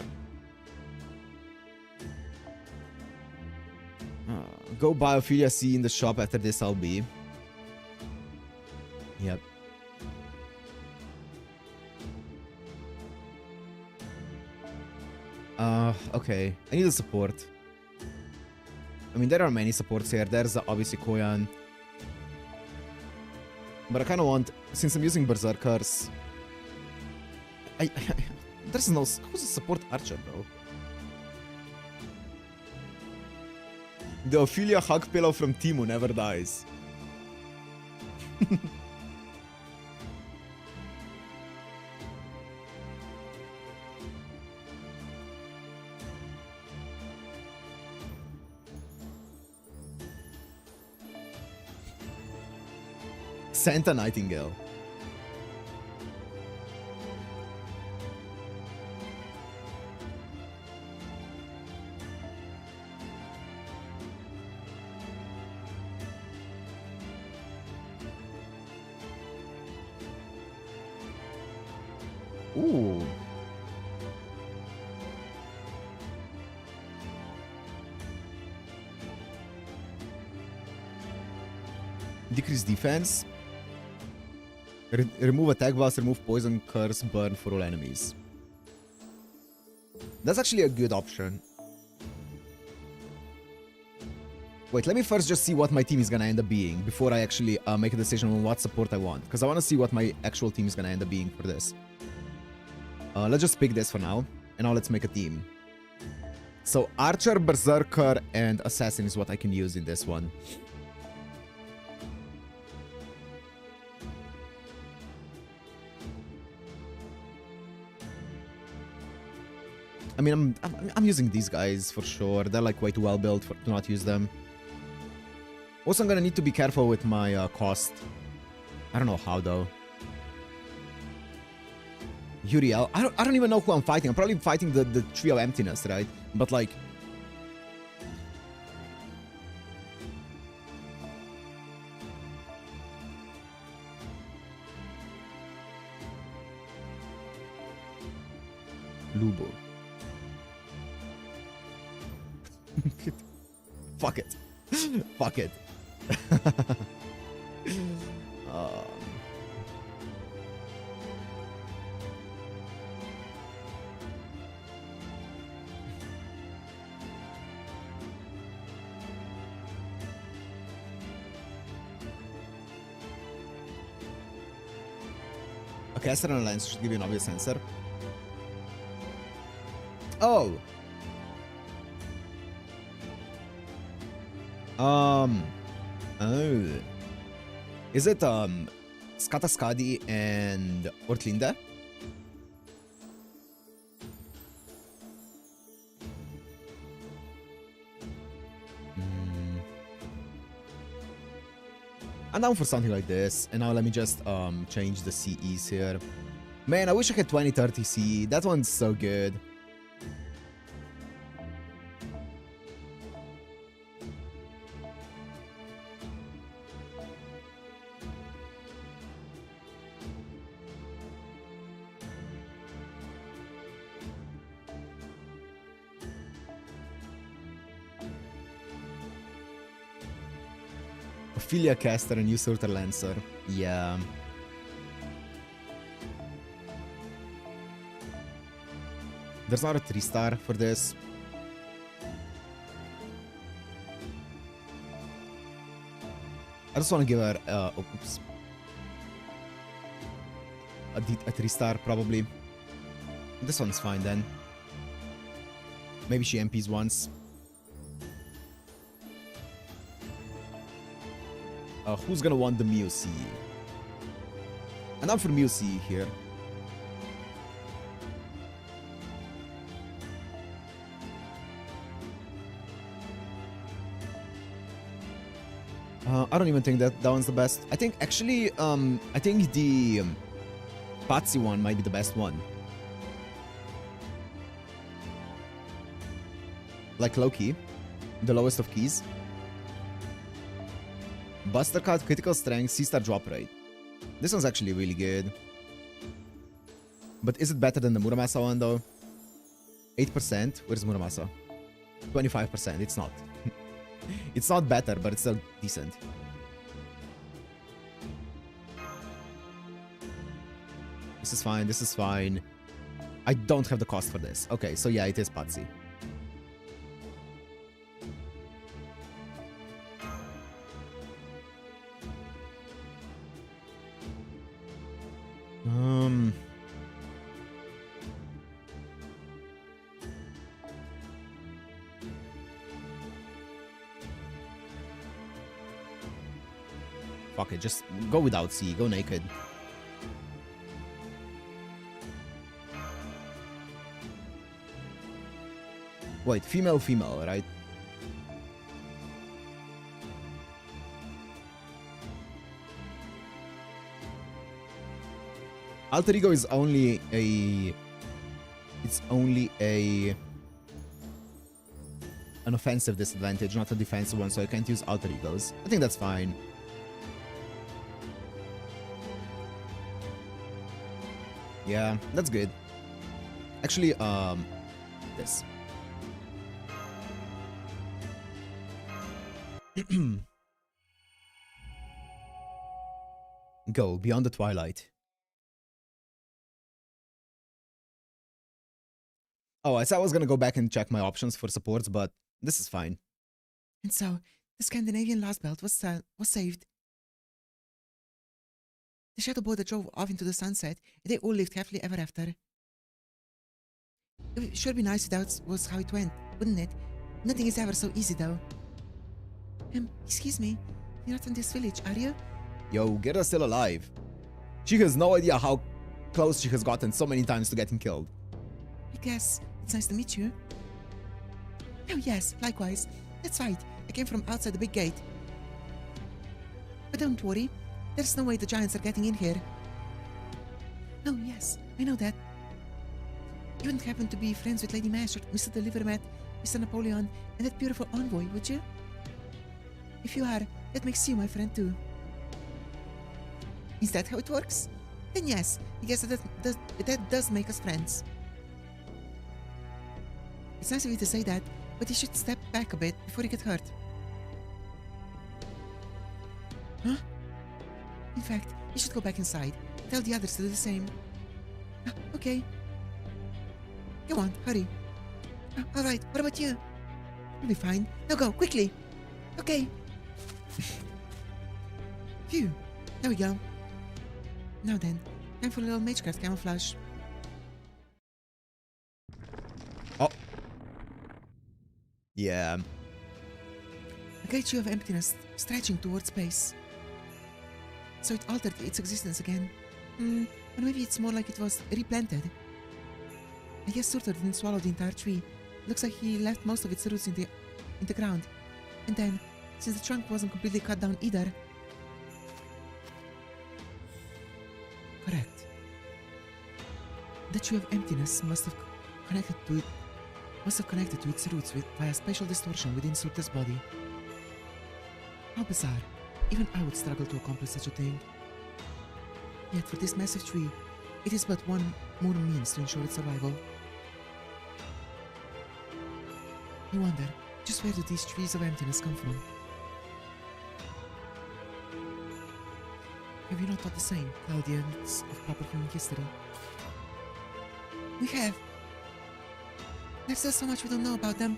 Go buy Ophelia C in the shop after this, LB. Yep. Okay. I need a support. I mean, there are many supports here. There's obviously Koyan. But I kind of want, since I'm using Berserkers... there's no... Who's a support Archer, bro? The Ophelia hug pillow from Timu never dies. Santa Nightingale. Ooh. Decrease defense. Remove attack blast, remove poison, curse, burn for all enemies. That's actually a good option. Wait, let me first just see what my team is gonna end up being before I actually make a decision on what support I want. Because I want to see what my actual team is gonna end up being for this. Let's just pick this for now. And now let's make a team. So Archer, Berserker, and Assassin is what I can use in this one. I mean, I'm using these guys for sure. They're like way too well built to not use them. Also, I'm gonna need to be careful with my cost. I don't know how though. Uriel. I don't even know who I'm fighting. I'm probably fighting the Tree of Emptiness, right? But like... Lubo. Fuck it. Fuck it. Okay, Astral Lens should give you an obvious answer. Oh! Oh. Is it, Skataskadi and Ortlinde? I'm down for something like this. And now let me just, change the CEs here. Man, I wish I had 2030 CE. That one's so good. Ophelia Caster and use Surtr Lancer. Yeah. There's not a 3-star for this. I just want to give her, oops. A 3-star, probably. This one's fine, then. Maybe she MPs once. Who's gonna want the Mio CE? And I'm for Mio CE here. I don't even think that one's the best. I think actually, I think the Patsy one might be the best one. Like low-key, the lowest of keys. Buster Cut, critical strength, C-star drop rate. This one's actually really good. But is it better than the Muramasa one though? 8%? Where's Muramasa? 25%. It's not. It's not better, but it's still decent. This is fine, this is fine. I don't have the cost for this. Okay, so yeah, it is Patsy. Fuck it, just go without C, go naked. Wait, female, right? Alter Ego is only a... It's only an offensive disadvantage, not a defensive one, so I can't use Alter Egos. I think that's fine. Yeah, that's good. Actually, this. Go, Beyond the Twilight. Oh, I said I was gonna go back and check my options for supports, but this is fine. And so, the Scandinavian Lost Belt was saved. The shadow boy that drove off into the sunset, and they all lived happily ever after. It would sure be nice if that was how it went, wouldn't it? Nothing is ever so easy, though. Excuse me, you're not from this village, are you? Yo, Gerda's still alive. She has no idea how close she has gotten so many times to getting killed. I guess it's nice to meet you. Oh yes, likewise. That's right, I came from outside the big gate. But don't worry, there's no way the giants are getting in here. Oh yes, I know that. You wouldn't happen to be friends with Lady Mashert, Mr. Delivermat, Mr. Napoleon, and that beautiful envoy, would you? If you are, that makes you my friend too. Is that how it works? Then yes, I guess that does make us friends. It's nice of you to say that, but you should step back a bit before you get hurt. Huh? In fact, you should go back inside. Tell the others to do the same. Okay. Go on, hurry. Alright, what about you? You'll be fine. Now go, quickly! Okay. Phew. There we go. Now then, time for a little magecraft camouflage. Oh. Yeah. A great sheet of emptiness stretching towards space. So it altered its existence again. Or maybe it's more like it was replanted. I guess Surtr didn't swallow the entire tree. Looks like he left most of its roots in the ground. And then, since the trunk wasn't completely cut down either. Correct. The tree of emptiness must have connected to its roots via spatial distortion within Surtr's body. How bizarre. Even I would struggle to accomplish such a thing. Yet for this massive tree, it is but one more means to ensure its survival. I wonder, just where do these trees of emptiness come from? Have you not thought the same, Guardians of proper human history? We have. There's still so much we don't know about them.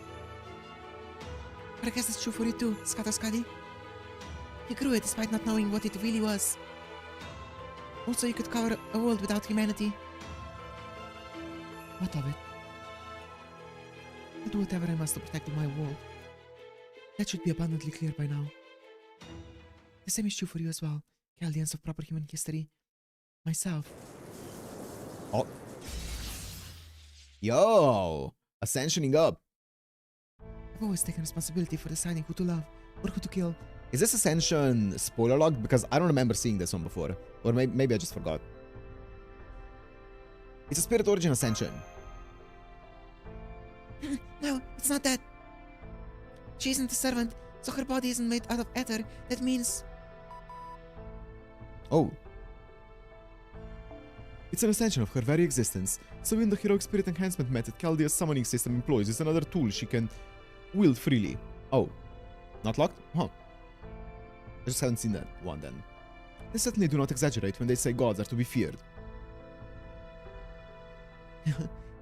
But I guess that's true for you too, Scatterscuddy. You grew it despite not knowing what it really was. Also, you could cover a world without humanity. What of it? I'll do whatever I must to protect my world. That should be abundantly clear by now. The same is true for you as well, Guardians of proper human history. Myself. Oh. Yo! Ascensioning up. I've always taken responsibility for deciding who to love or who to kill. Is this Ascension spoiler logged? Because I don't remember seeing this one before. Or maybe I just forgot. It's a Spirit Origin Ascension. No, it's not that. She isn't a servant, so her body isn't made out of ether. That means... Oh. It's an extension of her very existence. So when the heroic spirit enhancement method Chaldea's summoning system employs is another tool she can wield freely. Oh. Not locked? Huh. I just haven't seen that one then. They certainly do not exaggerate when they say gods are to be feared.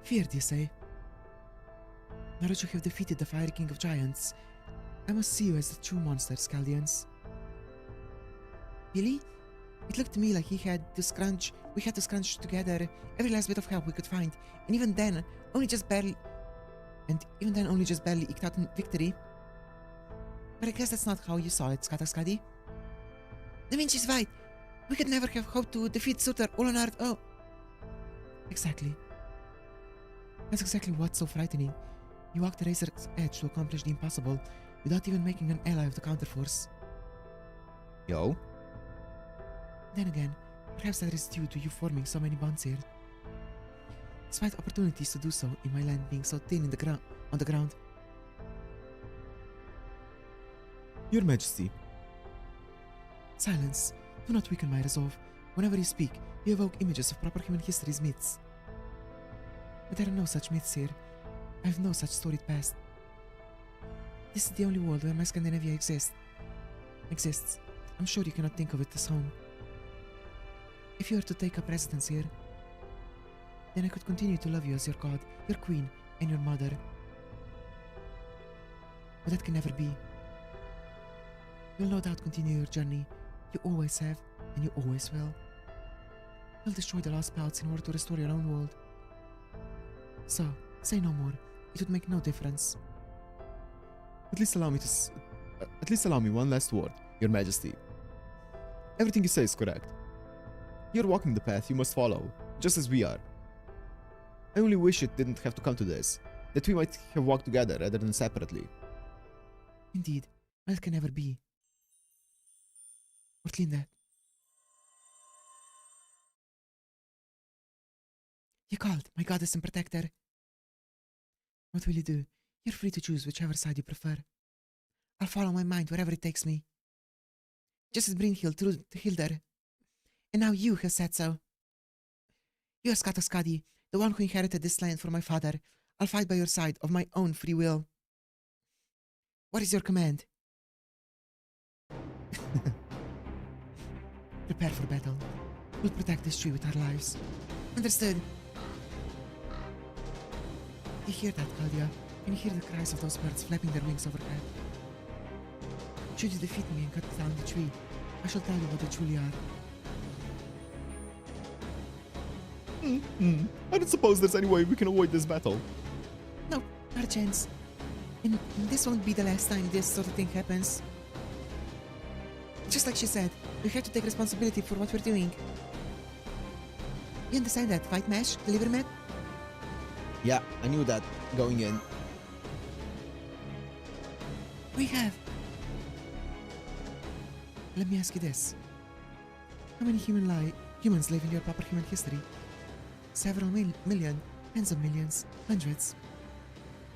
Feared, you say? Now that you have defeated the Fiery King of Giants, I must see you as the true monster, Scaldians. Really? It looked to me like we had to scrunch together every last bit of help we could find, and even then, only just barely eked out victory. But I guess that's not how you saw it, Scatterscuddy. I mean, she's right. We could never have hoped to defeat Surtr all on our own. Exactly. That's exactly what's so frightening. You walked the razor's edge to accomplish the impossible without even making an ally of the counterforce. Yo. Then again, Perhaps that is due to you forming so many bonds here. Despite opportunities to do so in my land being so thin on the ground. Your Majesty. Silence. Do not weaken my resolve. Whenever you speak, you evoke images of proper human history's myths. But there are no such myths here. I have no such storied past. This is the only world where my Scandinavia exists. I'm sure you cannot think of it as home. If you were to take up residence here, then I could continue to love you as your god, your queen, and your mother. But that can never be. You'll no doubt continue your journey. You always have, and you always will. You'll destroy the lost paths in order to restore your own world. So, say no more. It would make no difference. At least allow me one last word, Your Majesty. Everything you say is correct. You're walking the path you must follow, just as we are. I only wish it didn't have to come to this, that we might have walked together rather than separately. Indeed, that can never be. Ortlinde. You called, my goddess and protector. What will you do? You're free to choose whichever side you prefer. I'll follow my mind wherever it takes me. Just as Brynhild through Hilder. And now you have said so. You are Skadi, the one who inherited this land from my father. I'll fight by your side of my own free will. What is your command? Prepare for battle. We'll protect this tree with our lives. Understood. You hear that, Claudia? Can you hear the cries of those birds flapping their wings overhead? Should you defeat me and cut down the tree, I shall tell you what they truly are. I don't suppose there's any way we can avoid this battle. No, not a chance. And this won't be the last time this sort of thing happens. Just like she said, we have to take responsibility for what we're doing. You understand that, right, Mash? Deliver Matt? Yeah, I knew that going in. We have. Let me ask you this. How many humans live in your proper human history? Several million, tens of millions, hundreds.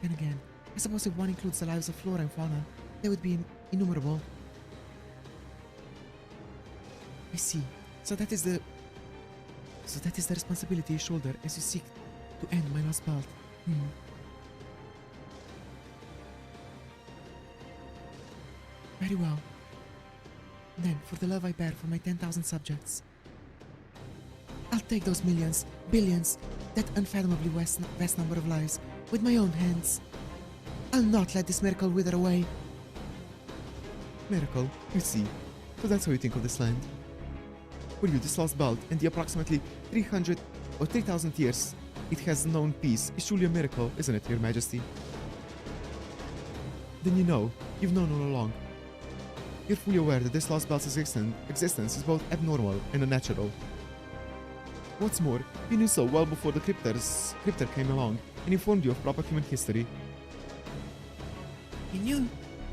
Then again, I suppose if one includes the lives of flora and fauna, they would be innumerable. I see. So that is the responsibility you shoulder as you seek to end my lost belt. Very well. Then, for the love I bear for my 10,000 subjects, I'll take those millions, billions, that unfathomably vast number of lives with my own hands. I'll not let this miracle wither away. Miracle, I see. So that's how you think of this land. For you, this lost belt and the approximately 300 or 3,000 years it has known peace is truly a miracle, isn't it, Your Majesty? Then you've known all along. You're fully aware that this lost belt's existence is both abnormal and unnatural. What's more, you knew so well before the Crypter came along and informed you of proper human history. You knew?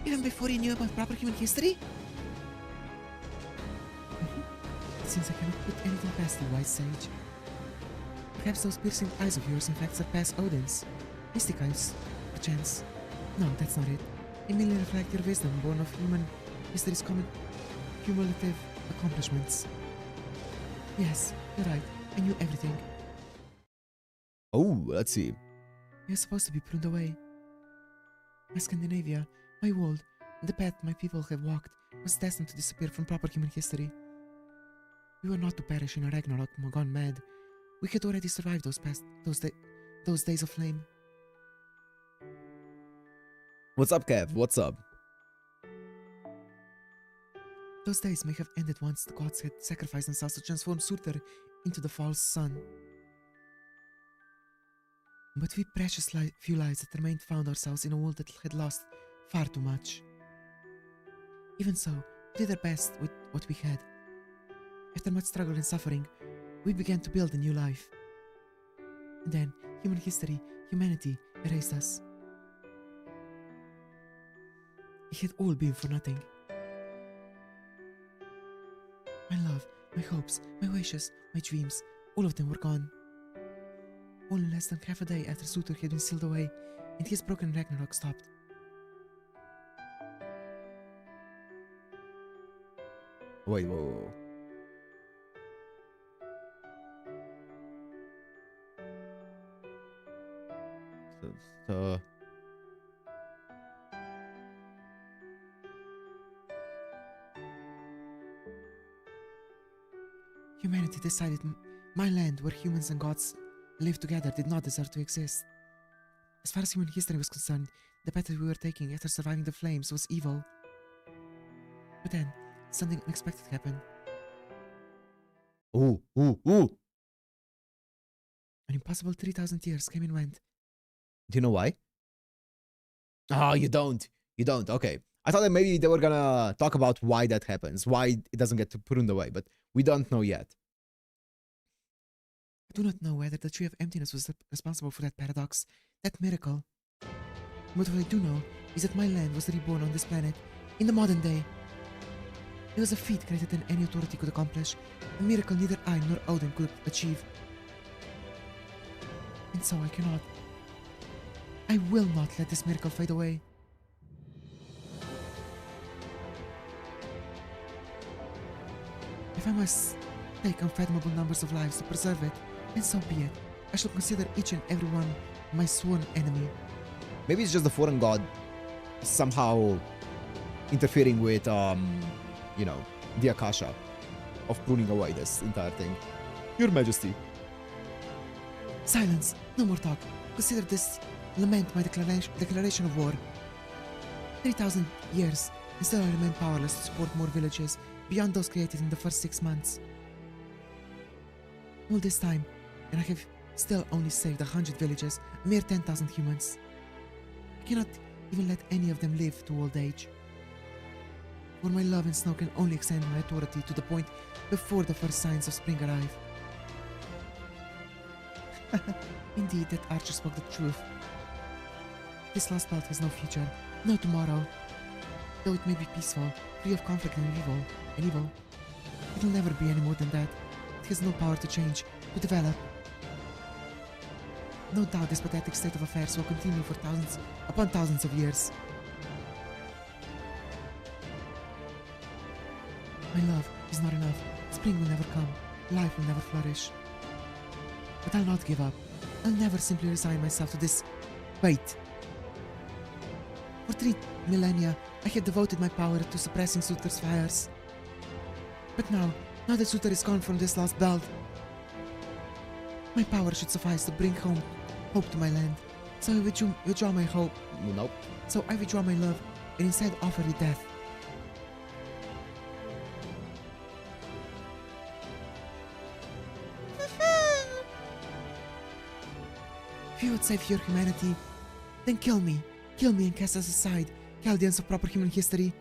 Even before you knew about proper human history? It seems I cannot put anything past you, wise sage. Perhaps those piercing eyes of yours in fact surpass Odin's. Mystic eyes, perchance. No, that's not it. They merely reflect your wisdom born of human history's cumulative accomplishments. Yes, you're right. I knew everything. Oh, let's see. You're supposed to be pruned away. My Scandinavia, my world, the path my people have walked was destined to disappear from proper human history. We were not to perish in a Ragnarok gone mad. We had already survived those days of flame. What's up, Kev? What's up? Those days may have ended once the gods had sacrificed themselves to transform Surtr into the false sun. But we precious few lives that remained found ourselves in a world that had lost far too much. Even so, we did our best with what we had. After much struggle and suffering, we began to build a new life. And then, humanity erased us. It had all been for nothing. My love, My hopes, my wishes, my dreams, all of them were gone. Only less than half a day after Surtr had been sealed away, and his broken Ragnarok stopped. Wait, whoa. So, Humanity decided my land, where humans and gods live together, did not deserve to exist. As far as human history was concerned, the path we were taking after surviving the flames was evil. But then, something unexpected happened. ooh. An impossible 3,000 years came and went. Do you know why? Oh, you don't. You don't. Okay. I thought that maybe they were gonna talk about why that happens, why it doesn't get pruned away, but we don't know yet. I do not know whether the Tree of Emptiness was responsible for that paradox, that miracle. But what I do know is that my land was reborn on this planet, in the modern day. It was a feat greater than any authority could accomplish, a miracle neither I nor Odin could achieve. And so I will not let this miracle fade away. If I must take unfathomable numbers of lives to preserve it, then so be it. I shall consider each and every one my sworn enemy. Maybe it's just the foreign god somehow interfering with, you know, the Akasha of pruning away this entire thing. Your Majesty. Silence! No more talk. Consider this lament my declaration of war. 3,000 years, and still I remain powerless to support more villages beyond those created in the first 6 months. All this time, and I have still only saved 100 villages, a mere 10,000 humans. I cannot even let any of them live to old age. For my love and snow can only extend my authority to the point before the first signs of spring arrive. Indeed, that archer spoke the truth. This lost belt has no future, no tomorrow. Though it may be peaceful, free of conflict and evil, it will never be any more than that. It has no power to change, to develop. No doubt this pathetic state of affairs will continue for thousands upon thousands of years. My love is not enough. Spring will never come. Life will never flourish. But I'll not give up. I'll never simply resign myself to this fate. For 3 millennia, I had devoted my power to suppressing Surtr's fires. But now that Surtr is gone from this lost belt, my power should suffice to bring home hope to my land. So I withdraw my hope. Nope. So I withdraw my love and instead offer you death. If you would save your humanity, then kill me. Kill me and cast us aside, Chaldeans of proper human history.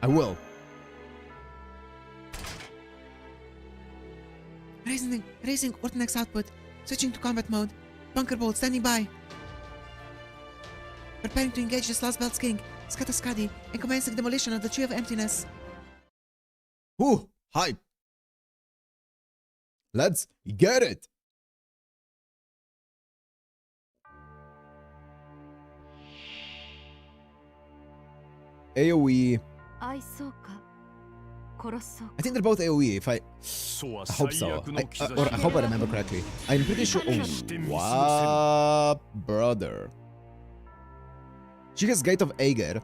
I will. Raising Ortnex output. Switching to combat mode. Bunker bolt standing by. Preparing to engage this lost belt's king, Skataskadi, and commencing demolition of the Tree of Emptiness. Ooh, hype. Let's get it. AoE. I think they're both AoE if I hope so. I hope I remember correctly. I'm pretty sure. Oh, wow, brother. She has Gate of Aegir.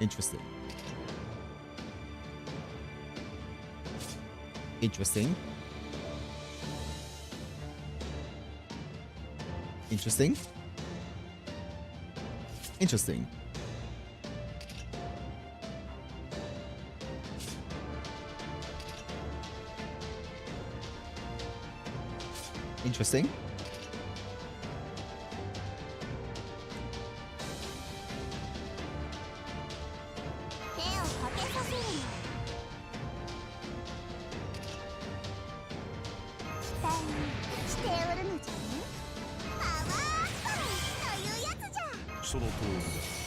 Interesting. Interesting. Interesting. Interesting. Interesting. その通りだ。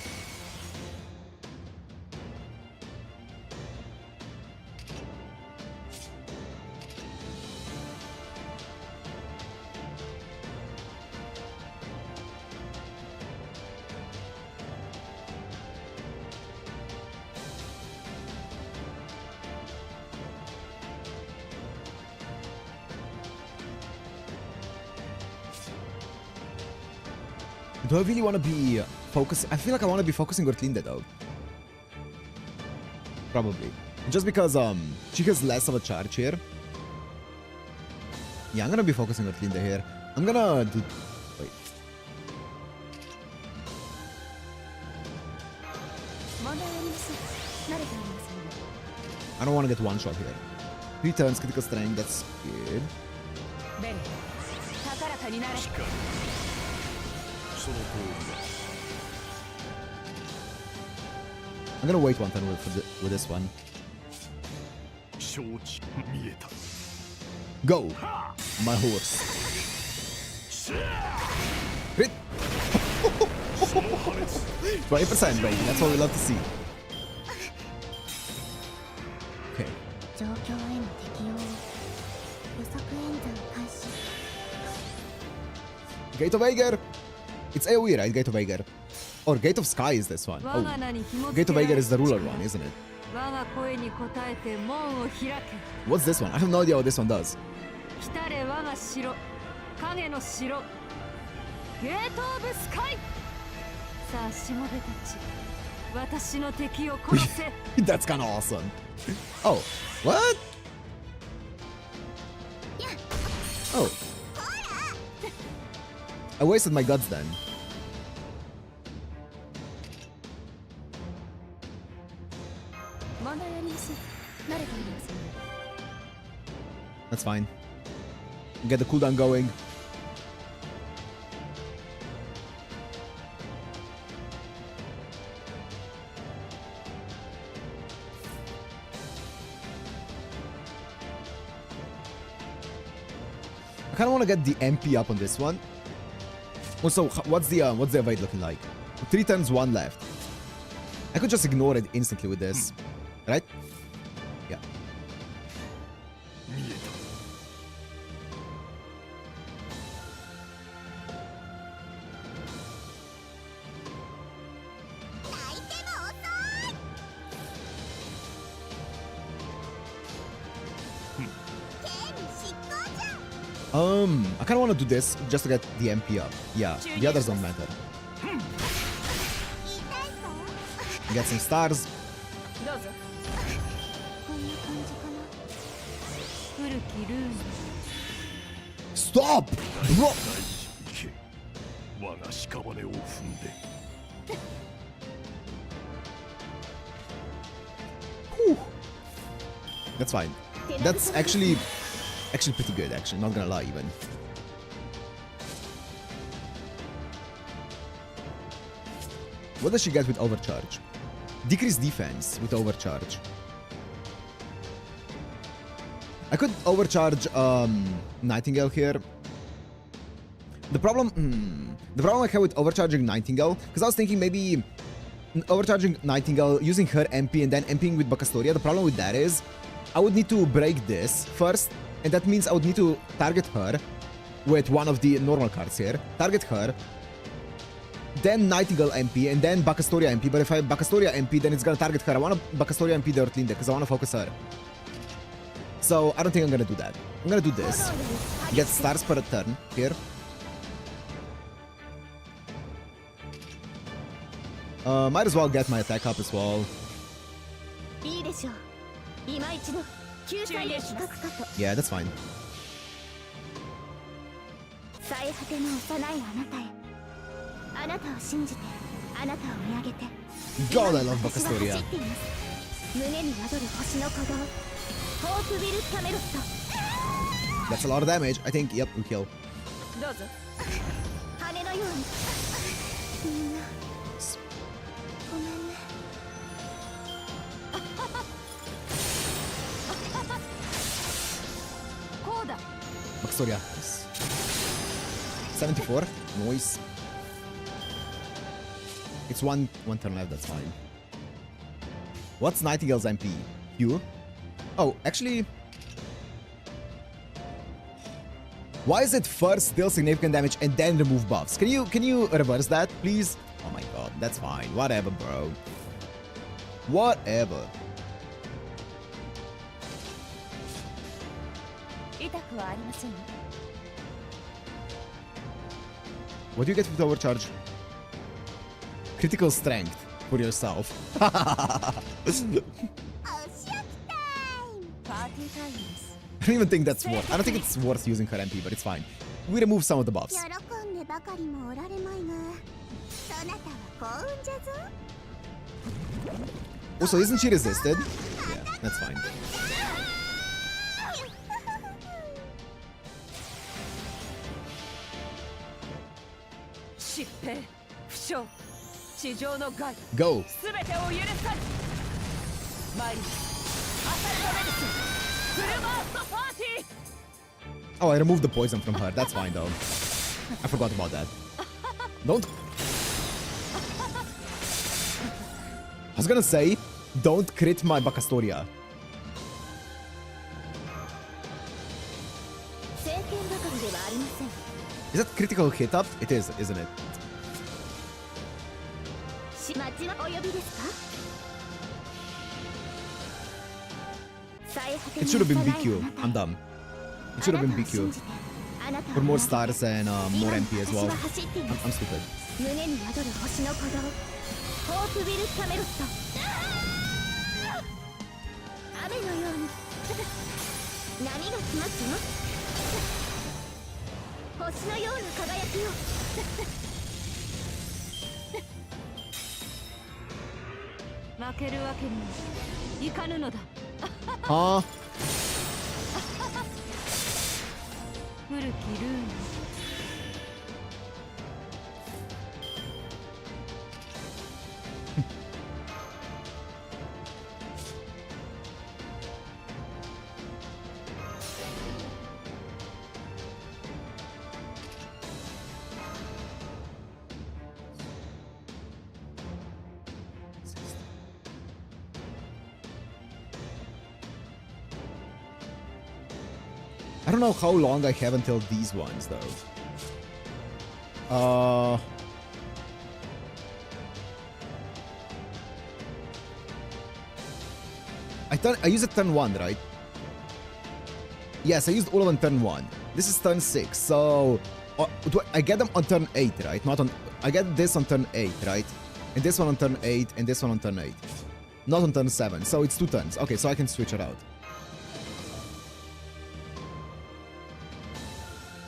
Do I really want to be focusing? I feel like I want to be focusing Ortlinde though. Probably. Just because she has less of a charge here. Yeah, I'm gonna be focusing Ortlinde here. I'm gonna do... Wait. I don't want to get one shot here. 3 turns, critical strength, that's good. その通りだ。 I'm gonna wait one turn with this one. 承知。見えた。 Go! My horse. Crit! その破裂。 20%, baby. That's what we love to see. Okay. 状況への適応。予測演算開始。 Gate of Aegir! It's AoE, right? Gate of Aegir. Or Gate of Sky is this one. Oh. Gate of Aegir is the ruler one, isn't it? What's this one? I have no idea what this one does. 来たれ我が城影の城ゲートオブスカイさあしもべたち私の敵を殺せ That's kinda awesome. Oh, what? Oh. I wasted my guts then. That's fine. Get the cooldown going. I kind of want to get the MP up on this one. Also, what's the evade looking like? 3 turns, 1 left. I could just ignore it instantly with this, right? Yeah. 見えた。 I kind of want to do this just to get the MP up. Yeah, the others don't matter. Get some stars. どうぞこんな感じかな古きルール Stop, bro. 行け。我が屍を踏んで。 Whew. That's fine. That's actually pretty good. Actually, not gonna lie, even. What does she get with overcharge? Decrease defense with overcharge. I could overcharge Nightingale here. The problem I have with overcharging Nightingale, because I was thinking maybe overcharging Nightingale, using her MP and then MPing with Bakastoria. The problem with that is I would need to break this first, and that means I would need to target her with one of the normal cards here. Target her, then Nightingale MP, and then Bakastoria MP. But if I have Bakastoria MP, then it's gonna target her. I want to Bakastoria MP the Ortlinde because I want to focus her. So I don't think I'm gonna do that. I'm gonna do this. Get stars per turn here. Might as well get my attack up as well. Yeah, that's fine. God, I love Bakastoria. That's a lot of damage. I think, yep, we kill. どうぞ こうだ Bakastoria. Yes. 74. Nice. It's one turn left, that's fine. What's Nightingale's MP? Q? Oh, actually... Why is it first deal significant damage and then remove buffs? Can you reverse that, please? Oh my god, that's fine. Whatever, bro. Whatever. 痛くはありません。 What do you get with overcharge? Critical strength for yourself. お仕置きタイム。パーティータイムです。 I don't even think that's worth. I don't think it's worth using her MP, but it's fine. We remove some of the buffs. 喜んでばかりもおられまいが、そなたは幸運じゃぞ。 Also, isn't she resisted? Yeah, that's fine. 疾病、負傷、地上の害、 Go. すべてを許さず。参ります。アサルトメディス、フルバーストパーティー。 Oh, I removed the poison from her. That's fine, though. I forgot about that. Don't... I was gonna say, don't crit my Bacastoria. 聖剣ばかりではありません。 Is that critical hit up? It is, isn't it? 町はお呼びですか？ It should have been BQ. I'm dumb. It should have been BQ. For more stars and more MP as well. I'm stupid. 胸に宿る星の鼓動、ホープビル・キャメロット。雨のように波が来ますよ。星のような輝きを。負けるわけにはいかぬのだ。 Huh? 古きルーン。 I don't know how long I have until these ones, though. I use it turn 1, right? Yes, I used all of them turn 1. This is turn 6, so... I get them on turn 8, right? Not on... I get this on turn 8, right? And this one on turn 8, and this one on turn 8. Not on turn 7, so it's 2 turns. Okay, so I can switch it out.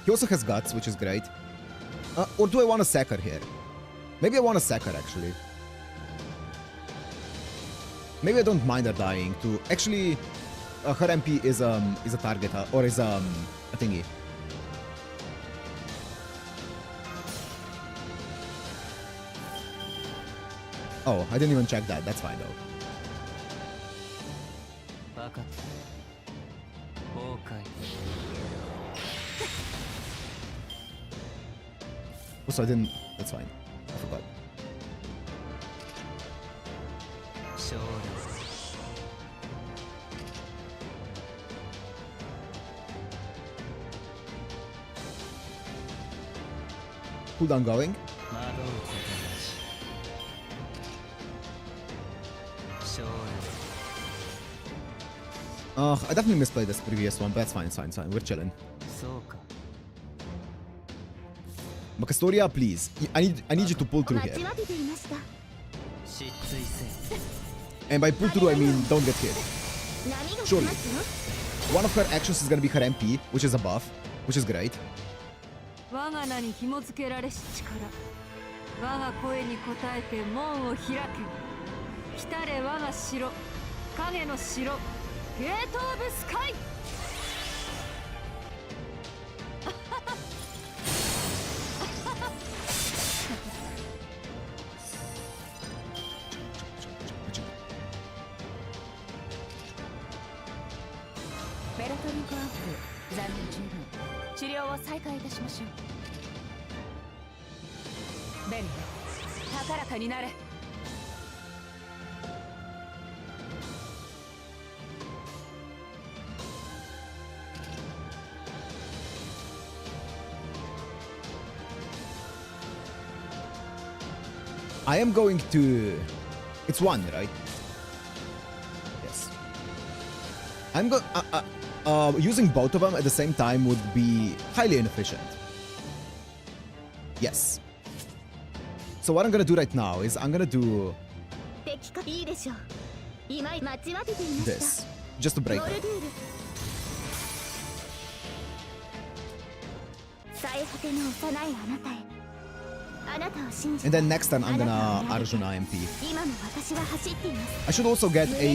He also has guts, which is great. Or do I want to sack her here? Maybe I want to sack her, actually. Maybe I don't mind her dying, too. Actually, her MP is a target, or is a thingy. Oh, I didn't even check that. That's fine, though. Also, I didn't... That's fine. I forgot. Cooldown going. I definitely misplayed this previous one, but that's fine, it's fine, it's fine. We're chilling. Bacastoria, please. I need you to pull through here. And by pull through, I mean don't get hit. Surely. One of her actions is gonna be her MP, which is a buff, which is great. 我が名に紐付けられし力、我が声に応えて門を開け。来たれ我が城、影の城、ゲートオブスカイ。ベラトリンコアップ、残念十分。治療を再開いたしましょう。ベル、高らかになれ。 I am going to... It's one, right? Yes. I'm going... using both of them at the same time would be highly inefficient. Yes. So what I'm gonna do right now is I'm gonna do... this. Just to break it. And then next turn I'm gonna Arjuna MP. I should also get a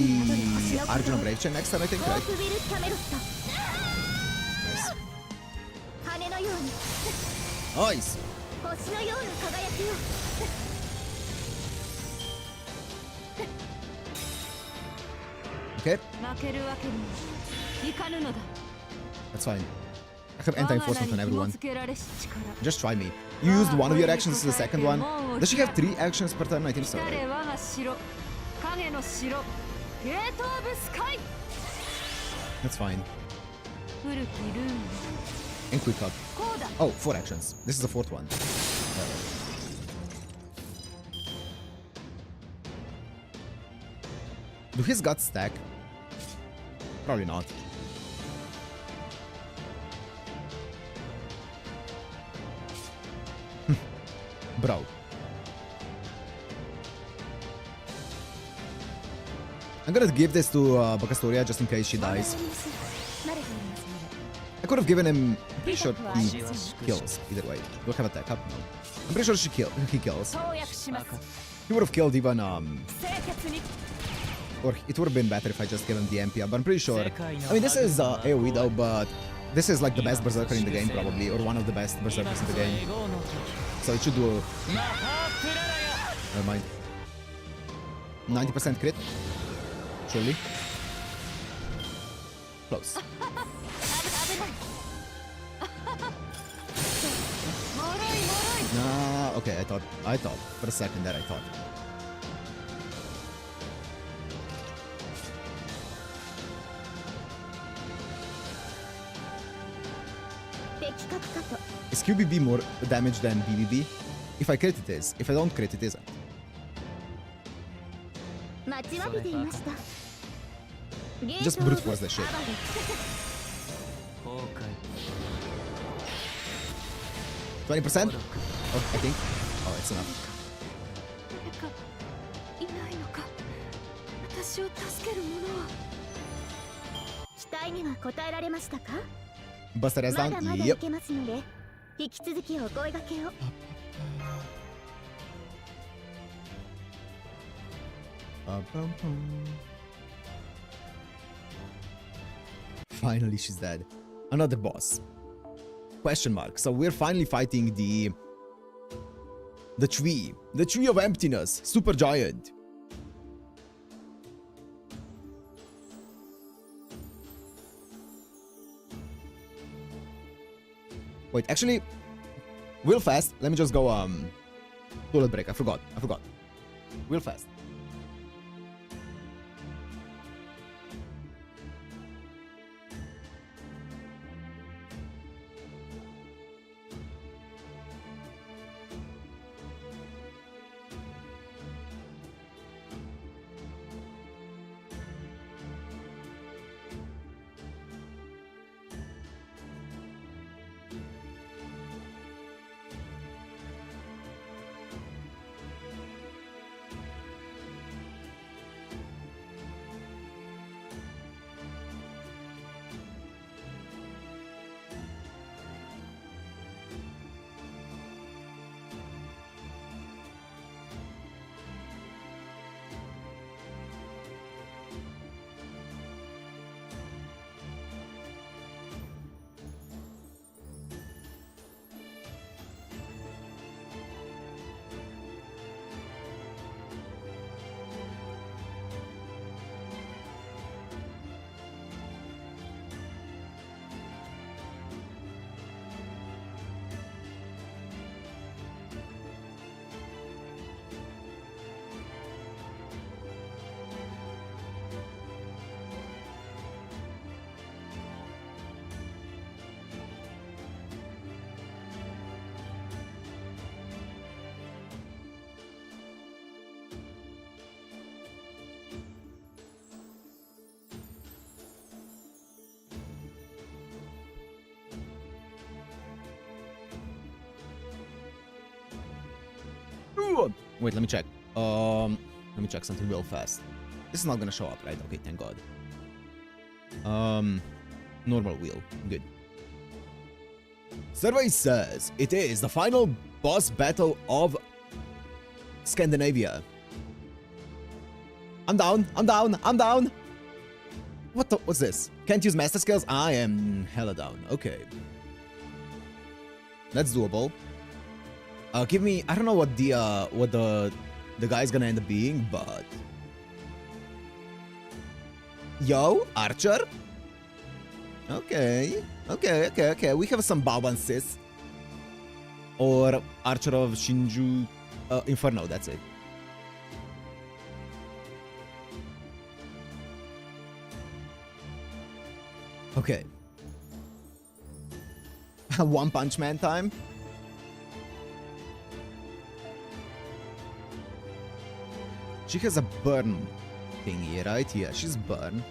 Arjuna Brave Chain next turn, I think, right? Nice. Nice. Okay. That's fine. I have anti-enforcement on everyone. Just try me. You used one of your actions to the second one. Does she have 3 actions per turn? I think so, right? That's fine. And quick up. Oh, 4 actions. This is the 4th one. Do his guts stack? Probably not. Bro. I'm gonna give this to Bakastoria just in case she dies. I could have given him... I'm pretty sure he kills either way. Do I have attack up? No. I'm pretty sure he kills. He would have killed even... Or it would have been better if I just gave him the MP up, but I'm pretty sure... I mean, this is AoE though, but... This is like the best Berserker in the game probably, or one of the best Berserkers in the game. So it should do... Never mind. 90% crit? Surely? Close. Nah, okay, I thought. For a second there, I thought. Is QBB more damage than BBB? If I crit, it is. If I don't crit, it isn't. Just brute force that shit. 20%? Oh, I think. Oh, it's enough. Buster has down? Yep. Finally, she's dead. Another boss. Question mark. So we're finally fighting the tree. The tree of emptiness. Super giant. Wait, actually, real fast. Let me just go toilet break. I forgot. Real fast. Wait, let me check. Let me check something real fast. This is not gonna show up, right? Okay, thank God. Normal wheel. Good. Survey says it is the final boss battle of Scandinavia. I'm down. I'm down. I'm down. What's this? Can't use master skills? I am hella down. Okay. That's doable. Give me, I don't know what the guy's gonna end up being, but yo, Archer. Okay. We have some Baoban sis. Or Archer of Shinju Inferno, that's it. Okay. One Punch Man time. She has a burn thingy, right? Yeah, she's burn.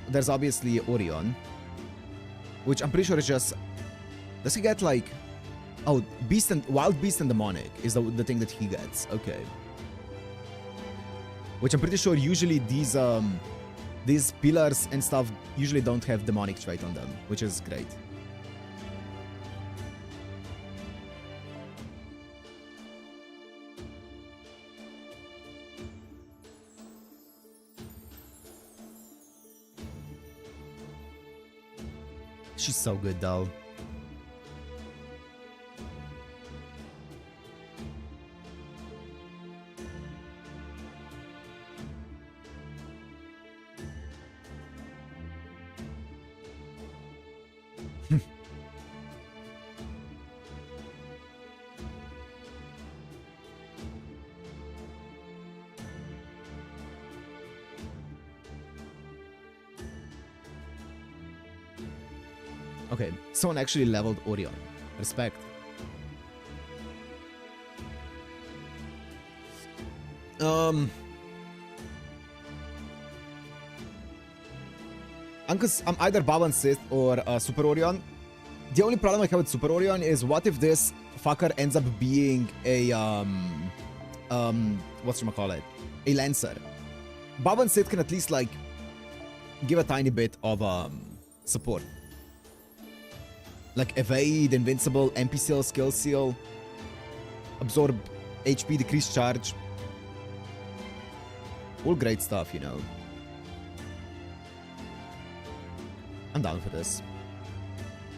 There's obviously Orion, which I'm pretty sure is just... Does he get like... Oh, Beast and Wild Beast and Demonic is the thing that he gets. Okay. Which I'm pretty sure usually these pillars and stuff usually don't have demonic trait on them, which is great. She's so good though. Okay, someone actually leveled Orion. Respect. I'm either Baban Sith or Super Orion. The only problem I have with Super Orion is what if this fucker ends up being a whatchamacallit? A Lancer. Baban Sith can at least like give a tiny bit of support. Like evade, invincible, MP seal, skill seal, absorb HP, decrease charge. All great stuff, you know. I'm down for this.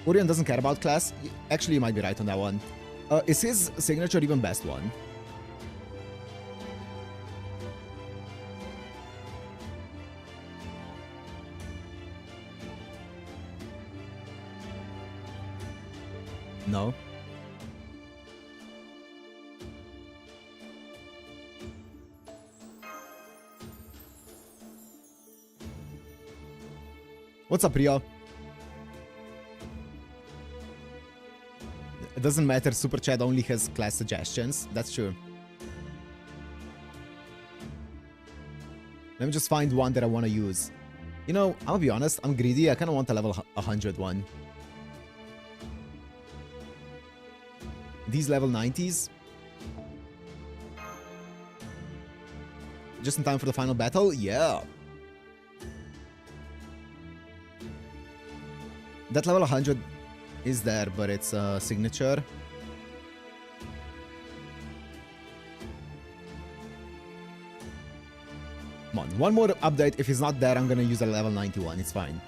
Orion doesn't care about class. Actually, you might be right on that one. Is his signature even best one? No. What's up, Rio? It doesn't matter, Super Chat only has class suggestions. That's true. Let me just find one that I want to use. You know, I'm gonna be honest, I'm greedy. I kind of want a level 100 one. These level 90s. Just in time for the final battle? Yeah. That level 100 is there, but it's a signature. Come on, one more update. If he's not there, I'm gonna use a level 91. It's fine.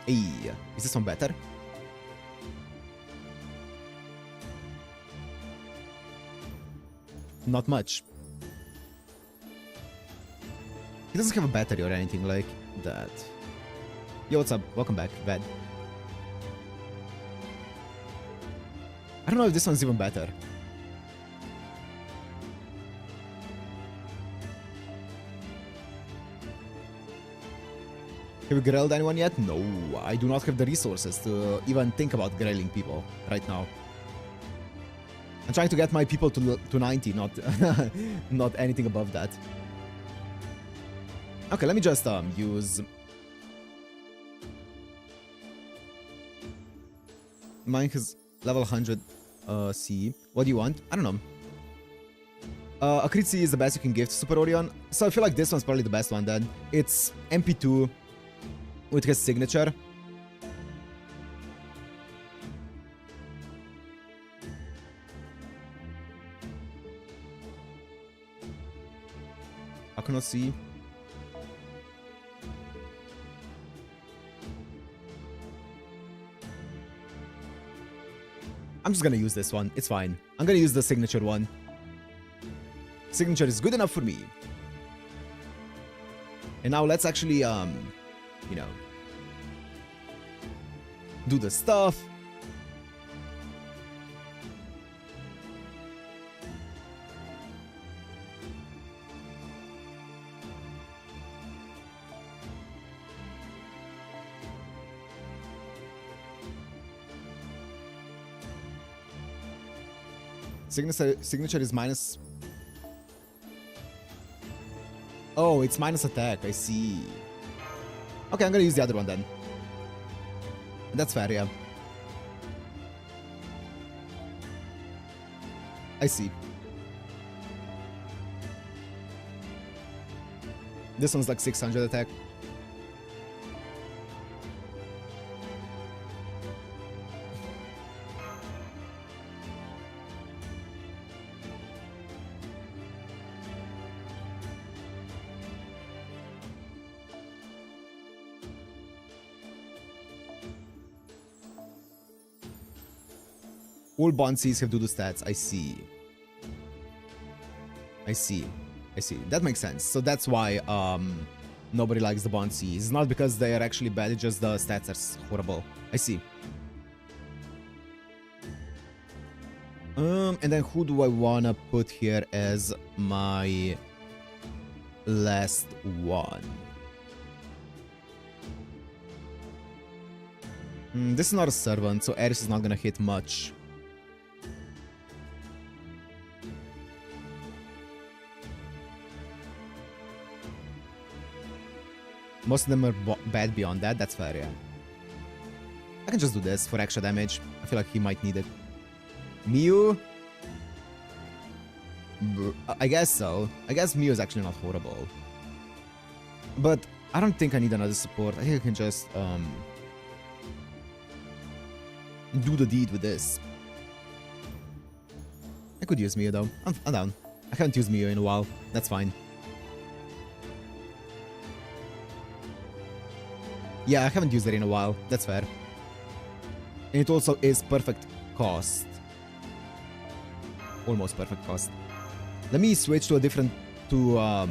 Hey, is this one better? Not much. He doesn't have a battery or anything like that. Yo, what's up? Welcome back, Ved. I don't know if this one's even better. Have you grilled anyone yet? No, I do not have the resources to even think about grilling people right now. I'm trying to get my people to 90, not not anything above that. Okay, let me just use... Mine is level 100 C. What do you want? I don't know. A crit C is the best you can give to Super Orion. So I feel like this one's probably the best one then. It's MP2 with his signature. I cannot see. I'm just gonna use this one. It's fine. I'm gonna use the signature one. Signature is good enough for me. And now let's actually, you know, do the stuff. Signature is minus... Oh, it's minus attack. I see. Okay, I'm gonna use the other one then. That's fair, yeah. I see. This one's like 600 attack. All bond Cs have do-do stats. I see. I see. I see. That makes sense. So that's why nobody likes the bond Cs. It's not because they are actually bad, it's just the stats are horrible. I see. And then who do I wanna put here as my last one? This is not a servant, so Ares is not gonna hit much. Most of them are bad beyond that, that's fair, yeah. I can just do this for extra damage. I feel like he might need it. Mew? I guess so. I guess Mew is actually not horrible. But I don't think I need another support. I think I can just do the deed with this. I could use Mew though. I'm down. I haven't used Mew in a while. That's fine. Yeah, I haven't used it in a while. That's fair. And it also is perfect cost. Almost perfect cost. Let me switch to a different... Let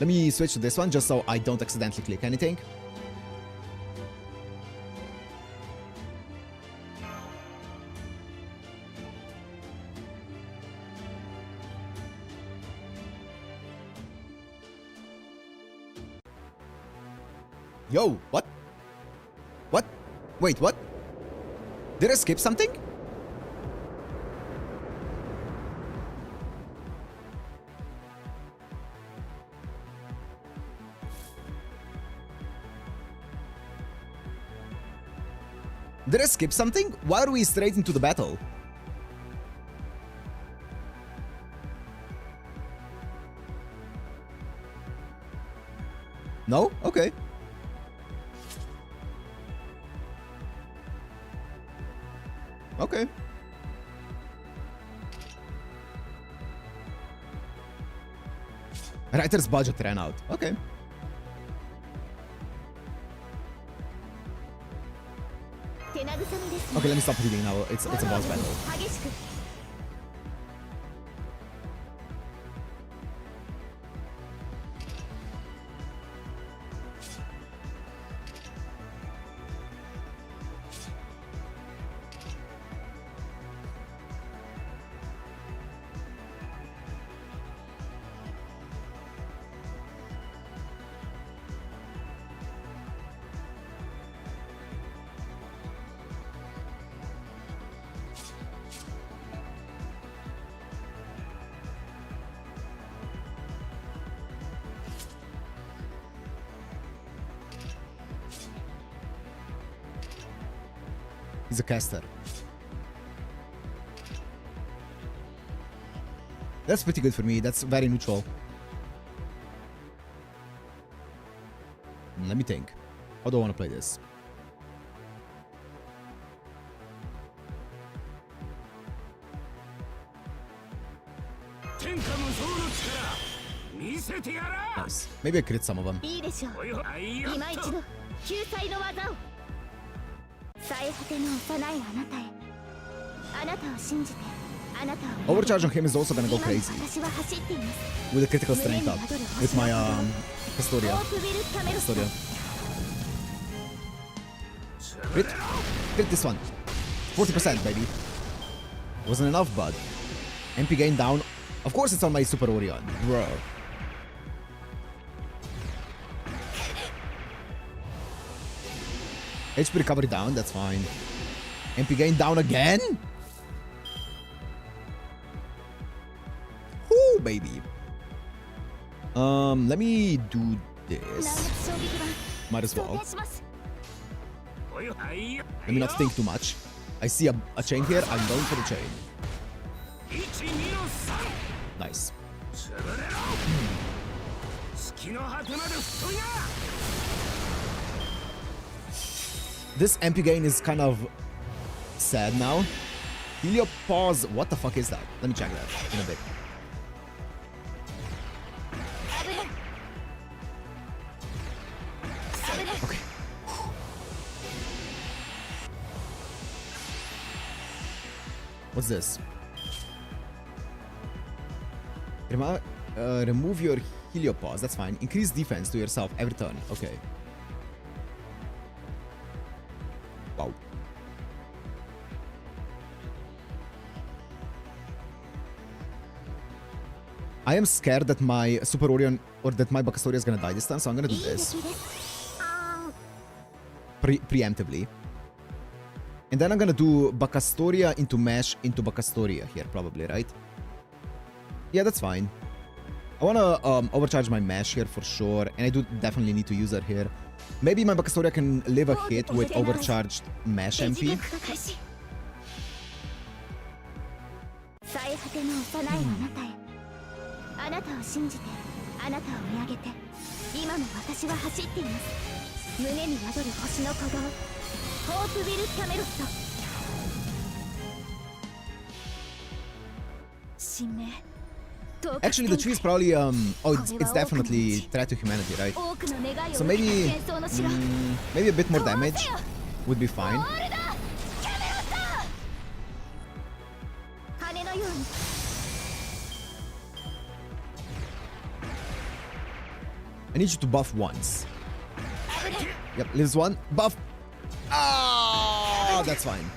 me switch to this one just so I don't accidentally click anything. Yo, what? What? Wait, what? Did I skip something? Did I skip something? Why are we straight into the battle? No? Okay. Okay. Writer's budget ran out. Okay. Okay, let me stop reading now. It's a boss battle. He's a caster. That's pretty good for me. That's very neutral. Let me think. How do I want to play this? Nice. Maybe I crit some of them. いいでしょう。今一度救済の技を。最果ての幼いあなたへ。あなたを信じて。あなたを。 Overcharge on him is also gonna go crazy 私は走っています。 with the critical strength up with my Custodia. Custodia. Crit. Crit this one. 40%, baby. Wasn't enough, but MP gain down. Of course, it's on my Super Orion, bro. HP recovery down, that's fine. MP gain down again? Whoo, baby. Let me do this. Might as well. Let me not think too much. I see a chain here, I'm going for the chain. Nice. This MP gain is kind of sad now. Heliopause, what the fuck is that? Let me check that in a bit. Okay. What's this? Remove your Heliopause, that's fine. Increase defense to yourself every turn. Okay. Wow. I am scared that my Super Orion or that my Baccastoria is gonna die this time, so I'm gonna do this. Preemptively. And then I'm gonna do Baccastoria into Mesh into Baccastoria here, probably, right? Yeah, that's fine. I wanna overcharge my Mesh here for sure, and I do definitely need to use her here. Maybe my Baccastoria can live a hit with overcharged Mesh MP. Actually, the tree is probably it's definitely threat to humanity, right? So maybe maybe a bit more damage would be fine. I need you to buff once. Yep, lives one. Buff. Ah, that's fine.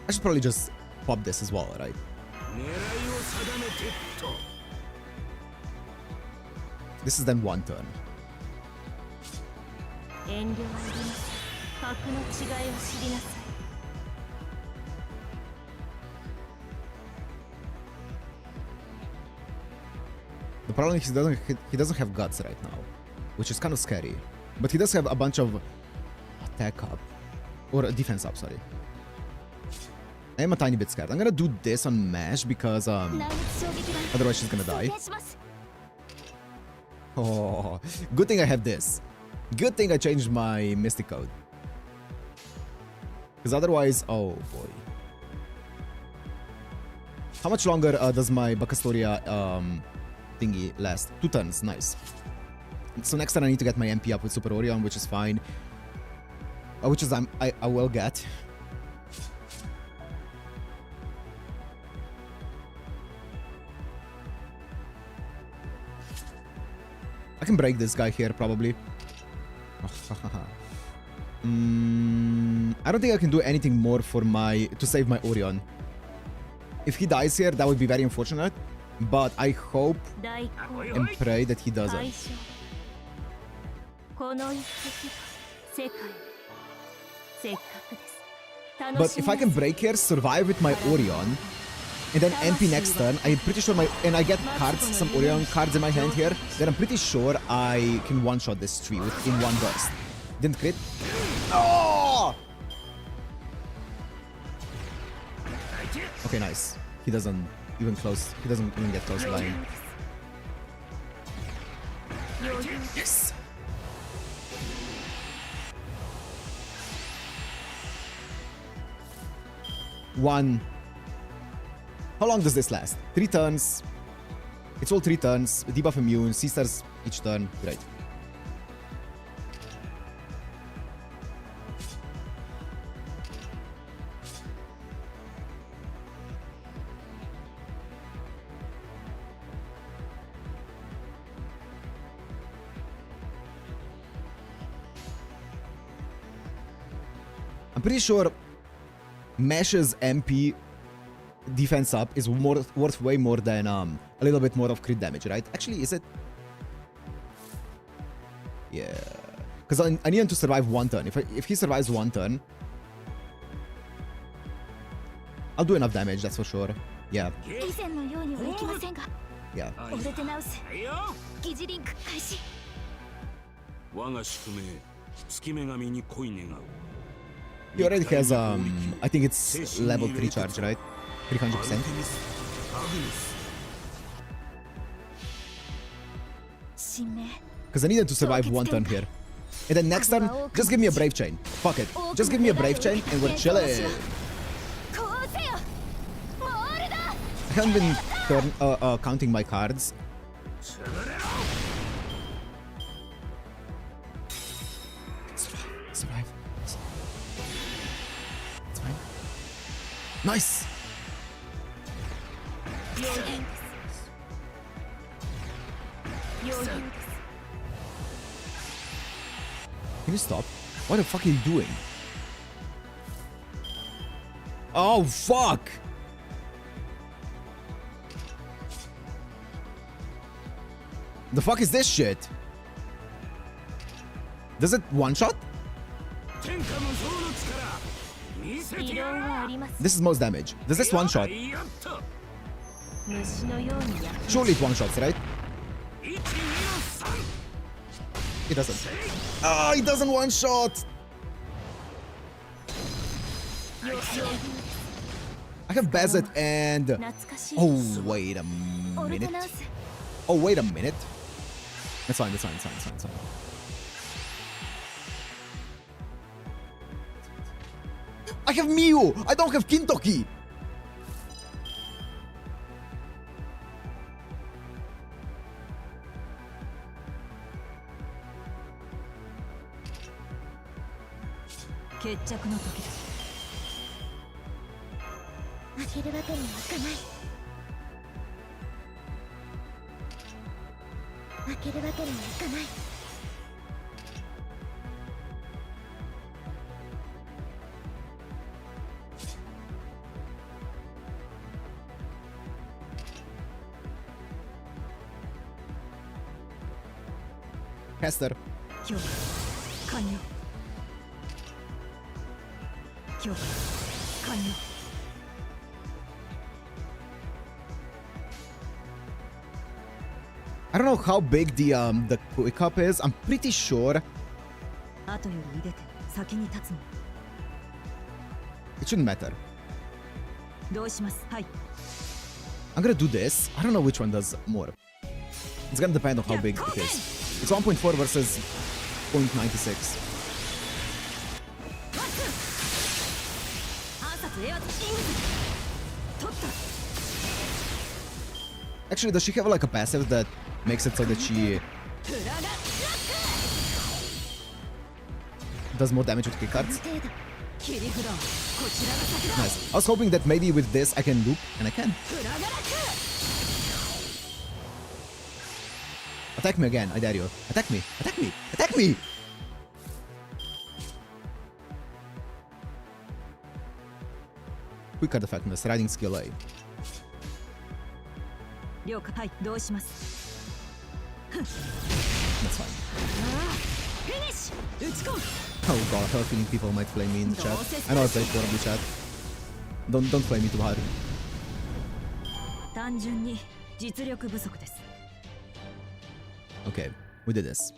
I should probably just pop this as well, right? This is then one turn. The problem is he doesn't have guts right now, which is kind of scary. But he does have a bunch of attack up or defense up, sorry. I am a tiny bit scared. I'm gonna do this on Mesh because otherwise she's gonna die. Oh, good thing I have this. Good thing I changed my Mystic Code. Because otherwise, oh boy. How much longer does my Baccastoria thingy last? 2 turns, nice. So next turn I need to get my MP up with Super Orion, which is fine. Which is I will get. I can break this guy here, probably. I don't think I can do anything more for to save my Orion. If he dies here, that would be very unfortunate. But I hope and pray that he doesn't. 世界せっかくです。 But if I can break here, survive with my Orion, and then MP next turn, I'm pretty sure and I get cards, some Orion cards in my hand here, then I'm pretty sure I can one-shot this tree in one burst. Didn't crit. Oh! Okay, nice. He doesn't even get close to dying. Yes! One. How long does this last? 3 turns. It's all 3 turns. Debuff immune. C-stars each turn. Great. I'm pretty sure Mesh's MP defense up is worth way more than a little bit more of crit damage, right? Actually, is it? Yeah. Because I need him to survive 1 turn. If he survives 1 turn, I'll do enough damage, that's for sure. Yeah. Yeah. 我が宿命月女神に恋願う He already has, I think it's level 3 charge, right? 300%. Because I need him to survive 1 turn here. And then next turn, just give me a Brave Chain. Fuck it. Just give me a Brave Chain and we're chilling. I haven't been counting my cards. Survive. It's fine. Nice! Can you stop? What the fuck are you doing? Oh, fuck! The fuck is this shit? Does it one-shot? This is most damage. Does this one-shot? Surely it one-shots, right? It doesn't. Oh, it doesn't one-shot! I have Bazet and... Oh, wait a minute. Oh, wait a minute. That's fine, that's fine, that's fine, that's fine, that's fine. I have Miu! I don't have Kintoki! Caster. I don't know how big the quick up is. I'm pretty sure it shouldn't matter. I'm gonna do this. I don't know which one does more. It's gonna depend on how big it is. It's 1.4 versus 0.96. Actually, does she have like a passive that makes it so that she does more damage with quick cards? Nice. I was hoping that maybe with this I can loop, and I can. Attack me again, I dare you. Attack me! Attack me! Attack me! Quick card effectiveness, riding skill A. That's fine. Oh god, I have a feeling people might flame me in the chat. I know I played horribly, chat. Don't flame me too hard. 単純に実力不足です。 Okay, we did this.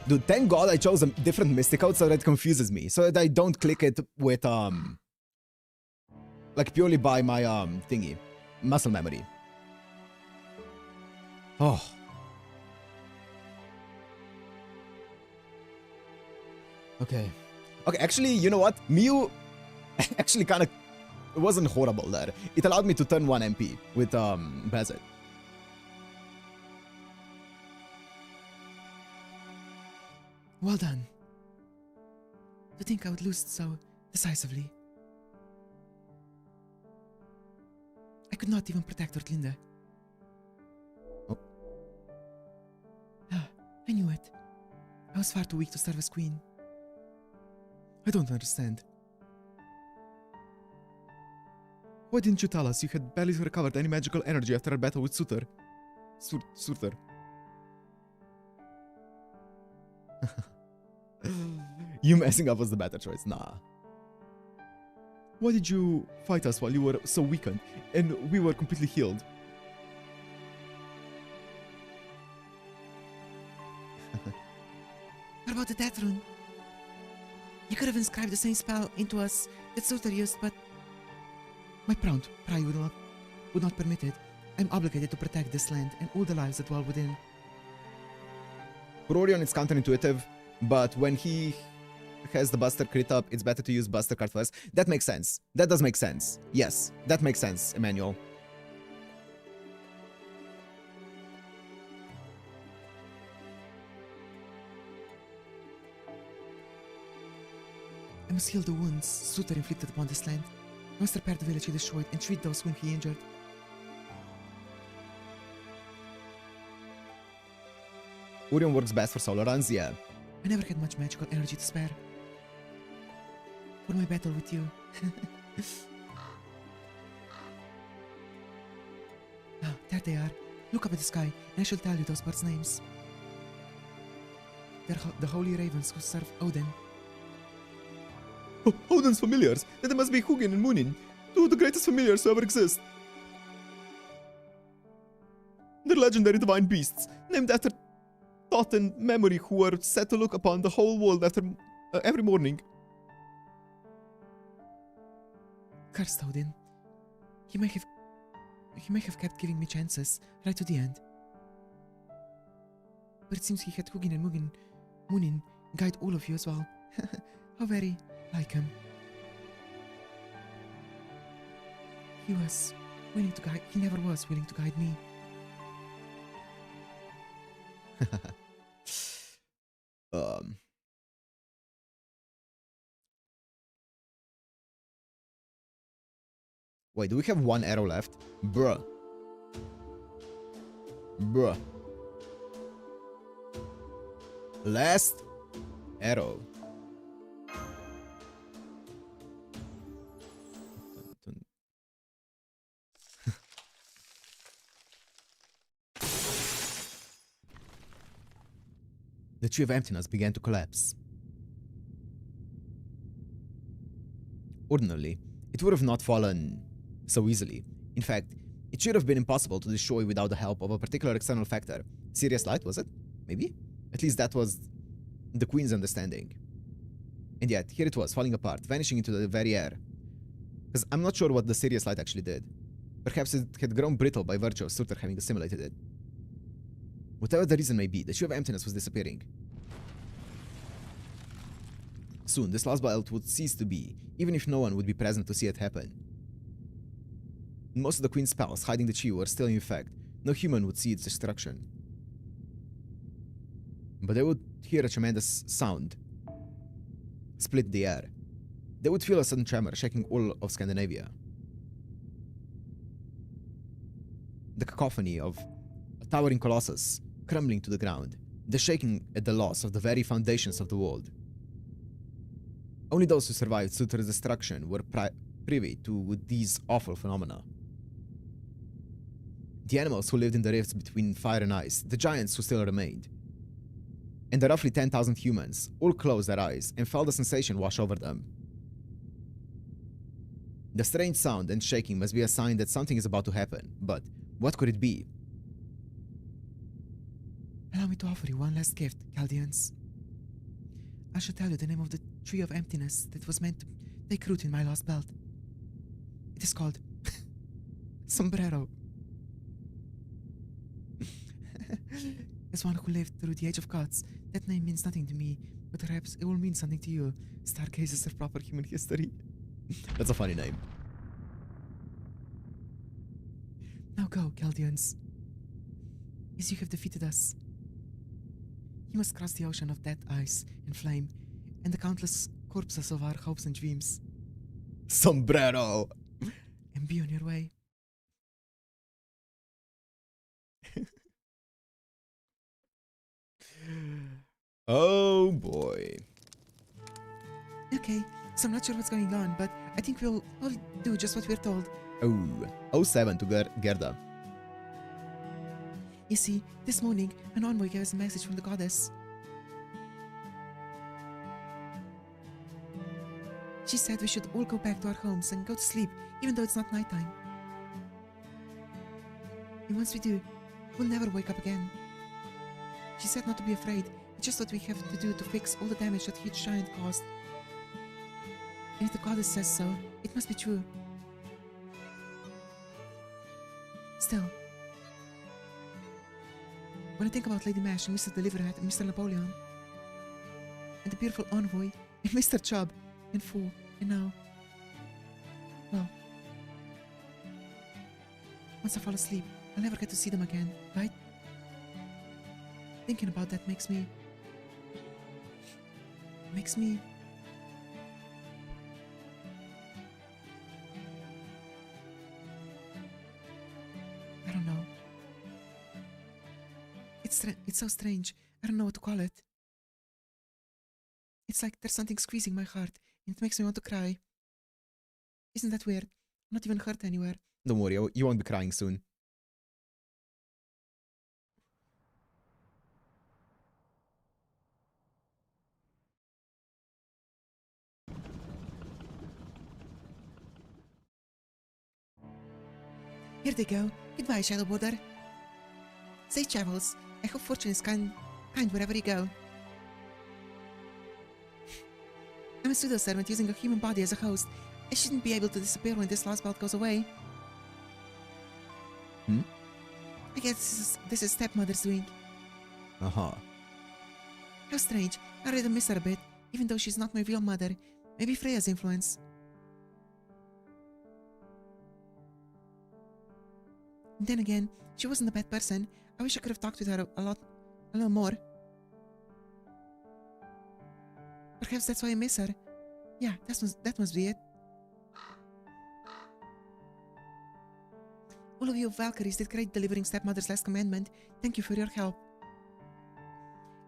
Dude, thank god I chose a different mystic out so that it confuses me. So that I don't click it with, like purely by my, thingy. Muscle memory. Oh. Okay. Okay, actually, you know what? Mew actually kind of wasn't horrible there. It allowed me to turn 1 MP with, Bazet. Well done. To think I would lose so decisively. I could not even protect Ortlinda. Oh. Ah, I knew it. I was far too weak to serve as queen. I don't understand. Why didn't you tell us you had barely recovered any magical energy after our battle with Surtr? Surtr. You messing up was the better choice. Nah. Why did you fight us while you were so weakened and we were completely healed? What about the death rune? You could have inscribed the same spell into us that Surtr used, but my pride would not permit it. I'm obligated to protect this land and all the lives that dwell within. For Orion, it's counterintuitive, but when he has the Buster crit up, it's better to use Buster card first. That makes sense. That does make sense. Yes, that makes sense, Emmanuel. I must heal the wounds Surtr inflicted upon this land. I must repair the village he destroyed and treat those whom he injured. Orion works best for solo runs, yeah. I never had much magical energy to spare. For my battle with you. Ah, there they are. Look up at the sky, and I shall tell you those birds' names. They're the holy ravens who serve Odin. Oh, Odin's familiars! Then there must be Hugin and Munin, two of the greatest familiars to ever exist. They're legendary divine beasts, named after thought and memory, who are set to look upon the whole world after every morning. Cursed Odin. He may have kept giving me chances right to the end. But it seems he had Hugin and Munin guide all of you as well. How very like him. He never was willing to guide me. Wait, do we have one arrow left? Bruh. Bruh. Last arrow. The Tree of Emptiness began to collapse. Ordinarily, it would have not fallen so easily. In fact, it should have been impossible to destroy without the help of a particular external factor. Serious light, was it? Maybe? At least that was the Queen's understanding. And yet, here it was, falling apart, vanishing into the very air. Because I'm not sure what the Serious light actually did. Perhaps it had grown brittle by virtue of Surtr having assimilated it. Whatever the reason may be, the Tree of Emptiness was disappearing. Soon, this lost belt would cease to be, even if no one would be present to see it happen. Most of the Queen's spells hiding the tree were still in effect. No human would see its destruction. But they would hear a tremendous sound split the air. They would feel a sudden tremor shaking all of Scandinavia. The cacophony of a towering colossus crumbling to the ground, the shaking at the loss of the very foundations of the world. Only those who survived Surtr's destruction were privy to these awful phenomena. The animals who lived in the rifts between fire and ice, the giants who still remained. and the roughly 10,000 humans all closed their eyes and felt the sensation wash over them. The strange sound and shaking must be a sign that something is about to happen, but what could it be? Allow me to offer you one last gift, Chaldeans. I shall tell you the name of the Tree of Emptiness that was meant to take root in my lost belt. It is called Sombrero. As one who lived through the Age of Gods, that name means nothing to me, but perhaps it will mean something to you, stargazers of proper human history. That's a funny name. Now go, Chaldeans. As you have defeated us, you must cross the ocean of death, ice, and flame, and the countless corpses of our hopes and dreams, Sombrero! and be on your way. Oh boy. Okay, so I'm not sure what's going on, but I think we'll all do just what we're told. Oh, 07 to Gerda. You see, this morning, an envoy gave us a message from the goddess. She said we should all go back to our homes and go to sleep, even though it's not nighttime. And once we do, we'll never wake up again. She said not to be afraid, it's just what we have to do to fix all the damage that huge giant caused. And if the goddess says so, it must be true. Still, when I think about Lady Mash and Mr. Deliverhead and Mr. Napoleon, and the beautiful envoy and Mr. Chubb and Fool, and now, well, once I fall asleep, I'll never get to see them again, right? Thinking about that makes me I don't know. It's so strange. I don't know what to call it. It's like there's something squeezing my heart, and it makes me want to cry. Isn't that weird? I'm not even hurt anywhere. Don't worry, you won't be crying soon. Here they go. Goodbye, Shadow Border. Safe travels. I hope fortune is kind wherever you go. I'm a pseudo-servant using a human body as a host. I shouldn't be able to disappear when this lost belt goes away. I guess this is stepmother's doing. Uh-huh. How strange. I already miss her a bit, even though she's not my real mother. Maybe Freya's influence. And then again, she wasn't a bad person. I wish I could have talked with her a little more. Perhaps that's why I miss her. Yeah, that must be it. All of you Valkyries did great delivering stepmother's last commandment. Thank you for your help.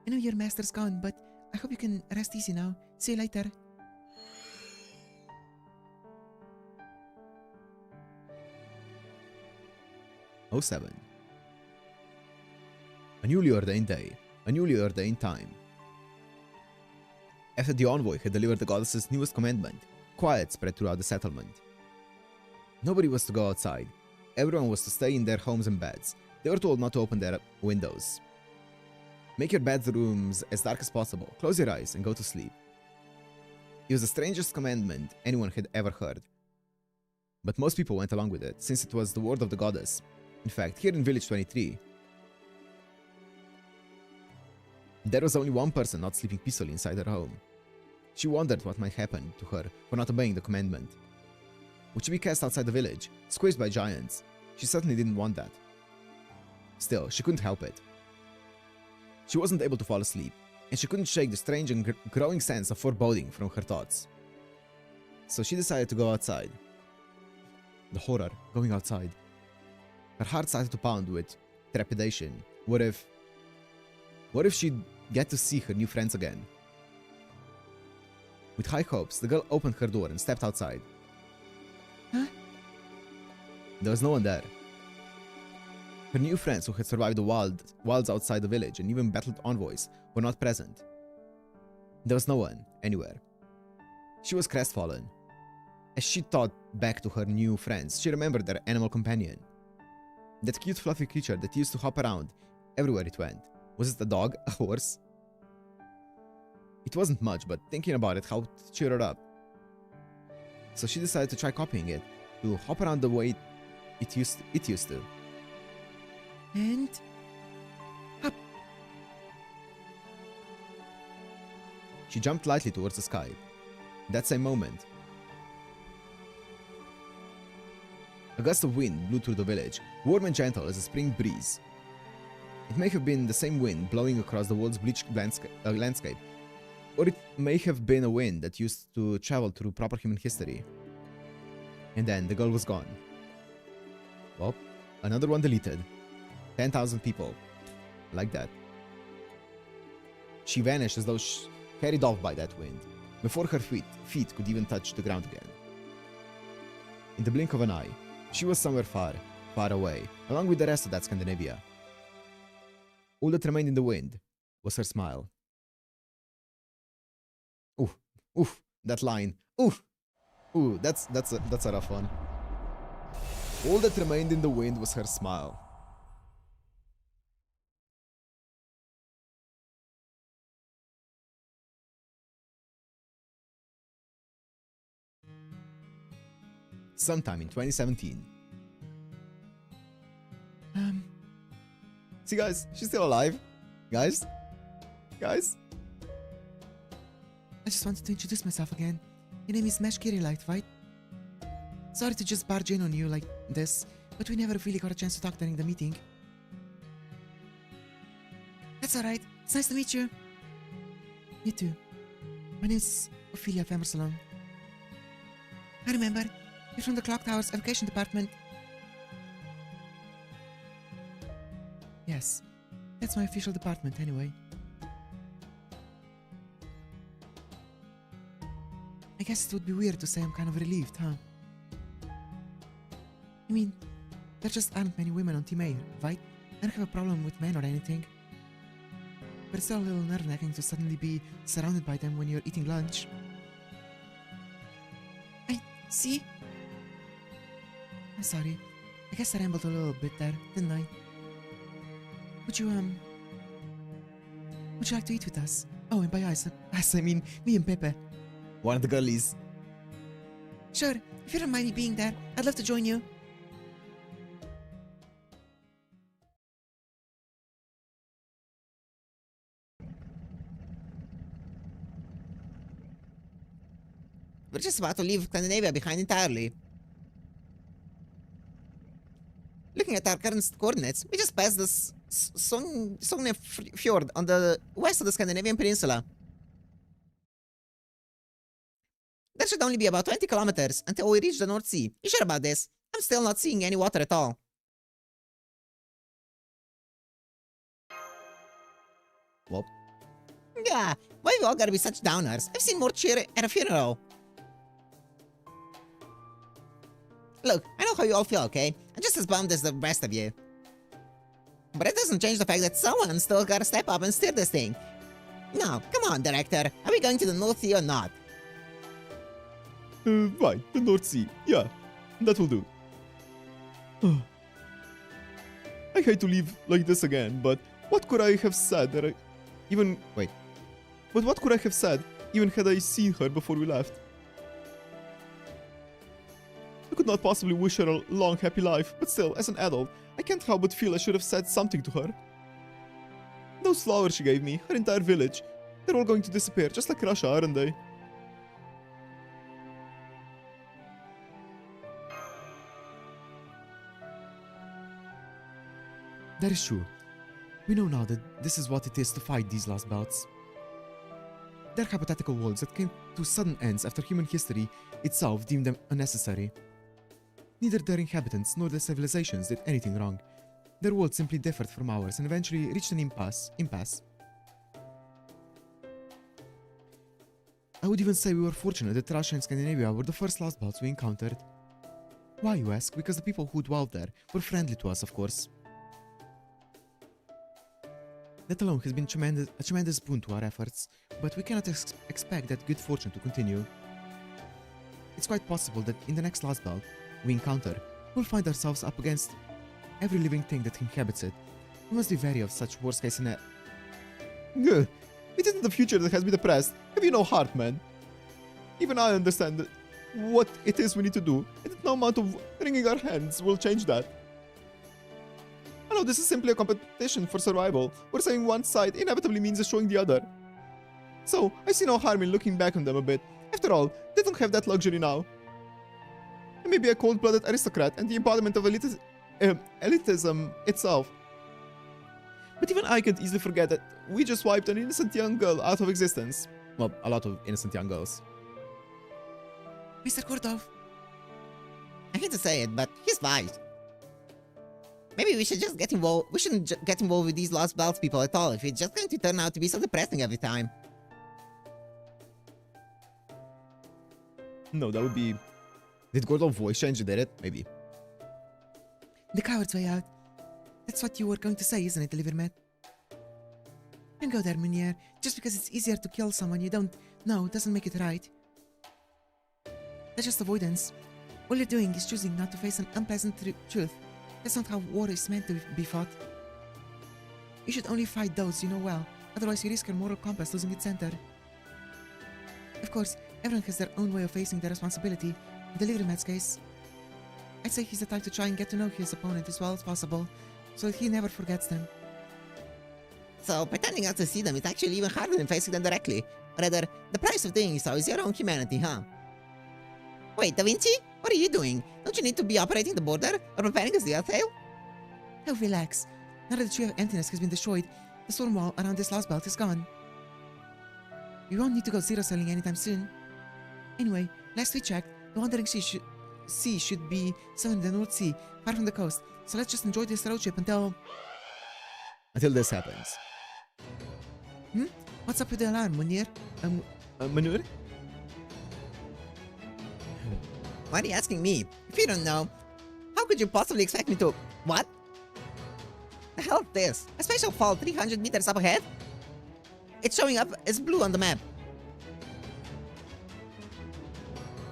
I know your master's gone, but I hope you can rest easy now. See you later. Oh, 07. A newly ordained day, a newly ordained time. After the envoy had delivered the goddess's newest commandment, quiet spread throughout the settlement. Nobody was to go outside. Everyone was to stay in their homes and beds. They were told not to open their windows. Make your bedrooms as dark as possible, close your eyes, and go to sleep. It was the strangest commandment anyone had ever heard. But most people went along with it, since it was the word of the goddess. In fact, here in Village 23, there was only one person not sleeping peacefully inside her home. She wondered what might happen to her for not obeying the commandment. Would she be cast outside the village, squeezed by giants? She certainly didn't want that. Still, she couldn't help it. She wasn't able to fall asleep, and she couldn't shake the strange and growing sense of foreboding from her thoughts. So she decided to go outside. The horror, going outside. Her heart started to pound with trepidation. What if she'd get to see her new friends again? With high hopes, the girl opened her door and stepped outside. Huh? There was no one there. Her new friends who had survived the wilds outside the village and even battled envoys were not present. There was no one, anywhere. She was crestfallen. As she thought back to her new friends, she remembered their animal companion. That cute fluffy creature that used to hop around everywhere it went. Was it a dog? A horse? It wasn't much, but thinking about it helped cheer her up. So she decided to try copying it, to hop around the way it used to. And... up. She jumped lightly towards the sky. That same moment, a gust of wind blew through the village, warm and gentle as a spring breeze. It may have been the same wind blowing across the world's bleached landscape, or it may have been a wind that used to travel through proper human history. And then the girl was gone. Well, another one deleted. 10,000 people. Like that. She vanished as though carried off by that wind, before her feet could even touch the ground again. In the blink of an eye, she was somewhere far, far away, along with the rest of that Scandinavia. All that remained in the wind was her smile. Oof, that line. Ooh, that's a rough one. All that remained in the wind was her smile. Sometime in 2017. See guys, she's still alive. Guys? I just wanted to introduce myself again. Your name is Mesh Kirillite, right? Sorry to just barge in on you like this, but we never really got a chance to talk during the meeting. That's alright. It's nice to meet you. You too. My name's Ophelia Femersalon. I remember. You're from the Clock Tower's Education Department. Yes. That's my official department anyway. I guess it would be weird to say I'm kind of relieved, huh? I mean, there just aren't many women on Team A, right? I don't have a problem with men or anything. But it's still a little nerve-wracking to suddenly be surrounded by them when you're eating lunch. See? I'm sorry. I guess I rambled a little bit there, didn't I? Would you like to eat with us? Oh, and by us, I mean me and Pepe. One of the girlies. Sure, if you don't mind me being there, I'd love to join you. We're just about to leave Scandinavia behind entirely. Looking at our current coordinates, we just passed this Sogne Fjord on the west of the Scandinavian peninsula. There should only be about 20 kilometers until we reach the North Sea. You sure about this? I'm still not seeing any water at all. Well, Yeah, why we all gotta be such downers? I've seen more cheer at a funeral. Look, I know how you all feel, okay? I'm just as bummed as the rest of you. But it doesn't change the fact that someone still gotta step up and steer this thing. Now, come on, director. Are we going to the North Sea or not? Right, the North Sea. Yeah, that will do. I hate to leave like this again, but what could I have said that I... But what could I have said, even had I seen her before we left? I could not possibly wish her a long, happy life, but still, as an adult, I can't help but feel I should have said something to her. Those flowers she gave me, her entire village, they're all going to disappear, just like Russia, aren't they? That is true. We know now that this is what it is to fight these last bouts. They're hypothetical worlds that came to sudden ends after human history itself deemed them unnecessary. Neither their inhabitants nor their civilizations did anything wrong. Their world simply differed from ours and eventually reached an impasse. I would even say we were fortunate that Russia and Scandinavia were the first last bouts we encountered. Why, you ask? Because the people who dwelled there were friendly to us, of course. That alone has been a tremendous boon to our efforts, but we cannot expect that good fortune to continue. It's quite possible that in the next last bout we encounter, we'll find ourselves up against every living thing that inhabits it. We must be wary of such worst-case scenario. It isn't the future that has me depressed. Have you no heart, man? Even I understand what it is we need to do, and no amount of wringing our hands will change that. I know this is simply a competition for survival, where saying one side inevitably means destroying the other. So, I see no harm in looking back on them a bit. After all, they don't have that luxury now. I may be a cold-blooded aristocrat and the embodiment of elitism itself. But even I can't easily forget that we just wiped an innocent young girl out of existence. Well, a lot of innocent young girls. Mr. Kordov, I hate to say it, but he's right. Maybe we should just get involved. We shouldn't get involved with these lost belts people at all if it's just going to turn out to be so depressing every time. No, that would be... Did Gordon voice change? Did it? Maybe. the coward's way out. That's what you were going to say, isn't it, Livermet? Don't go there, Munier. Just because it's easier to kill someone you don't know doesn't make it right. That's just avoidance. All you're doing is choosing not to face an unpleasant truth. That's not how war is meant to be fought. You should only fight those you know well, otherwise you risk your moral compass losing its center. Of course, everyone has their own way of facing their responsibility. In the Livermet's case, I'd say he's the type to try and get to know his opponent as well as possible, so that he never forgets them. So, pretending not to see them is actually even harder than facing them directly. Rather, the price of doing so is your own humanity, huh? Wait, Da Vinci? What are you doing? Don't you need to be operating the border or preparing as the Earthale? Oh, relax. Now that the Tree of Emptiness has been destroyed, the storm wall around this last belt is gone. We won't need to go zero-selling anytime soon. Anyway, last we checked, the Wandering Sea should be somewhere in the North Sea, far from the coast, so let's just enjoy this road trip until this happens. What's up with the alarm, Munir? Manure? Why are you asking me? If you don't know, how could you possibly expect me to... What? The hell is this? A special fall 300 meters up ahead? It's showing up as blue on the map.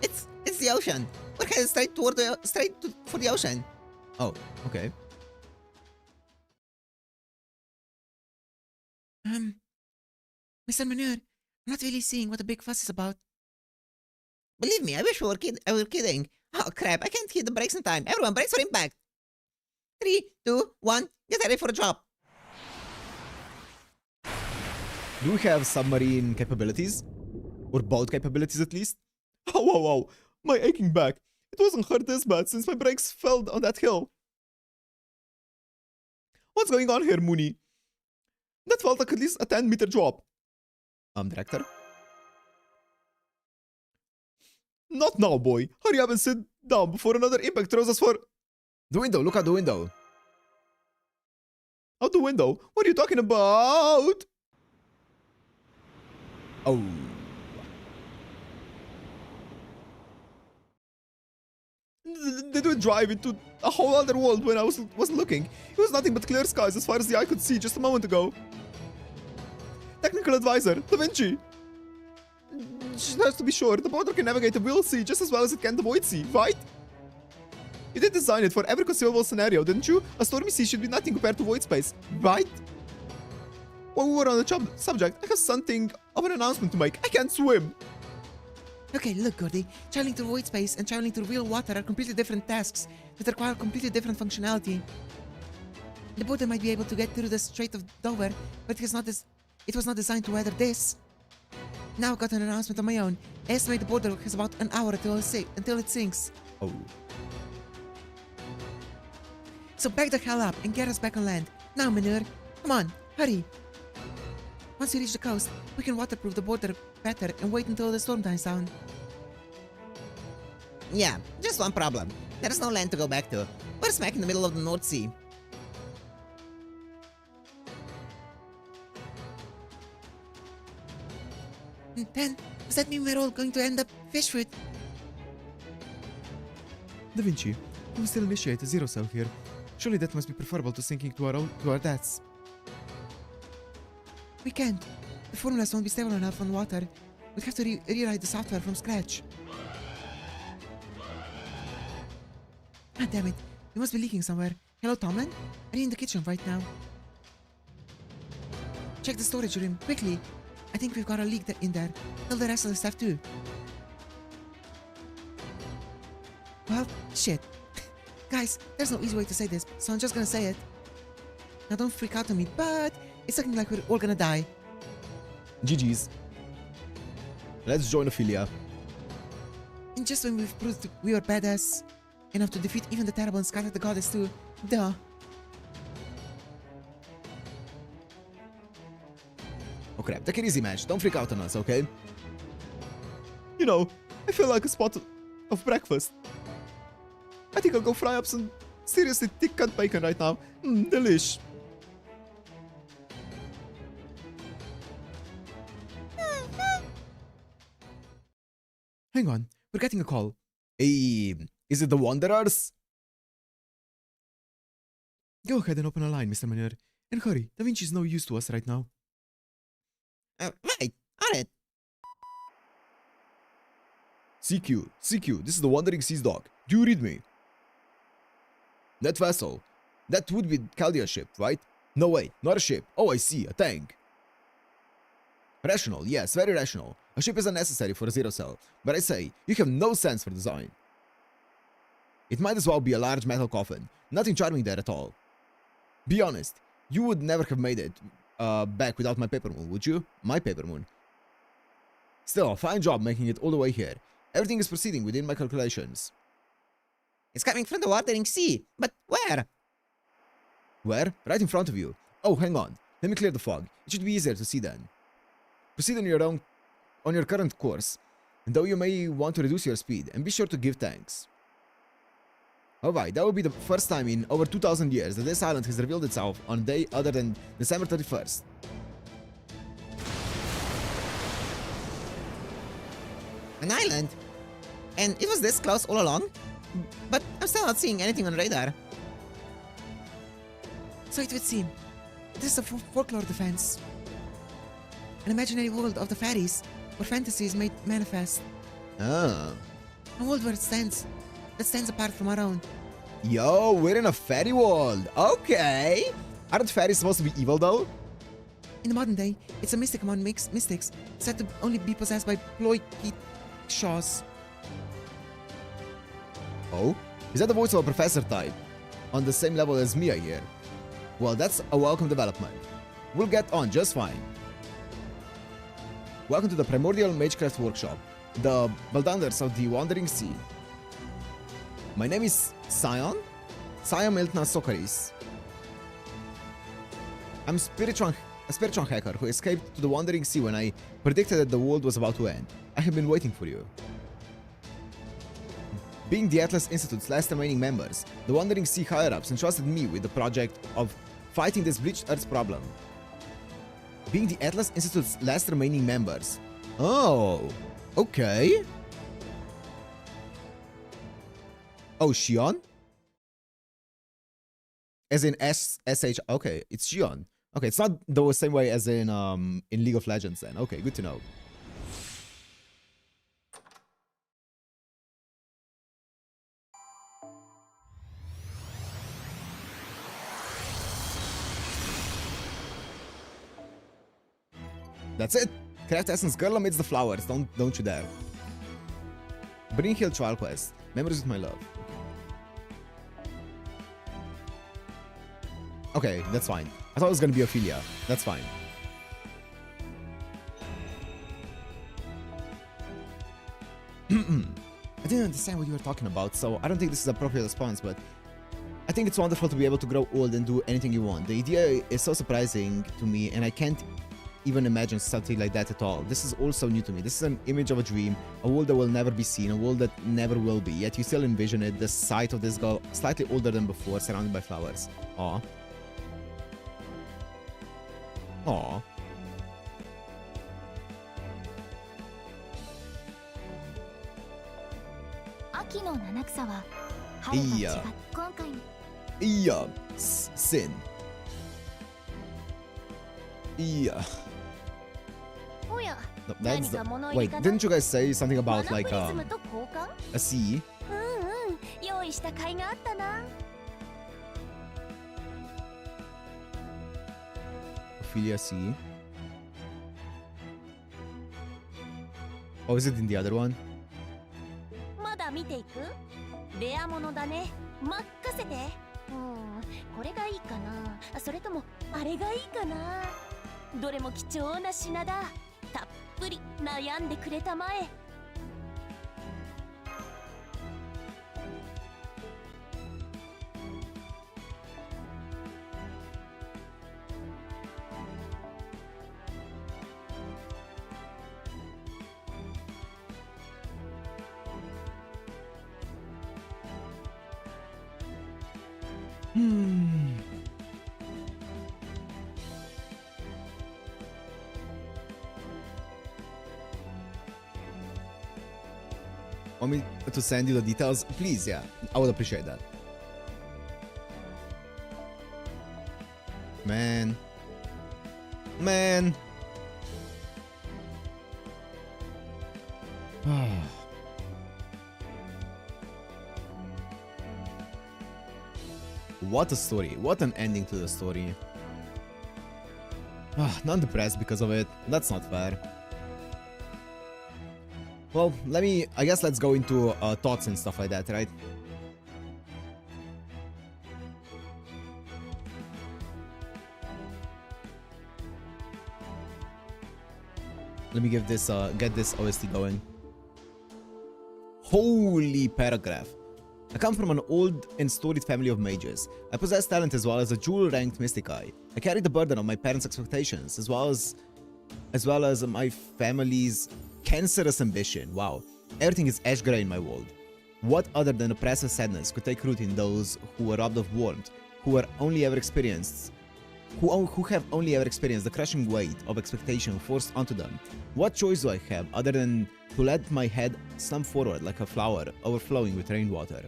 It's the ocean. We're headed straight for the ocean. Oh, okay. Mr. Munir, I'm not really seeing what the big fuss is about. Believe me, I wish we were kidding. Oh crap, I can't hit the brakes in time. Everyone, brace for impact. 3, 2, 1, get ready for a drop. Do we have submarine capabilities? Or boat capabilities at least? Oh, my aching back. It wasn't hurt this bad since my brakes fell on that hill. What's going on here, Mooney? That felt like at least a 10-meter drop. Director? Not now, boy. Hurry up and sit down before another impact throws us for... The window, look out the window. Out the window? What are you talking about? Oh. Did we drive into a whole other world when I wasn't looking? It was nothing but clear skies as far as the eye could see just a moment ago. Technical advisor, Da Vinci. She has to be sure the border can navigate the Will Sea just as well as it can the Void Sea, right? You did design it for every conceivable scenario, didn't you? A stormy sea should be nothing compared to void space, right? While we were on the subject, I have something of an announcement to make. I can't swim! Okay, look, Gordy. Traveling through void space and traveling through real water are completely different tasks that require completely different functionality. The border might be able to get through the Strait of Dover, but it was not designed to weather this. Now I got an announcement of my own. I estimate the border has about an hour until it sinks. Oh. So back the hell up and get us back on land. Now, Manure. Come on, hurry. Once we reach the coast, we can waterproof the border better and wait until the storm dies down. Yeah, just one problem. There's no land to go back to. We're smack in the middle of the North Sea. And then, does that mean we're all going to end up fish food? Da Vinci, we still initiate a zero cell here. Surely that must be preferable to sinking to our deaths. We can't. The formulas won't be stable enough on water. We'll have to rewrite the software from scratch. Ah, damn it. We must be leaking somewhere. Hello, Tomlin? Are you in the kitchen right now? Check the storage room, quickly. I think we've got a leak in there. Tell the rest of the staff too. Well, shit. Guys, there's no easy way to say this, so I'm just gonna say it. Now don't freak out on me, but it's looking like we're all gonna die. GG's. Let's join Ophelia. And just when we've proved we were badass enough to defeat even the terrible and Scarlet the Goddess too. Duh. Oh crap, take it easy, match. Don't freak out on us, okay? You know, I feel like a spot of breakfast. I think I'll go fry up some seriously thick cut bacon right now. Delish. Hang on, we're getting a call. Hey, is it the Wanderers? Go ahead and open a line, Mr. Manure. And hurry, Da Vinci's no use to us right now. Right, alright. CQ, this is the Wandering Seas dock. Do you read me? That vessel, that would be Chaldea's ship, right? No, wait, not a ship. Oh, I see, a tank. Rational, yes, very rational. A ship is unnecessary for a zero cell, but I say, you have no sense for design. It might as well be a large metal coffin. Nothing charming there at all. Be honest, you would never have made it back without my paper moon, would you? My paper moon. Still, a fine job making it all the way here. Everything is proceeding within my calculations. It's coming from the Wandering Sea, but where? Where? Right in front of you. Oh, hang on. Let me clear the fog. It should be easier to see then. Proceed on your current course, though you may want to reduce your speed, and be sure to give thanks. Alright, that will be the first time in over 2,000 years that this island has revealed itself on a day other than December 31st. An island? And it was this close all along? But I'm still not seeing anything on radar. So it would seem. This is a folklore defense. An imaginary world of the fairies, where fantasy is made manifest. Ah. A world where that stands apart from our own. Yo, we're in a fairy world. Okay. Aren't fairies supposed to be evil though? In the modern day, it's a mystic among mystics, said to only be possessed by ploy-key shaws. Oh? Is that the voice of a professor type? On the same level as me, I hear. Well, that's a welcome development. We'll get on just fine. Welcome to the Primordial Magecraft Workshop, the Baldanders of the Wandering Sea. My name is Sion Miltna Sokaris. I'm a spiritual hacker who escaped to the Wandering Sea when I predicted that the world was about to end. I have been waiting for you. Being the Atlas Institute's last remaining members, the Wandering Sea higher-ups entrusted me with the project of fighting this bleached Earth's problem. Being the Atlas Institute's last remaining members. Oh, okay. Oh, Shion? As in SH. Okay, it's Shion. Okay, it's not the same way as in League of Legends then. Okay, good to know. That's it. Craft Essence Girl amidst the flowers. Don't you dare. Brynhild Trial Quest. Memories with my love. Okay, that's fine. I thought it was gonna be Ophelia. That's fine. I didn't understand what you were talking about, so I don't think this is an appropriate response, but I think it's wonderful to be able to grow old and do anything you want. The idea is so surprising to me, and I can't even imagine something like that at all. This is also new to me. This is an image of a dream, a world that will never be seen, a world that never will be, yet you still envision it, the sight of this girl, slightly older than before, surrounded by flowers. Aw. Aw. Yeah. Sin. Yeah. や。 No, that's the... 何か物入 Wait, りかな didn't you guys say something マ about ナ like プリズムと交換 a sea? 用意した甲斐があったな。 Ophelia Sea? Oh, is it in the other one? まだ見ていく？レアものだね。任せて。これがいいかな。それともあれがいいかな。どれも貴重な品だ。たっぷり悩んでくれたまえ。Want me to send you the details? Please, yeah. I would appreciate that. Man. Man. What a story. What an ending to the story. Not depressed because of it. That's not fair. Well, I guess let's go into thoughts and stuff like that, right? Let me give this, get this OST going. Holy paragraph. I come from an old and storied family of mages. I possess talent as well as a jewel-ranked mystic eye. I carry the burden of my parents' expectations as well as my family's cancerous ambition. Wow. Everything is ash gray in my world. What other than oppressive sadness could take root in those who were robbed of warmth, who have only ever experienced the crushing weight of expectation forced onto them? What choice do I have other than to let my head slump forward like a flower overflowing with rainwater?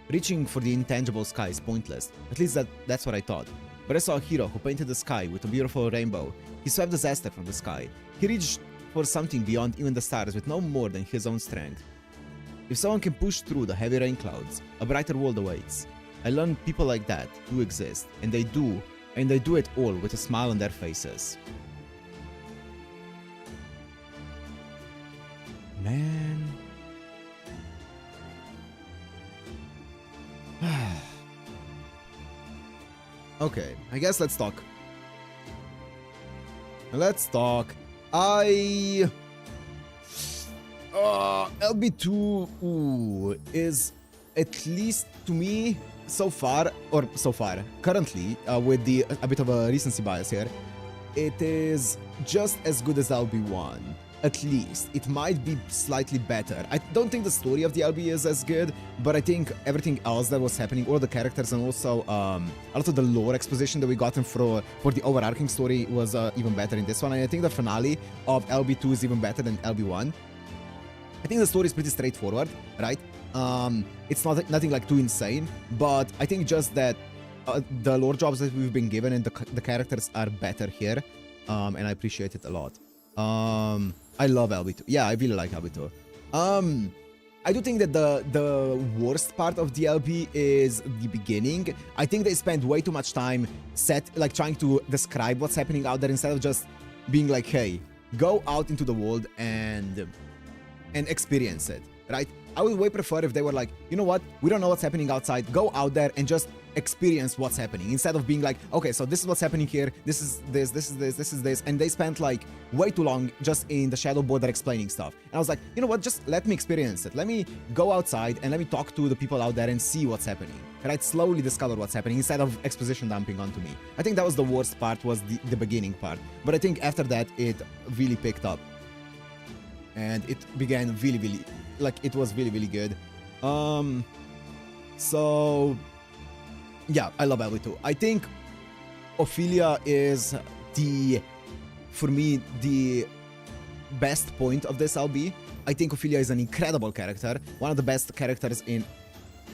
Reaching for the intangible sky is pointless. At least that's what I thought. But I saw a hero who painted the sky with a beautiful rainbow. He swept disaster from the sky. He reached for something beyond even the stars with no more than his own strength. If someone can push through the heavy rain clouds, a brighter world awaits. I learned people like that do exist, and they do it all with a smile on their faces. Man. Okay, I guess let's talk. Let's talk. LB2 is, at least to me, currently, with a bit of a recency bias here, it is just as good as LB1. At least. It might be slightly better. I don't think the story of the LB is as good, but I think everything else that was happening, all the characters and also a lot of the lore exposition that we gotten for the overarching story was even better in this one. And I think the finale of LB2 is even better than LB1. I think the story is pretty straightforward, right? It's nothing like too insane, but I think just that the lore jobs that we've been given and the characters are better here, and I appreciate it a lot. I love LB2. Yeah, I really like LB2. I do think that the worst part of the LB is the beginning. I think they spend way too much time trying to describe what's happening out there instead of just being like, hey, go out into the world and experience it, right? I would way prefer if they were like, you know what, we don't know what's happening outside, go out there and just experience what's happening, instead of being like, okay, so this is what's happening here, this is this, and they spent like way too long just in the shadow border explaining stuff. And I was like, you know what, just let me experience it, let me go outside and let me talk to the people out there and see what's happening, right? Slowly discover what's happening instead of exposition dumping onto me. I think that was the worst part, was the beginning part, but I think after that it really picked up and it began really, like, it was really good. So yeah, I love LB2. I think Ophelia is for me, the best point of this LB. I think Ophelia is an incredible character, one of the best characters in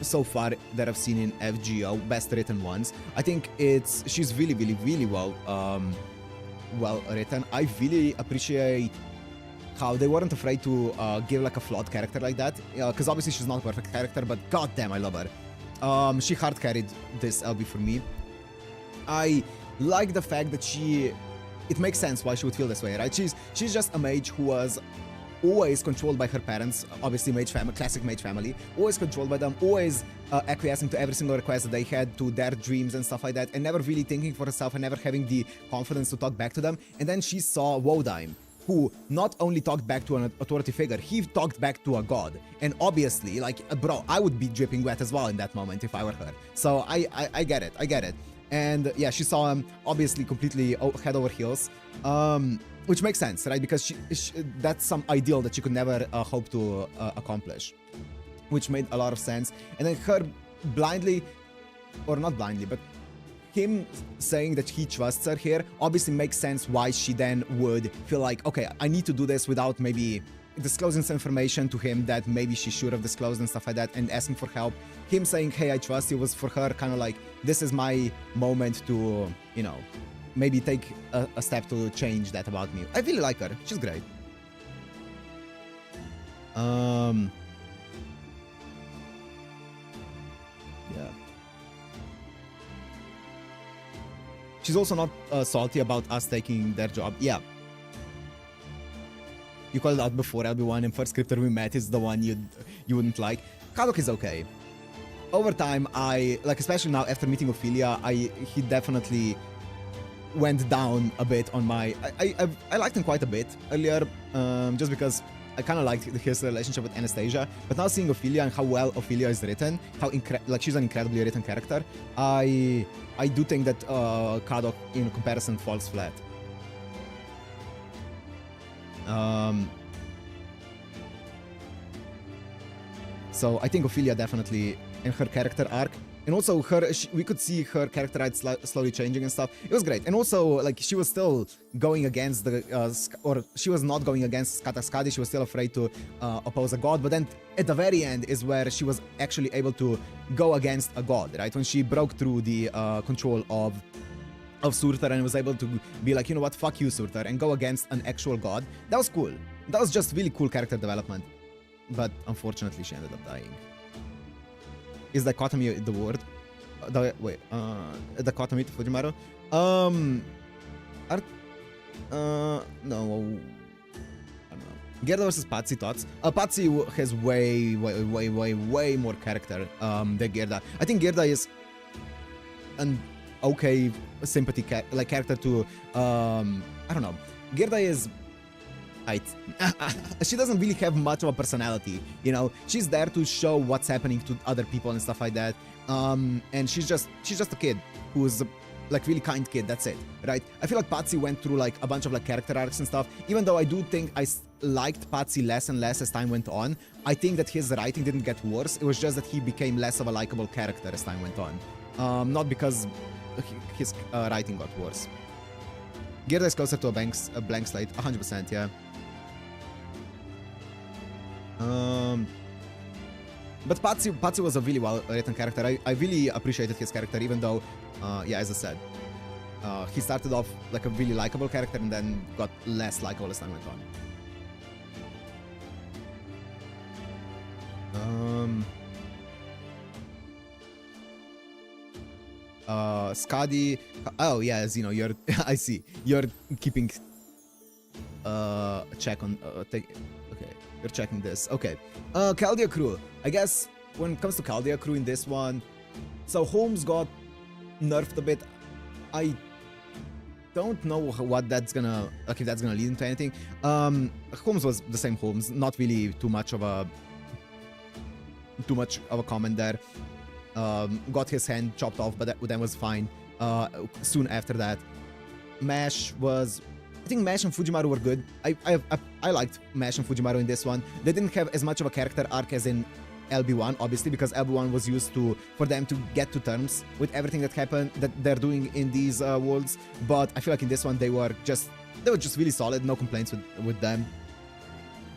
so far that I've seen in FGO, best written ones. I think she's really well well written. I really appreciate how they weren't afraid to give like a flawed character like that. Because obviously she's not a perfect character, but goddamn, I love her. She hard carried this LB for me. I like the fact that it makes sense why she would feel this way, right? She's just a mage who was always controlled by her parents, obviously mage family, classic mage family, always controlled by them, always acquiescing to every single request that they had, to their dreams and stuff like that, and never really thinking for herself and never having the confidence to talk back to them. And then she saw Wodheim, who not only talked back to an authority figure, he talked back to a god. And obviously, like, bro, I would be dripping wet as well in that moment if I were her. So I get it. And yeah, she saw him obviously completely head over heels, which makes sense, right? Because that's some ideal that she could never hope to accomplish, which made a lot of sense. And then her blindly, or not blindly, but him saying that he trusts her here obviously makes sense why she then would feel like, okay, I need to do this without maybe disclosing some information to him that maybe she should have disclosed and stuff like that, and asking for help. Him saying, hey, I trust you, was for her kind of like, this is my moment to, you know, maybe take a step to change that about me. I really like her. She's great. Yeah. She's also not salty about us taking their job. Yeah. You called it out before, LB1, and first scripter we met is the one you wouldn't like. Kadok is okay. Over time, especially now after meeting Ophelia, he definitely went down a bit on my... I liked him quite a bit earlier, just because I kind of liked his relationship with Anastasia. But now seeing Ophelia and how well Ophelia is written, how she's an incredibly written character, I do think that Kadok in comparison falls flat. So I think Ophelia definitely in her character arc, and also we could see her character arc slowly changing and stuff. It was great. And also, like, she was still going against or she was not going against Skadi. She was still afraid to oppose a god, but then at the very end is where she was actually able to go against a god, right? When she broke through the control of Surtr and was able to be like, you know what, fuck you, Surtr, and go against an actual god. That was cool. That was just really cool character development. But unfortunately, she ended up dying. Is dichotomy the word? Dichotomy to Fujimaru? No. I don't know. Gerda versus Patsy thoughts. Patsy has way more character than Gerda. I think Gerda is an okay sympathy character to I don't know. Gerda is she doesn't really have much of a personality, you know. She's there to show what's happening to other people and stuff like that. And she's just a kid who's like really kind kid. That's it, right? I feel like Patsy went through like a bunch of like character arcs and stuff. Even though I do think I liked Patsy less and less as time went on, I think that his writing didn't get worse. It was just that he became less of a likable character as time went on. Not because his writing got worse. Gerda is closer to a blank slate, 100%, yeah. But Patsy was a really well-written character. I really appreciated his character, even though, yeah, as I said, he started off like a really likable character and then got less likable as time went on. Skadi. Oh yeah, Zeno, you're. I see. You're keeping check on. Okay, you're checking this. Okay. Chaldea crew. I guess when it comes to Chaldea crew in this one, so Holmes got nerfed a bit. I don't know what that's gonna, like, if that's gonna lead into anything. Holmes was the same Holmes. Not really too much of a comment there. Got his hand chopped off, but that then was fine. Soon after that, Mash was... I think Mash and Fujimaru were good. I liked Mash and Fujimaru in this one. They didn't have as much of a character arc as in LB1, obviously, because LB1 was used for them to get to terms with everything that happened, that they're doing in these worlds. But I feel like in this one they were just really solid. No complaints with them.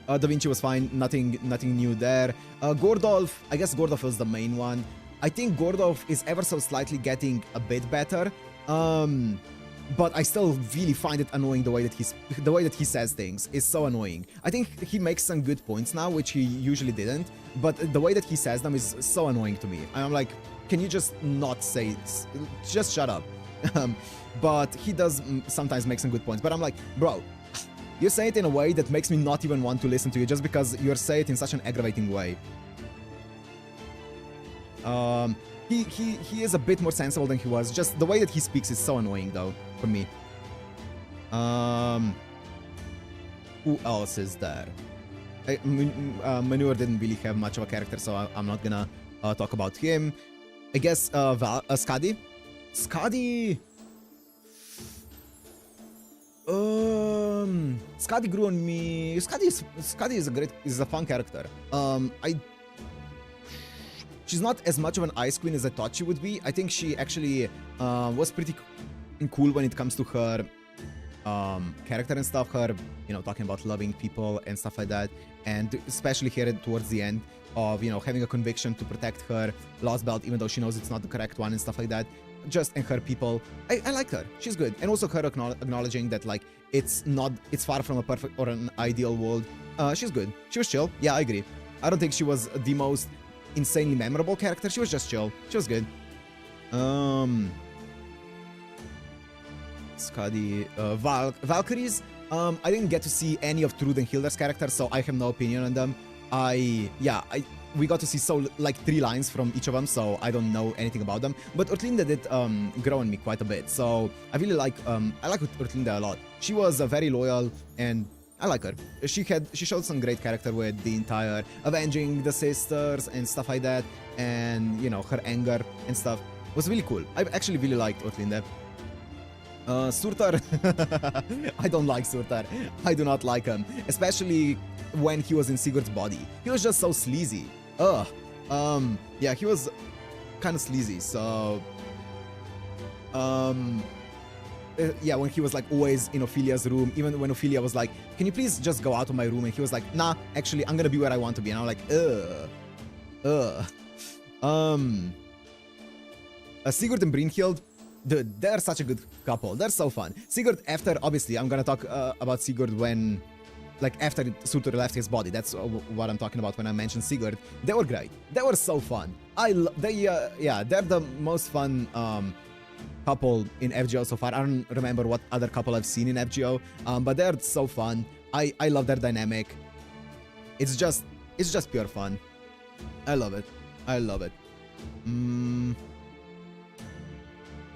Da Vinci was fine. Nothing new there. Gordolf, I guess Gordolf was the main one. I think Gordolf is ever so slightly getting a bit better. but I still really find it annoying the way that he says things is so annoying. I think he makes some good points now, which he usually didn't, but the way that he says them is so annoying to me. I'm like, can you just not say, just shut up. But he does sometimes make some good points, but I'm like, bro, you say it in a way that makes me not even want to listen to you just because you say it in such an aggravating way. He is a bit more sensible than he was. Just the way that he speaks is so annoying, though, for me. Who else is there? Manure didn't really have much of a character, so I'm not gonna talk about him. I guess Skadi. Skadi. Skadi grew on me. Skadi is a fun character. She's not as much of an ice queen as I thought she would be. I think she actually was pretty cool when it comes to her character and stuff. Her, you know, talking about loving people and stuff like that. And especially here towards the end of, you know, having a conviction to protect her lost belt, even though she knows it's not the correct one and stuff like that. Just and her people. I like her. She's good. And also her acknowledging that, like, it's far from a perfect or an ideal world. She's good. She was chill. Yeah, I agree. I don't think she was the most insanely memorable character. She was just chill. She was good. Skadi, Valkyries. I didn't get to see any of Trude and Hilda's characters, so I have no opinion on them. We got to see like 3 lines from each of them, so I don't know anything about them. But Urtlinda did grow on me quite a bit, so I really like Urtlinda a lot. She was very loyal, and I like her. She showed some great character with the entire avenging the sisters and stuff like that, and you know, her anger and stuff was really cool. I actually really liked Urtlinda. Surtr. I don't like Surtr. I do not like him, especially when he was in Sigurd's body. He was just so sleazy. Ugh. Yeah, he was kind of sleazy. So, yeah, when he was like always in Ophelia's room, even when Ophelia was like, "Can you please just go out of my room?" and he was like, "Nah, actually, I'm gonna be where I want to be." And I'm like, Sigurd and Brynhild. Dude, they're such a good couple. They're so fun. Sigurd, after, obviously, I'm gonna talk about Sigurd when, like, after Surtr left his body. That's what I'm talking about when I mentioned Sigurd. They were great. They were so fun. Yeah, they're the most fun couple in FGO so far. I don't remember what other couple I've seen in FGO, but they're so fun. I love their dynamic. It's just pure fun. I love it. I love it.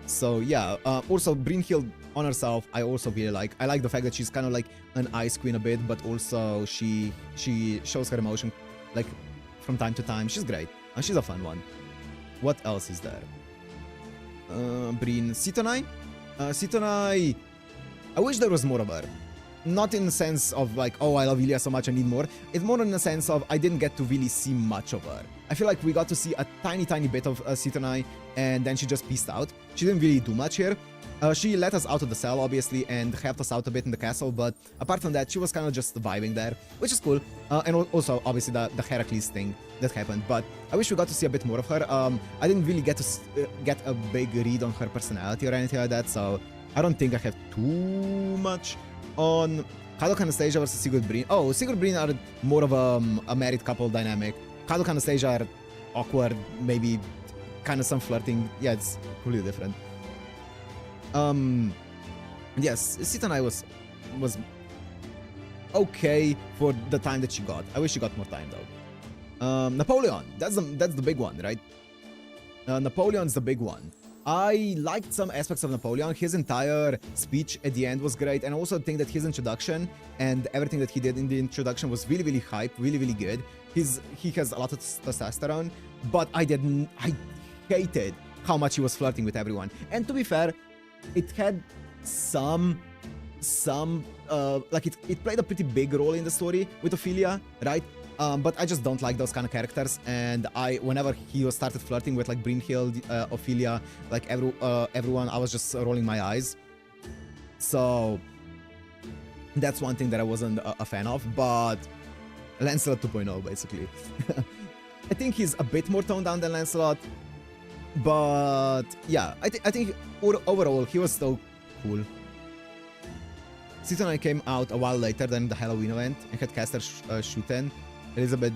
So yeah, also Brynhild on herself, I also really like. I like the fact that she's kind of like an ice queen a bit, but also she shows her emotion like from time to time. She's great. And she's a fun one. What else is there? Bryn, Sitonai? Sitonai, I wish there was more of her. Not in the sense of like, oh, I love Ilya so much, I need more. It's more in the sense of I didn't get to really see much of her. I feel like we got to see a tiny bit of Sitonai, and then she just peaced out. She didn't really do much here. She let us out of the cell, obviously, and helped us out a bit in the castle, but apart from that, she was kind of just vibing there, which is cool. And also, obviously, the Heracles thing that happened, but I wish we got to see a bit more of her. I didn't really get to get a big read on her personality or anything like that, so I don't think I have too much on Kadok Anastasia versus Sigurd Bryn. Oh, Sigurd Bryn are more of a married couple dynamic. Kadok Anastasia are awkward, maybe kind of some flirting. Yeah, it's completely different. Yes, Sitonai was okay for the time that she got. I wish she got more time though. Napoleon, that's the big one, right? Napoleon's the big one. I liked some aspects of Napoleon. His entire speech at the end was great, and I also think that his introduction and everything that he did in the introduction was really hype, really good. He has a lot of testosterone, but I hated how much he was flirting with everyone. And to be fair, it had some like it played a pretty big role in the story with Ophelia, right? But I just don't like those kind of characters, and whenever he started flirting with like Brynhild, Ophelia, like everyone, I was just rolling my eyes. So that's one thing that I wasn't a fan of, but Lancelot 2.0 basically. I think he's a bit more toned down than Lancelot, but yeah, I think overall he was still cool. Season 9 came out a while later than the Halloween event and had caster Shuten. Elizabeth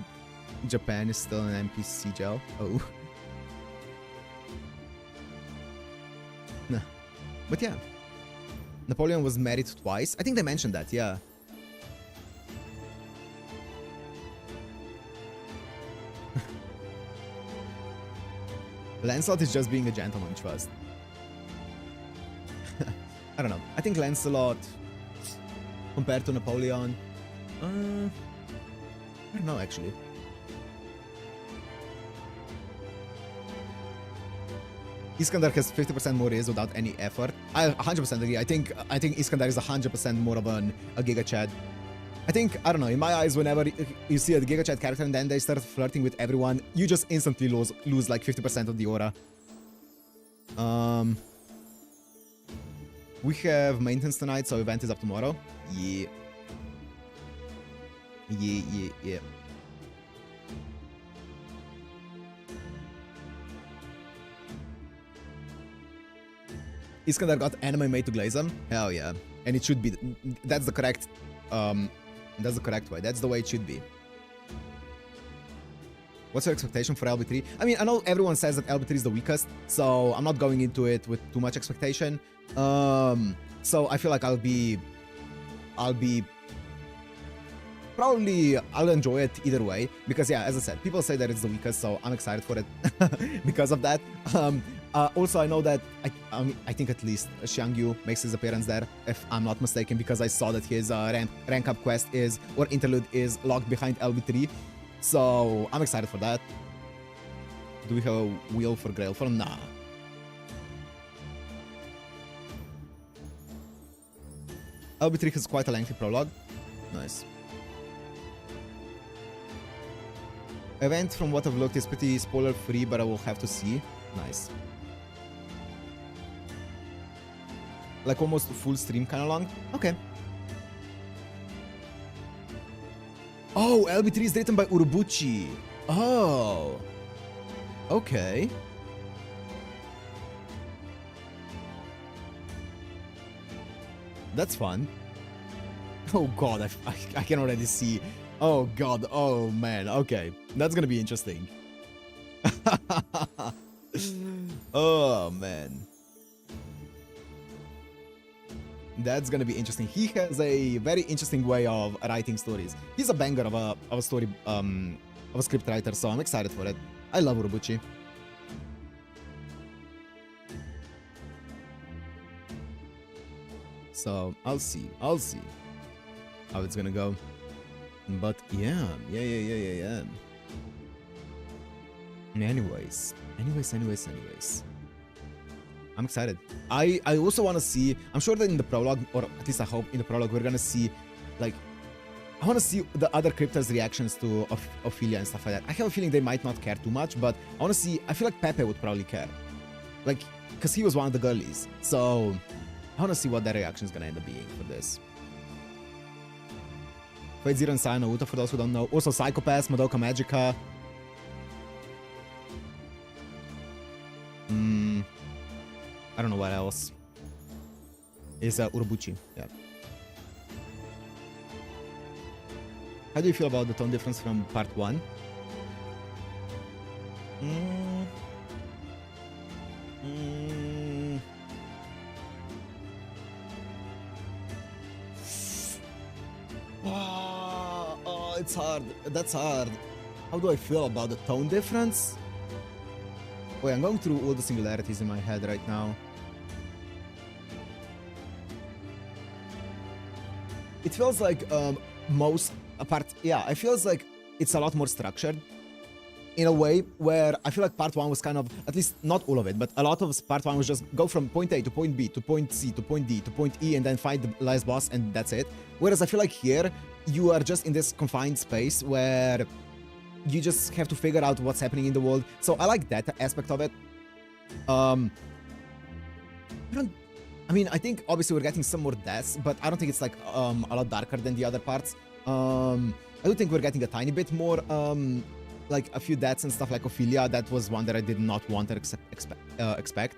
Japan is still an NPC gel. Oh. Nah. But yeah. Napoleon was married twice. I think they mentioned that, yeah. Lancelot is just being a gentleman, trust. I don't know. I think Lancelot, compared to Napoleon, I don't know actually. Iskandar has 50% more raise without any effort. I 100% agree. I think Iskandar is 100% more of a Giga Chad. I think, I don't know, in my eyes, whenever you see a Giga Chad character and then they start flirting with everyone, you just instantly lose like 50% of the aura. We have maintenance tonight, so event is up tomorrow. Yeah. Yeah. Iskandar got anime made to glaze him. Hell yeah. And it should be, that's the correct way. That's the way it should be. What's your expectation for LB3? I mean, I know everyone says that LB3 is the weakest, so I'm not going into it with too much expectation. So I feel like I'll enjoy it either way, because yeah, as I said, people say that it's the weakest, so I'm excited for it because of that. Also, I know that I think at least Xiangyu makes his appearance there, if I'm not mistaken, because I saw that his rank up quest or interlude is locked behind LB3. So I'm excited for that. Do we have a wheel for Grail form? Nah. LB3 has quite a lengthy prologue. Nice. Event, from what I've looked, is pretty spoiler free, but I will have to see. Nice. Like almost full stream kind of long. Okay. Oh, LB3 is written by Urobuchi. Oh. Okay. That's fun. Oh god, I can already see. Oh god, oh man, okay. That's gonna be interesting. Oh man. That's gonna be interesting. He has a very interesting way of writing stories. He's a banger of a story, of a script writer, so I'm excited for it. I love Urobuchi. So I'll see how it's gonna go. But yeah. Anyways. I'm excited. I also want to see, I'm sure that in the prologue, or at least I hope in the prologue, we're gonna see, like, I want to see the other cryptors' reactions to Ophelia and stuff like that. I have a feeling they might not care too much, but I want to see, I feel like Pepe would probably care. Like, because he was one of the girlies. So, I want to see what their reaction is gonna end up being for this. Fate Zero and Sai no Uta, for those who don't know. Also, Psychopaths, Madoka Magica. I don't know what else. Is Urobuchi, yeah. How do you feel about the tone difference from part 1? Oh, it's hard. That's hard. How do I feel about the tone difference? Wait, I'm going through all the singularities in my head right now. It feels like it feels like it's a lot more structured in a way where I feel like part 1 was kind of, at least not all of it, but a lot of part 1 was just go from point A to point B to point C to point D to point E and then fight the last boss and that's it. Whereas I feel like here, you are just in this confined space where you just have to figure out what's happening in the world. So I like that aspect of it. I think obviously we're getting some more deaths, but I don't think it's like a lot darker than the other parts. I do think we're getting a tiny bit more, like a few deaths and stuff like Ophelia. That was one that I did not want to expect.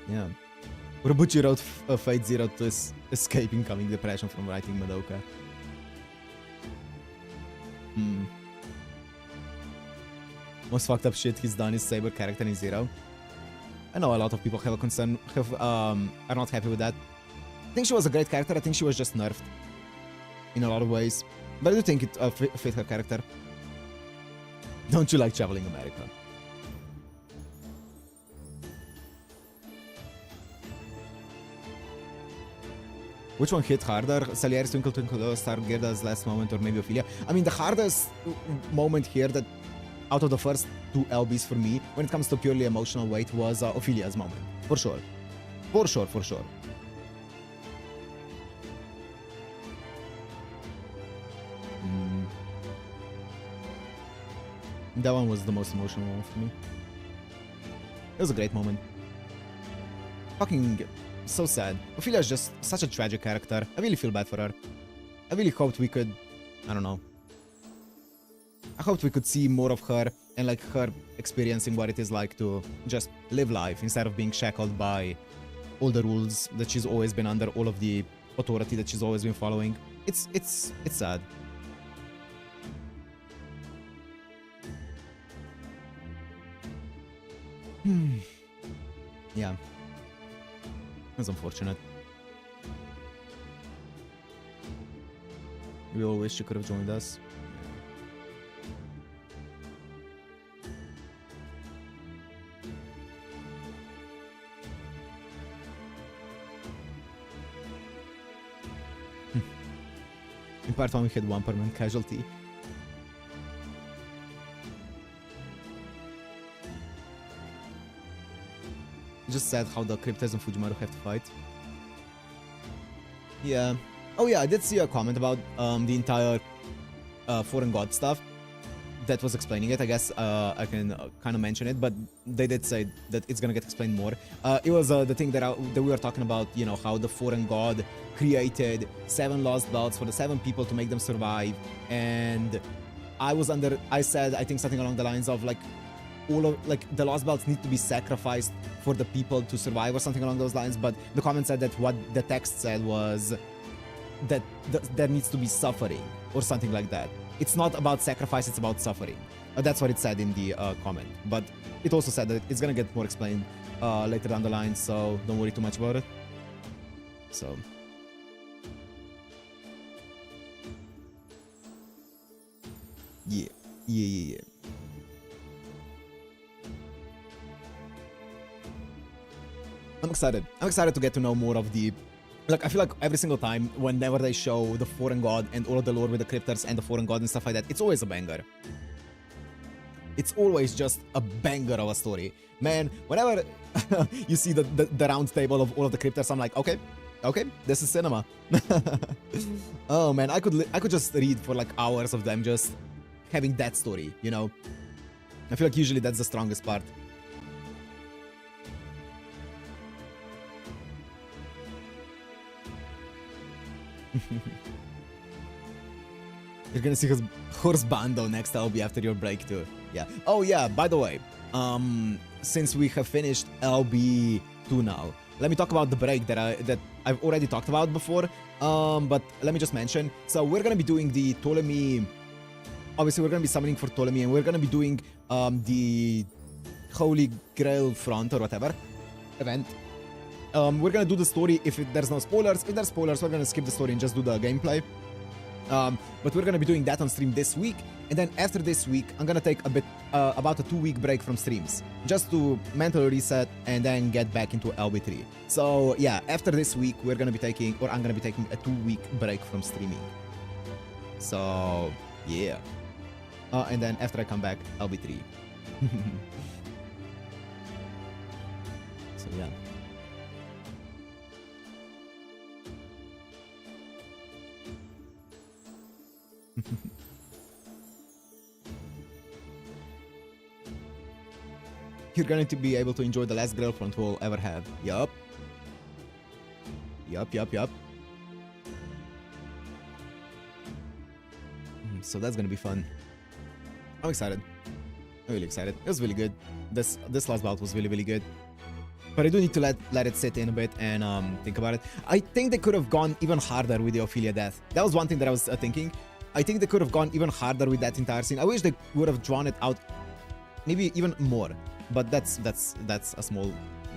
Yeah. Robuchi wrote Fate Zero to escape incoming depression from writing Madoka. Most fucked up shit he's done is Saber character in Zero. I know a lot of people have a concern, are not happy with that. I think she was a great character. I think she was just nerfed in a lot of ways. But I do think it fit her character. Don't you like traveling America? Which one hit harder? Salieri's Twinkle Twinkle Little Star, Gerda's Last Moment, or maybe Ophelia? I mean, the hardest moment here that out of the first two LBs for me, when it comes to purely emotional weight, was Ophelia's moment. For sure. For sure, for sure. That one was the most emotional one for me. It was a great moment. Fucking so sad. Ophelia is just such a tragic character. I really feel bad for her. I really hoped we could, I don't know. I hoped we could see more of her and like her experiencing what it is like to just live life instead of being shackled by all the rules that she's always been under, all of the authority that she's always been following. It's sad. Yeah. That's unfortunate. We all wish she could have joined us. In part 1 we had one permanent casualty. Just sad how the Cryptes and Fujimaru have to fight. Yeah. Oh yeah, I did see a comment about the entire foreign god stuff that was explaining it. I guess I can kind of mention it, but they did say that it's gonna get explained more. It was the thing that we were talking about, you know, how the foreign god created 7 lost belts for the 7 people to make them survive, and I said, I think something along the lines of like, all of like the lost belts need to be sacrificed for the people to survive or something along those lines, but the comment said that what the text said was that there needs to be suffering or something like that. It's not about sacrifice, it's about suffering. That's what it said in the comment, but it also said that it's gonna get more explained later down the line, so don't worry too much about it. So yeah. I'm excited to get to know more of the... Like, I feel like every single time, whenever they show the foreign god and all of the lore with the crypters and the foreign god and stuff like that, it's always a banger. It's always just a banger of a story. Man, whenever you see the round table of all of the crypters, I'm like, okay, this is cinema. Oh man, I could just read for like hours of them just having that story, you know? I feel like usually that's the strongest part. You're gonna see his horse bando next LB after your break too. Yeah. Oh yeah, by the way, since we have finished LB2 now, let me talk about the break that I've already talked about before. But let me just mention. So we're gonna be doing the Ptolemy. Obviously, we're gonna be summoning for Ptolemy, and we're gonna be doing the Holy Grail front or whatever event. We're gonna do the story if there's no spoilers. If there's spoilers, we're gonna skip the story and just do the gameplay. But we're gonna be doing that on stream this week, and then after this week, I'm gonna take a bit about a 2-week break from streams, just to mentally reset and then get back into LB3. So yeah, after this week, we're gonna be taking, or I'm gonna be taking a 2-week break from streaming. So yeah, and then after I come back, LB3. So yeah. You're going to be able to enjoy the last Grail front we'll ever have. Yup. So that's gonna be fun. I'm excited. I'm really excited. It was really good. This last bout was really, really good. but I do need to let it sit in a bit and think about it. I think they could have gone even harder with the Ophelia death. That was one thing that I was thinking. I think they could have gone even harder with that entire scene. I wish they would have drawn it out maybe even more, but that's a small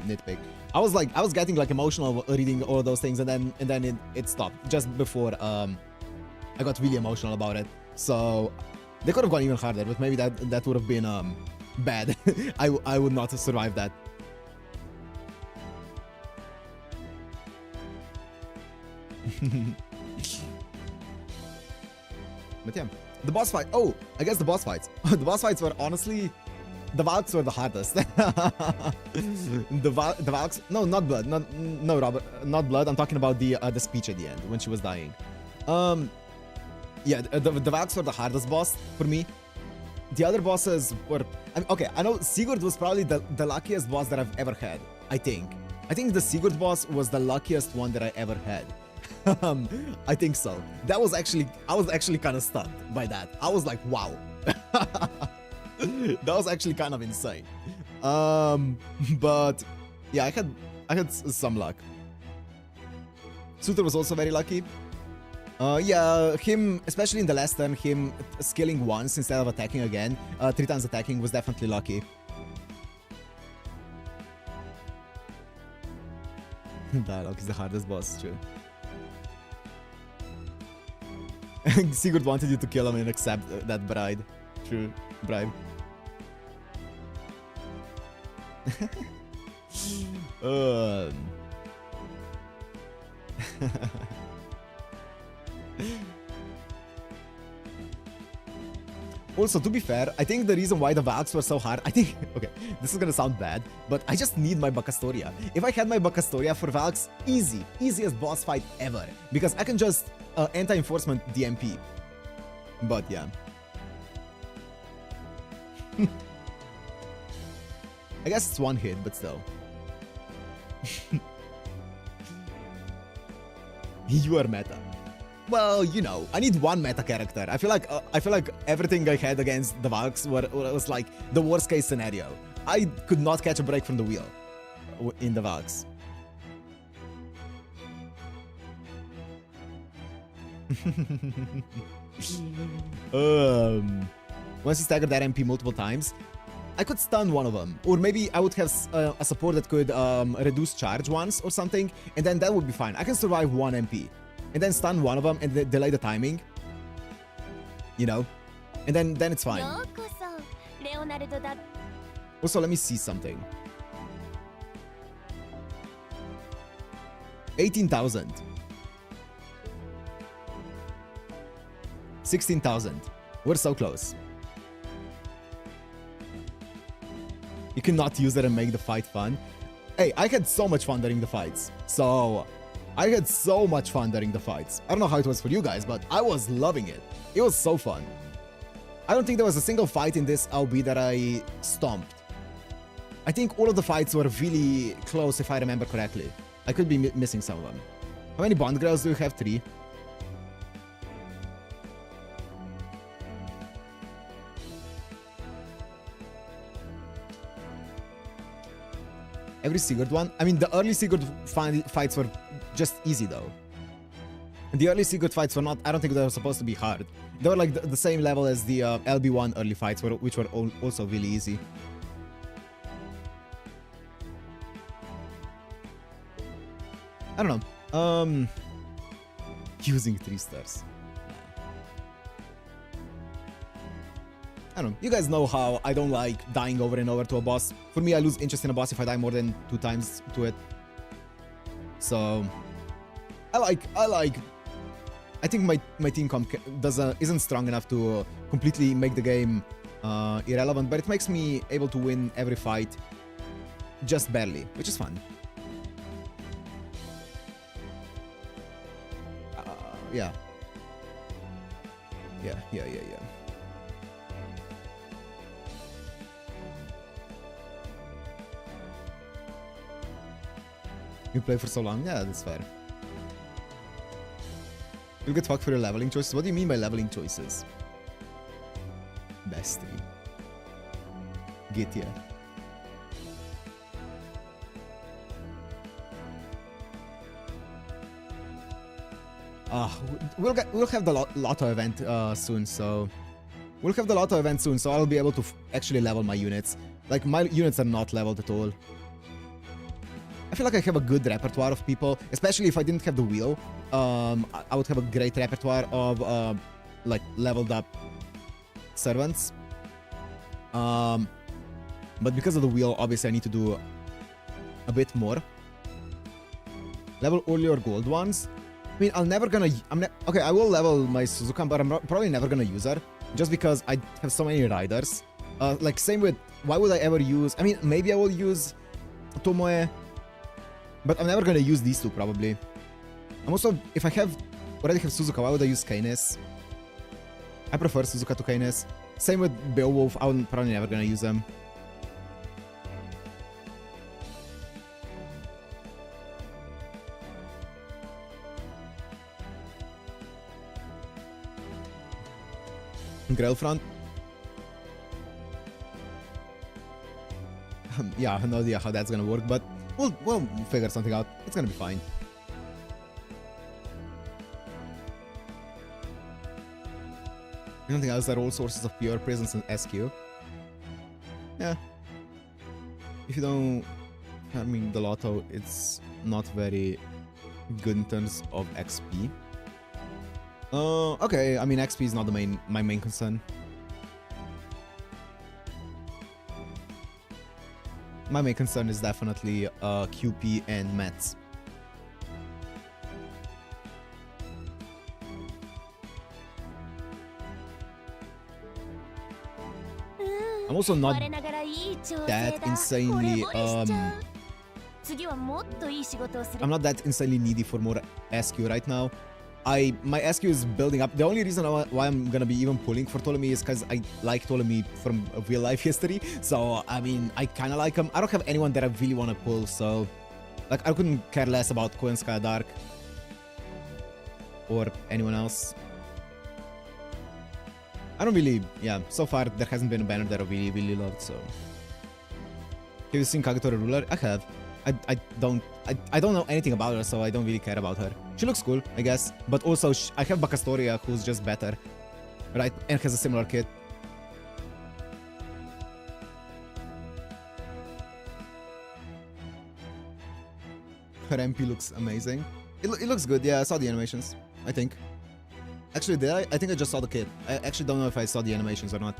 nitpick. I was getting like emotional reading all those things, and then it stopped just before I got really emotional about it. So they could have gone even harder, but maybe that would have been bad. I would not have survived that. But yeah, the boss fight. Oh, I guess the boss fights. The boss fights were honestly, the Valks were the hardest. the Valks. No, not blood. No, Robert. Not blood. I'm talking about the speech at the end when she was dying. Yeah, the Valks were the hardest boss for me. The other bosses were. Okay, I know Sigurd was probably the luckiest boss that I've ever had. I think the Sigurd boss was the luckiest one that I ever had. I think so. I was actually kind of stunned by that. I was like, wow. That was actually kind of insane. But yeah, I had some luck. Surtr was also very lucky. Yeah, him, especially in the last turn, him skilling once instead of attacking again, 3 times attacking was definitely lucky. Dialogue is the hardest boss, true. Sigurd wanted you to kill him and accept that bribe. True. Bribe. Also, to be fair, I think the reason why the Valks were so hard, I think, okay, this is gonna sound bad, but I just need my Bakastoria. If I had my Bakastoria for Valks, easiest boss fight ever, because I can just anti-enforcement DMP. But yeah. I guess it's one hit, but still. You are meta. Well, you know, I need one meta character. I feel like everything I had against the Valks was like the worst case scenario. I could not catch a break from the wheel in the Valks. Once you stagger that MP multiple times, I could stun one of them, or maybe I would have a support that could reduce charge once or something, and then that would be fine. I can survive one MP, and then stun one of them and delay the timing, you know, and then it's fine. Also, let me see something. 18,000. 16,000. We're so close. You cannot use it and make the fight fun. Hey, I had so much fun during the fights. So, I had so much fun during the fights. I don't know how it was for you guys, but I was loving it. It was so fun. I don't think there was a single fight in this LB that I stomped. I think all of the fights were really close, if I remember correctly. I could be missing some of them. How many Bond girls do you have? 3. Every Sigurd one? I mean, the early Sigurd fights were just easy, though. The early Sigurd fights were not... I don't think they were supposed to be hard. They were like the same level as the LB1 early fights, which were also really easy. I don't know. Using 3 stars. I don't know. You guys know how I don't like dying over and over to a boss. For me, I lose interest in a boss if I die more than 2 times to it. So I think my team comp isn't strong enough to completely make the game irrelevant, but it makes me able to win every fight just barely, which is fun. Yeah. You play for so long? Yeah, that's fair. You'll get fucked for your leveling choices. What do you mean by leveling choices? Bestie. Get ya. We'll have the Lotto event soon, so we'll have the Lotto event soon, so I'll be able to actually level my units. Like, my units are not leveled at all. I feel like I have a good repertoire of people, especially if I didn't have the wheel. I would have a great repertoire of like leveled up servants. But because of the wheel, obviously I need to do a bit more. Level all your gold ones. I mean, okay, I will level my Suzuka, but I'm probably never gonna use her, just because I have so many riders. Like, same with, why would I ever use, I mean, maybe I will use Tomoe, but I'm never gonna use these two, probably. I'm also, if I already have Suzuka, why would I use Kaines? I prefer Suzuka to Kaines. Same with Beowulf, I'm probably never gonna use them. Grailfront. Yeah, I have no idea how that's gonna work, but we'll figure something out. It's gonna be fine. Anything else? Are all sources of pure presence in SQ? Yeah. If you don't, I mean, the Lotto, it's not very good in terms of XP. Okay, I mean, XP is not my main concern. My main concern is definitely QP and Mets. I'm also not that insanely I'm not that insanely needy for more SQ right now. My SQ is building up. The only reason why I'm gonna be even pulling for Ptolemy is because I like Ptolemy from real life history. So I mean, I kind of like him. I don't have anyone that I really want to pull, so like I couldn't care less about Koenskaya Dark or anyone else. I don't really, yeah. So far there hasn't been a banner that I really loved. So have you seen Kagetora Ruler? I have. I don't know anything about her, so I don't really care about her. She looks cool, I guess, but also I have Bakastoria, who's just better, right? And has a similar kit. Her MP looks amazing. It looks good, yeah. I saw the animations, I think. Actually, did I? I think I just saw the kit. I actually don't know if I saw the animations or not.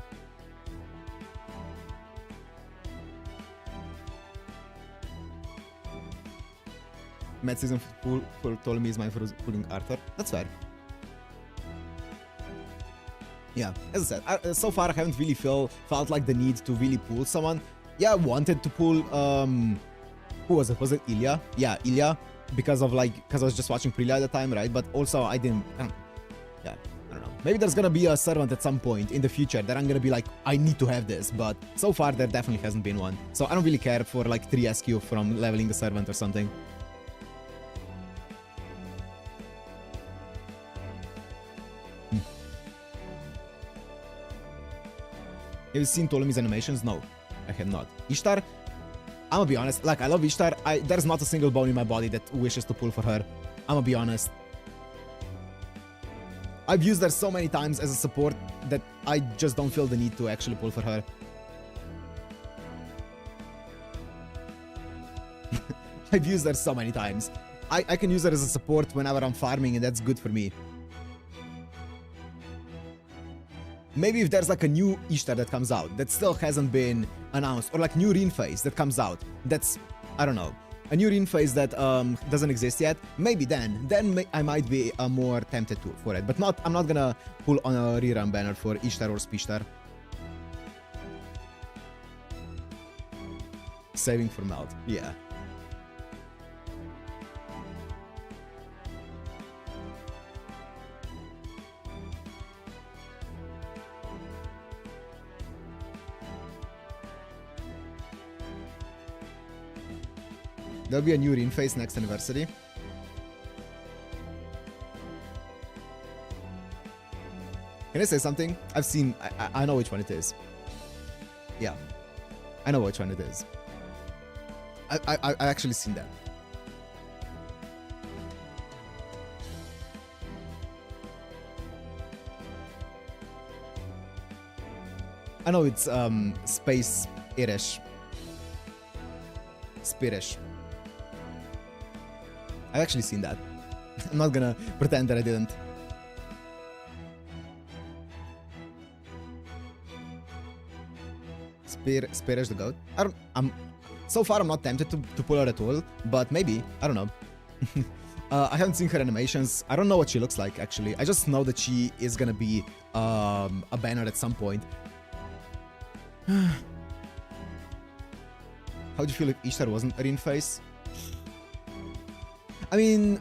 Mad season for Ptolemy is mine for pulling Arthur. That's fair. Yeah, as I said, so far I haven't really felt like the need to really pull someone. Yeah, I wanted to pull, who was it? Was it Ilya? Yeah, Ilya, because I was just watching Prelia at the time, right? But also I don't know. Maybe there's gonna be a servant at some point in the future that I'm gonna be like, I need to have this, but so far there definitely hasn't been one. So I don't really care for like 3 SQ from leveling the servant or something. Have you seen Ptolemy's animations? No, I have not. Ishtar, I'm gonna be honest, like, I love Ishtar. There's not a single bone in my body that wishes to pull for her. I'm gonna be honest. I've used her so many times as a support that I just don't feel the need to actually pull for her. I've used her so many times. I can use her as a support whenever I'm farming, and that's good for me. Maybe if there's like a new Ishtar that comes out that still hasn't been announced, or like new Rune phase that comes out, that's, I don't know, a new Rune phase that doesn't exist yet, maybe then I might be more tempted for it, but I'm not gonna pull on a rerun banner for Ishtar or Spishtar. Saving for Melt, yeah. There'll be a new Rune phase next anniversary. Can I say something? I've seen, I know which one it is. Yeah, I know which one it is. I actually seen that. I know it's space-irish. Spirish. I've actually seen that. I'm not gonna pretend that I didn't. Spirish the goat. So far I'm not tempted to pull her at all, but maybe. I don't know. I haven't seen her animations. I don't know what she looks like, actually. I just know that she is gonna be a banner at some point. How do you feel if Ishtar wasn't a Rin face? I mean,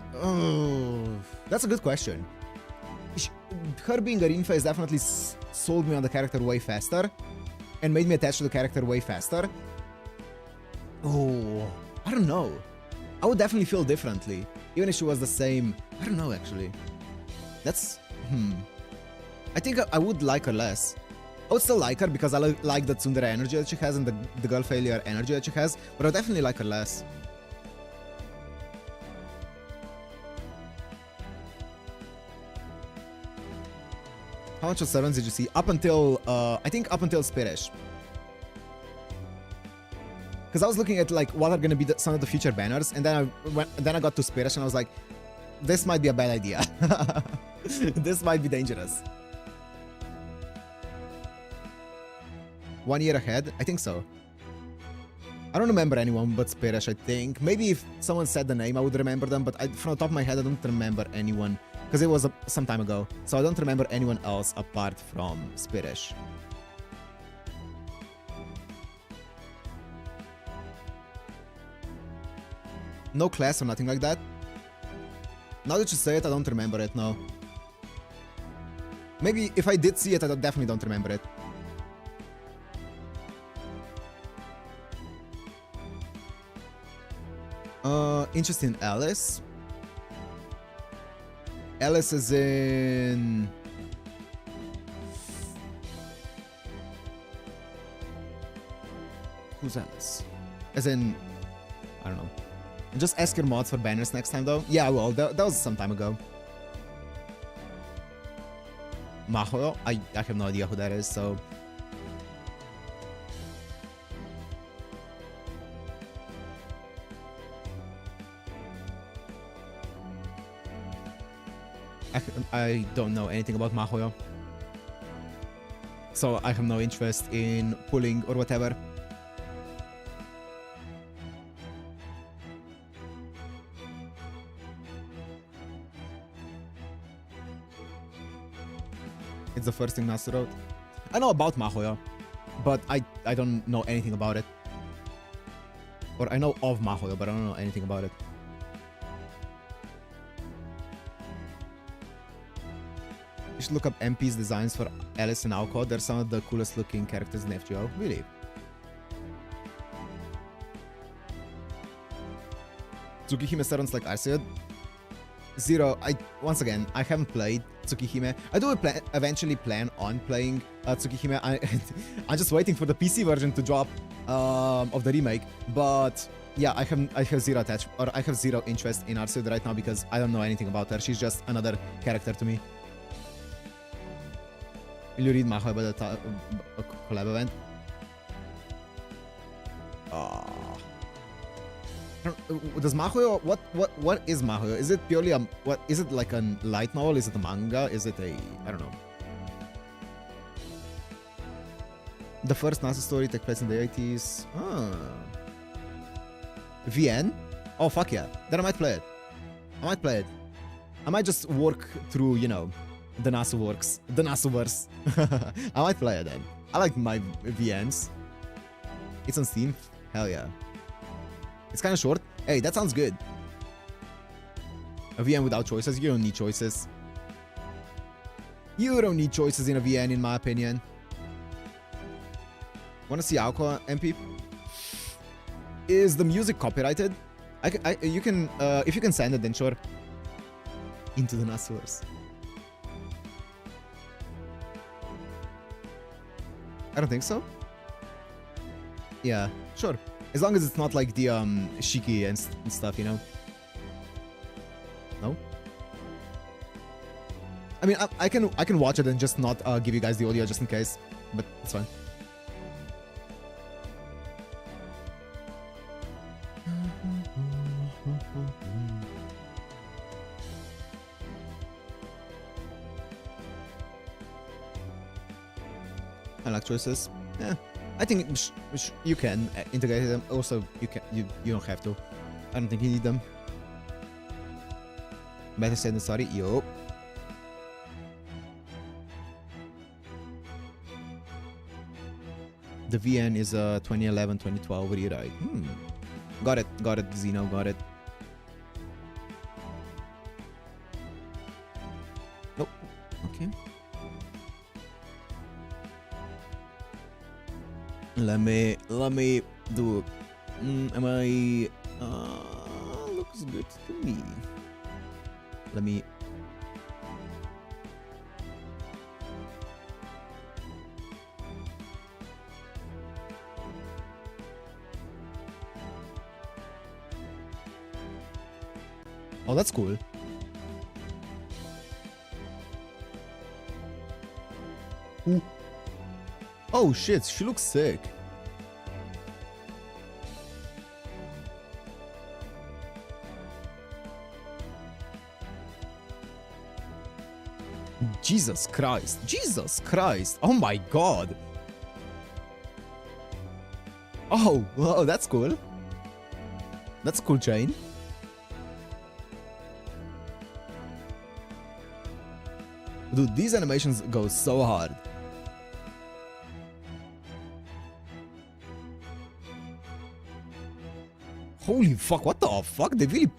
that's a good question. Her being a Rin face definitely sold me on the character way faster and made me attached to the character way faster. Oh, I don't know. I would definitely feel differently, even if she was the same. I don't know, actually. That's... I think I would like her less. I would still like her because I like the tsundere energy that she has and the girl failure energy that she has, but I would definitely like her less. How much of servants did you see? Up until, I think up until Spirish. Because I was looking at like what are going to be some of the future banners, and then I got to Spirish and I was like, this might be a bad idea. This might be dangerous. 1 year ahead? I think so. I don't remember anyone but Spirish, I think. Maybe if someone said the name, I would remember them, but from the top of my head, I don't remember anyone. Because it was some time ago. So I don't remember anyone else apart from Spirish. No class or nothing like that? Now that you say it, I don't remember it, no. Maybe if I did see it, I definitely don't remember it. Interest in Alice. Alice is in... Who's Alice? As in... I don't know. Just ask your mods for banners next time, though. Yeah, well, that was some time ago. Maho? I have no idea who that is, so... I don't know anything about Mahoyo. So I have no interest in pulling or whatever. It's the first thing Nasu wrote. I know about Mahoyo, but I don't know anything about it. Or I know of Mahoyo, but I don't know anything about it. You should look up MP's designs for Alice and Aoko. They're some of the coolest looking characters in FGO. Really? Tsukihime servants like Arceus? Zero. Once again, I haven't played Tsukihime. I do eventually plan on playing Tsukihime. I'm just waiting for the PC version to drop of the remake. But yeah, I have zero attachment, or I have zero interest in Arceus right now because I don't know anything about her. She's just another character to me. Will you read Mahoyo about the collab event? Does Mahoyo, what is Mahoyo? Is it purely is it like a light novel? Is it a manga? Is it a, I don't know. The first Nasu story took place in the 80s. VN? Oh fuck yeah. Then I might play it. I might just work through, you know, the Nasu works. The Nasuverse. I might play it then. I like my VNs. It's on Steam? Hell yeah. It's kind of short. Hey, that sounds good. A VN without choices? You don't need choices. You don't need choices in a VN, in my opinion. Wanna see Aoko MP? Is the music copyrighted? You can, if you can send it, then sure. Into the Nasuverse. I don't think so. Yeah, sure. As long as it's not like the Shiki and stuff, you know. No? I mean, I can watch it and just not give you guys the audio just in case, but it's fine. I like choices. Yeah, I think you can integrate them. Also, you don't have to. I don't think you need them. Better said than sorry. Yo. The VN is 2011, 2012 rewrite. Got it, Zeno, got it. Oh, okay. Let me do. Am I? Looks good to me. Let me. Oh, that's cool. Ooh. Oh shit, she looks sick. Jesus Christ. Jesus Christ. Oh my god. Oh, wow, that's cool. That's a cool chain. Dude, these animations go so hard. Holy fuck, what the fuck? They really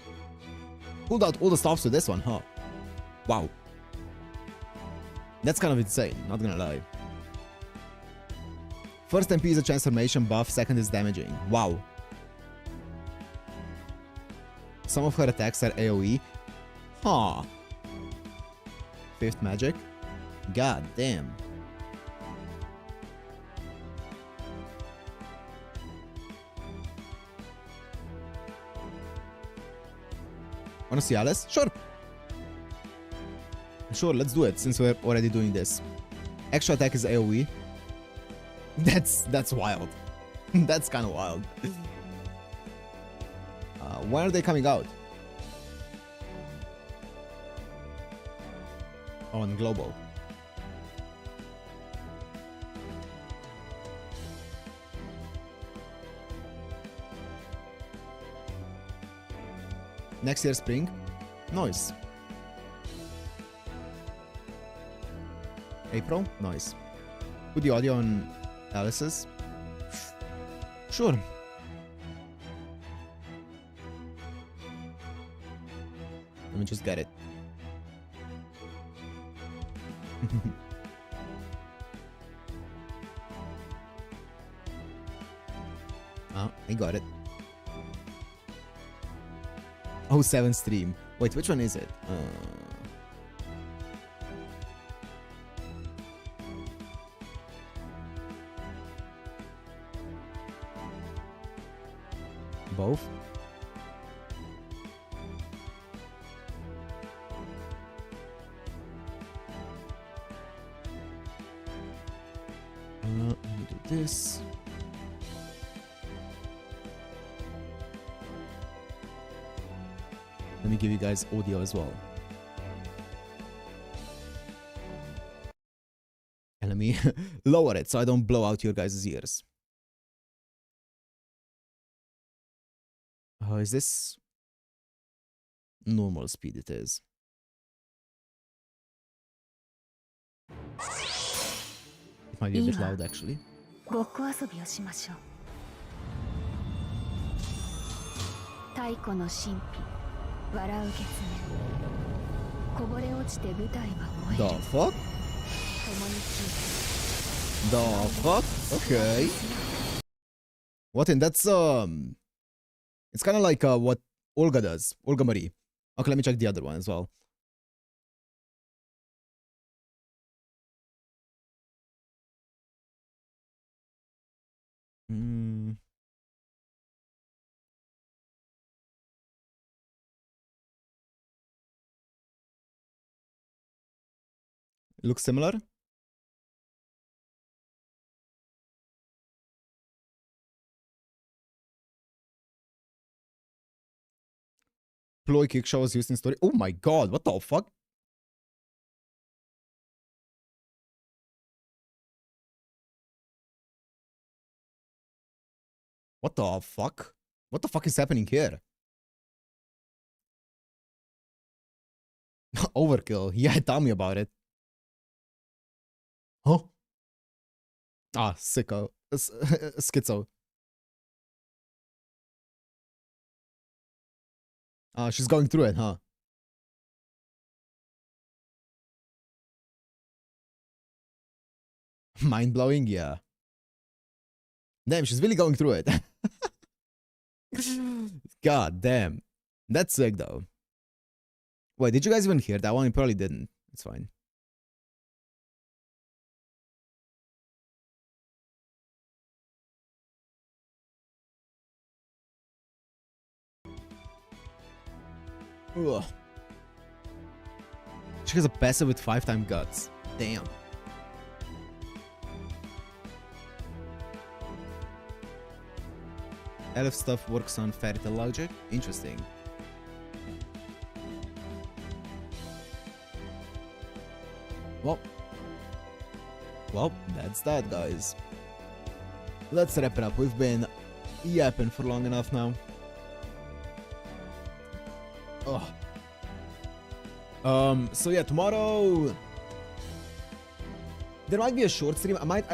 pulled out all the stops to this one, huh? Wow. That's kind of insane, not gonna lie. First MP is a transformation buff, second is damaging. Wow. Some of her attacks are AoE. Huh. Fifth magic? God damn. Wanna see Alice? Sure. Sure, let's do it since we're already doing this. Extra attack is AoE. That's wild. That's kind of wild. When are they coming out? On global. Next year spring? Nice. April? Nice. Put the audio on Alice's? Sure. Let me just get it. I got it. Oh, 7 stream. Wait, which one is it? Both? Let me do this. Let me give you guys audio as well. And let me lower it so I don't blow out your guys' ears. Is this normal speed? It is. It might be a bit loud actually. ごっこ遊びをしましょう。太古の神秘、笑う月面。こぼれ落ちて舞台は燃え The る。 fuck? 共に消 The fuck? Okay. What in that's it's kind of like what Olga does. Olga Marie. Okay, let me check the other one as well. Looks similar. Ploy kick show was used in story. Oh my god, what the fuck? What the fuck? What the fuck is happening here? Overkill. Yeah, tell me about it. Huh? Ah, sicko. Schizo. She's going through it, huh? Mind-blowing, yeah. Damn, she's really going through it. God damn. That's sick, though. Wait, did you guys even hear that one? You probably didn't. It's fine. Ugh. She has a passive with 5-time guts. Damn. Elf stuff works on fairy tale logic. Interesting. Well, that's that, guys. Let's wrap it up. We've been yapping for long enough now. So yeah, tomorrow there might be a short stream. I might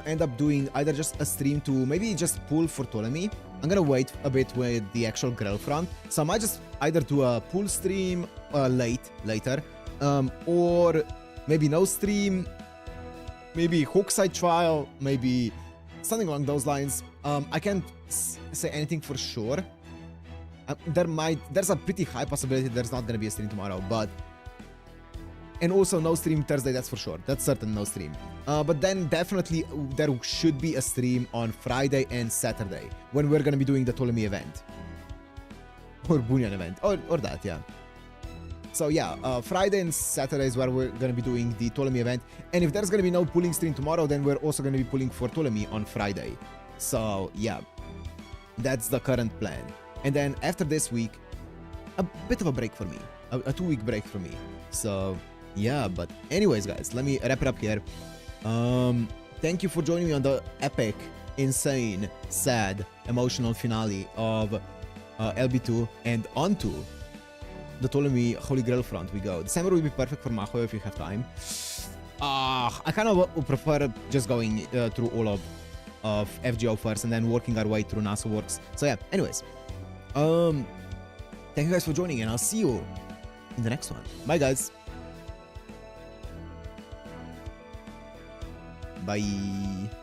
end up doing either just a stream to maybe just pull for Ptolemy. I'm gonna wait a bit with the actual Grell front, so I might just either do a pull stream later, or maybe no stream, maybe Hawkside trial, maybe something along those lines. I can't say anything for sure. There's a pretty high possibility there's not gonna be a stream tomorrow, and also no stream Thursday, that's for sure. That's certain, no stream. But then definitely there should be a stream on Friday and Saturday when we're gonna be doing the Ptolemy event. Or Bunyan event, or that, yeah. So yeah, Friday and Saturday is where we're gonna be doing the Ptolemy event. And if there's gonna be no pulling stream tomorrow, then we're also gonna be pulling for Ptolemy on Friday. So yeah, that's the current plan. And then after this week, a bit of a break for me, a 2-week break for me. So yeah, but anyways, guys, let me wrap it up here. Thank you for joining me on the epic, insane, sad, emotional finale of LB2, and onto the Ptolemy Holy Grail front we go. December will be perfect for Maho if you have time. I kind of would prefer just going through all of FGO first and then working our way through NASA works. So yeah, anyways, thank you guys for joining, and I'll see you in the next one. Bye, guys. Bye.